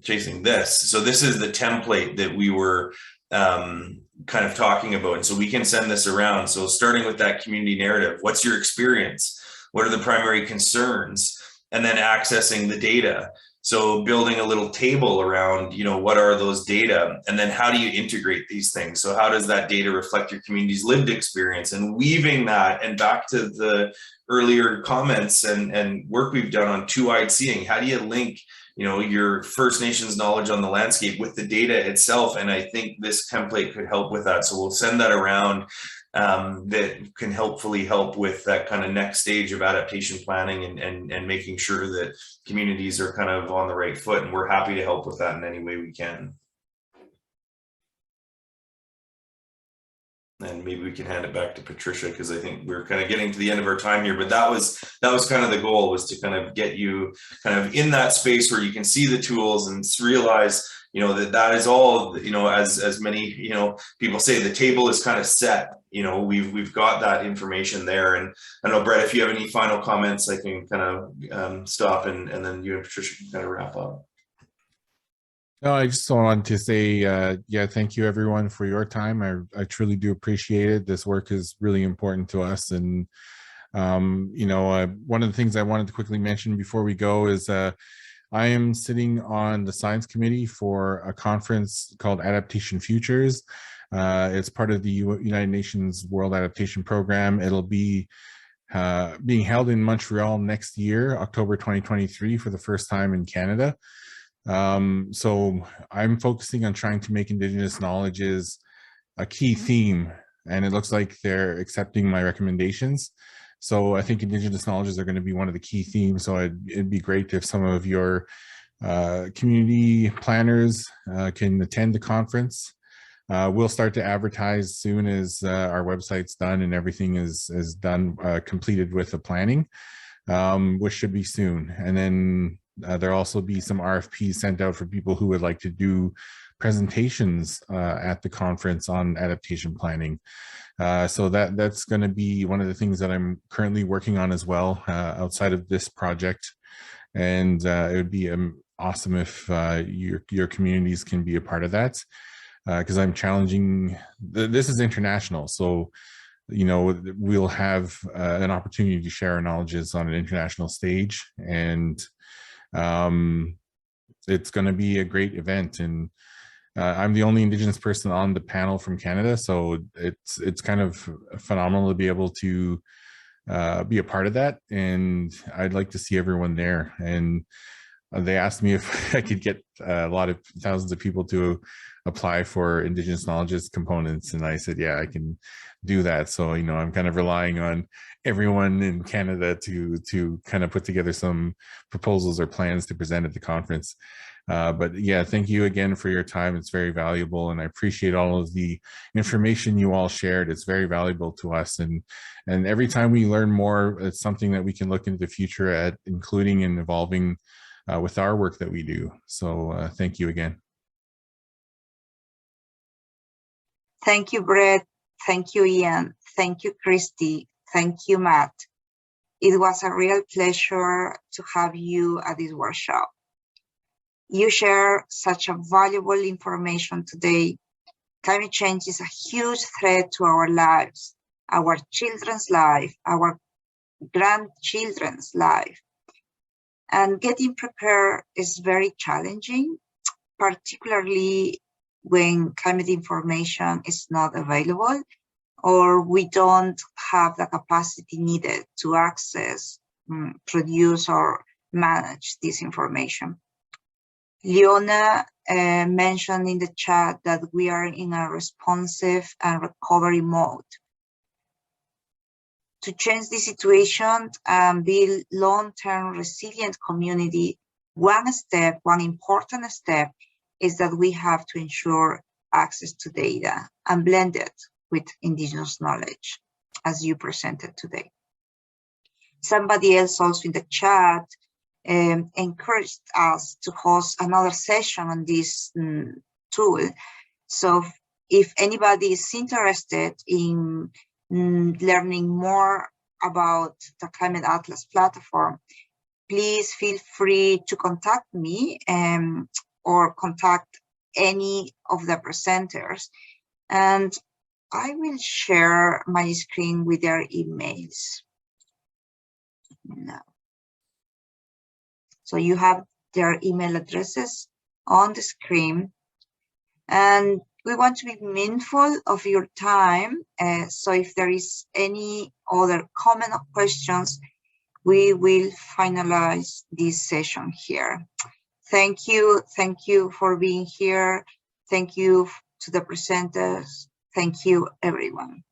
Chasing this. So this is the template that we were kind of talking about. And so we can send this around. So starting with that community narrative, what's your experience? What are the primary concerns? And then accessing the data. So building a little table around, you know, what are those data? And then how do you integrate these things? So how does that data reflect your community's lived experience, and weaving that, and back to the earlier comments and work we've done on two-eyed seeing. How do you link, you know, your First Nations knowledge on the landscape with the data itself? And I think this template could help with that. So we'll send that around. That can hopefully help with that kind of next stage of adaptation planning and making sure that communities are kind of on the right foot. And we're happy to help with that in any way we can. And maybe we can hand it back to Patricia, because I think we're kind of getting to the end of our time here. But that was kind of the goal, was to kind of get you kind of in that space where you can see the tools and realize, you know, that is all, you know, as many, you know, people say, the table is kind of set. You know, we've got that information there. And I don't know, Brett, if you have any final comments, I can kind of stop, and then you and Patricia can kind of wrap up. No, I just wanted to say, yeah, thank you everyone for your time. I truly do appreciate it. This work is really important to us. And, you know, one of the things I wanted to quickly mention before we go is I am sitting on the science committee for a conference called Adaptation Futures. It's part of the United Nations World Adaptation Program. It'll be being held in Montreal next year, October 2023, for the first time in Canada. So I'm focusing on trying to make Indigenous knowledges a key theme, and it looks like they're accepting my recommendations. So I think Indigenous knowledges are going to be one of the key themes. So it'd be great if some of your community planners can attend the conference. We'll start to advertise as soon as our website's done and everything is done, completed with the planning, which should be soon. And then there'll also be some RFPs sent out for people who would like to do presentations at the conference on adaptation planning. So that's going to be one of the things that I'm currently working on as well, outside of this project. And it would be awesome if your communities can be a part of that, because I'm challenging, this is international. So, you know, we'll have an opportunity to share our knowledges on an international stage, and it's going to be a great event. And I'm the only Indigenous person on the panel from Canada, so it's kind of phenomenal to be able to be a part of that. And I'd like to see everyone there. And they asked me if I could get a lot of thousands of people to apply for Indigenous knowledges components, and I said, yeah, I can do that. So, you know, I'm kind of relying on everyone in Canada to kind of put together some proposals or plans to present at the conference. But yeah, thank you again for your time. It's very valuable, and I appreciate all of the information you all shared. It's very valuable to us, and every time we learn more, it's something that we can look into the future at, including and evolving with our work that we do. So thank you again. Thank you, Brett. Thank you, Ian. Thank you, Christy. Thank you, Matt. It was a real pleasure to have you at this workshop. You share such a valuable information today. Climate change is a huge threat to our lives, our children's life, our grandchildren's life. And getting prepared is very challenging, particularly when climate information is not available, or we don't have the capacity needed to access, produce, or manage this information. Leona mentioned in the chat that we are in a responsive and recovery mode. To change the situation and build long-term resilient community, one important step is that we have to ensure access to data and blend it with Indigenous knowledge, as you presented today. Somebody else also in the chat encouraged us to host another session on this tool. So if anybody is interested in learning more about the Climate Atlas platform, please feel free to contact me or contact any of the presenters, and I will share my screen with their emails now. So you have their email addresses on the screen, and we want to be mindful of your time. So if there is any other comment or questions, we will finalize this session here. Thank you for being here. Thank you to the presenters. Thank you, everyone.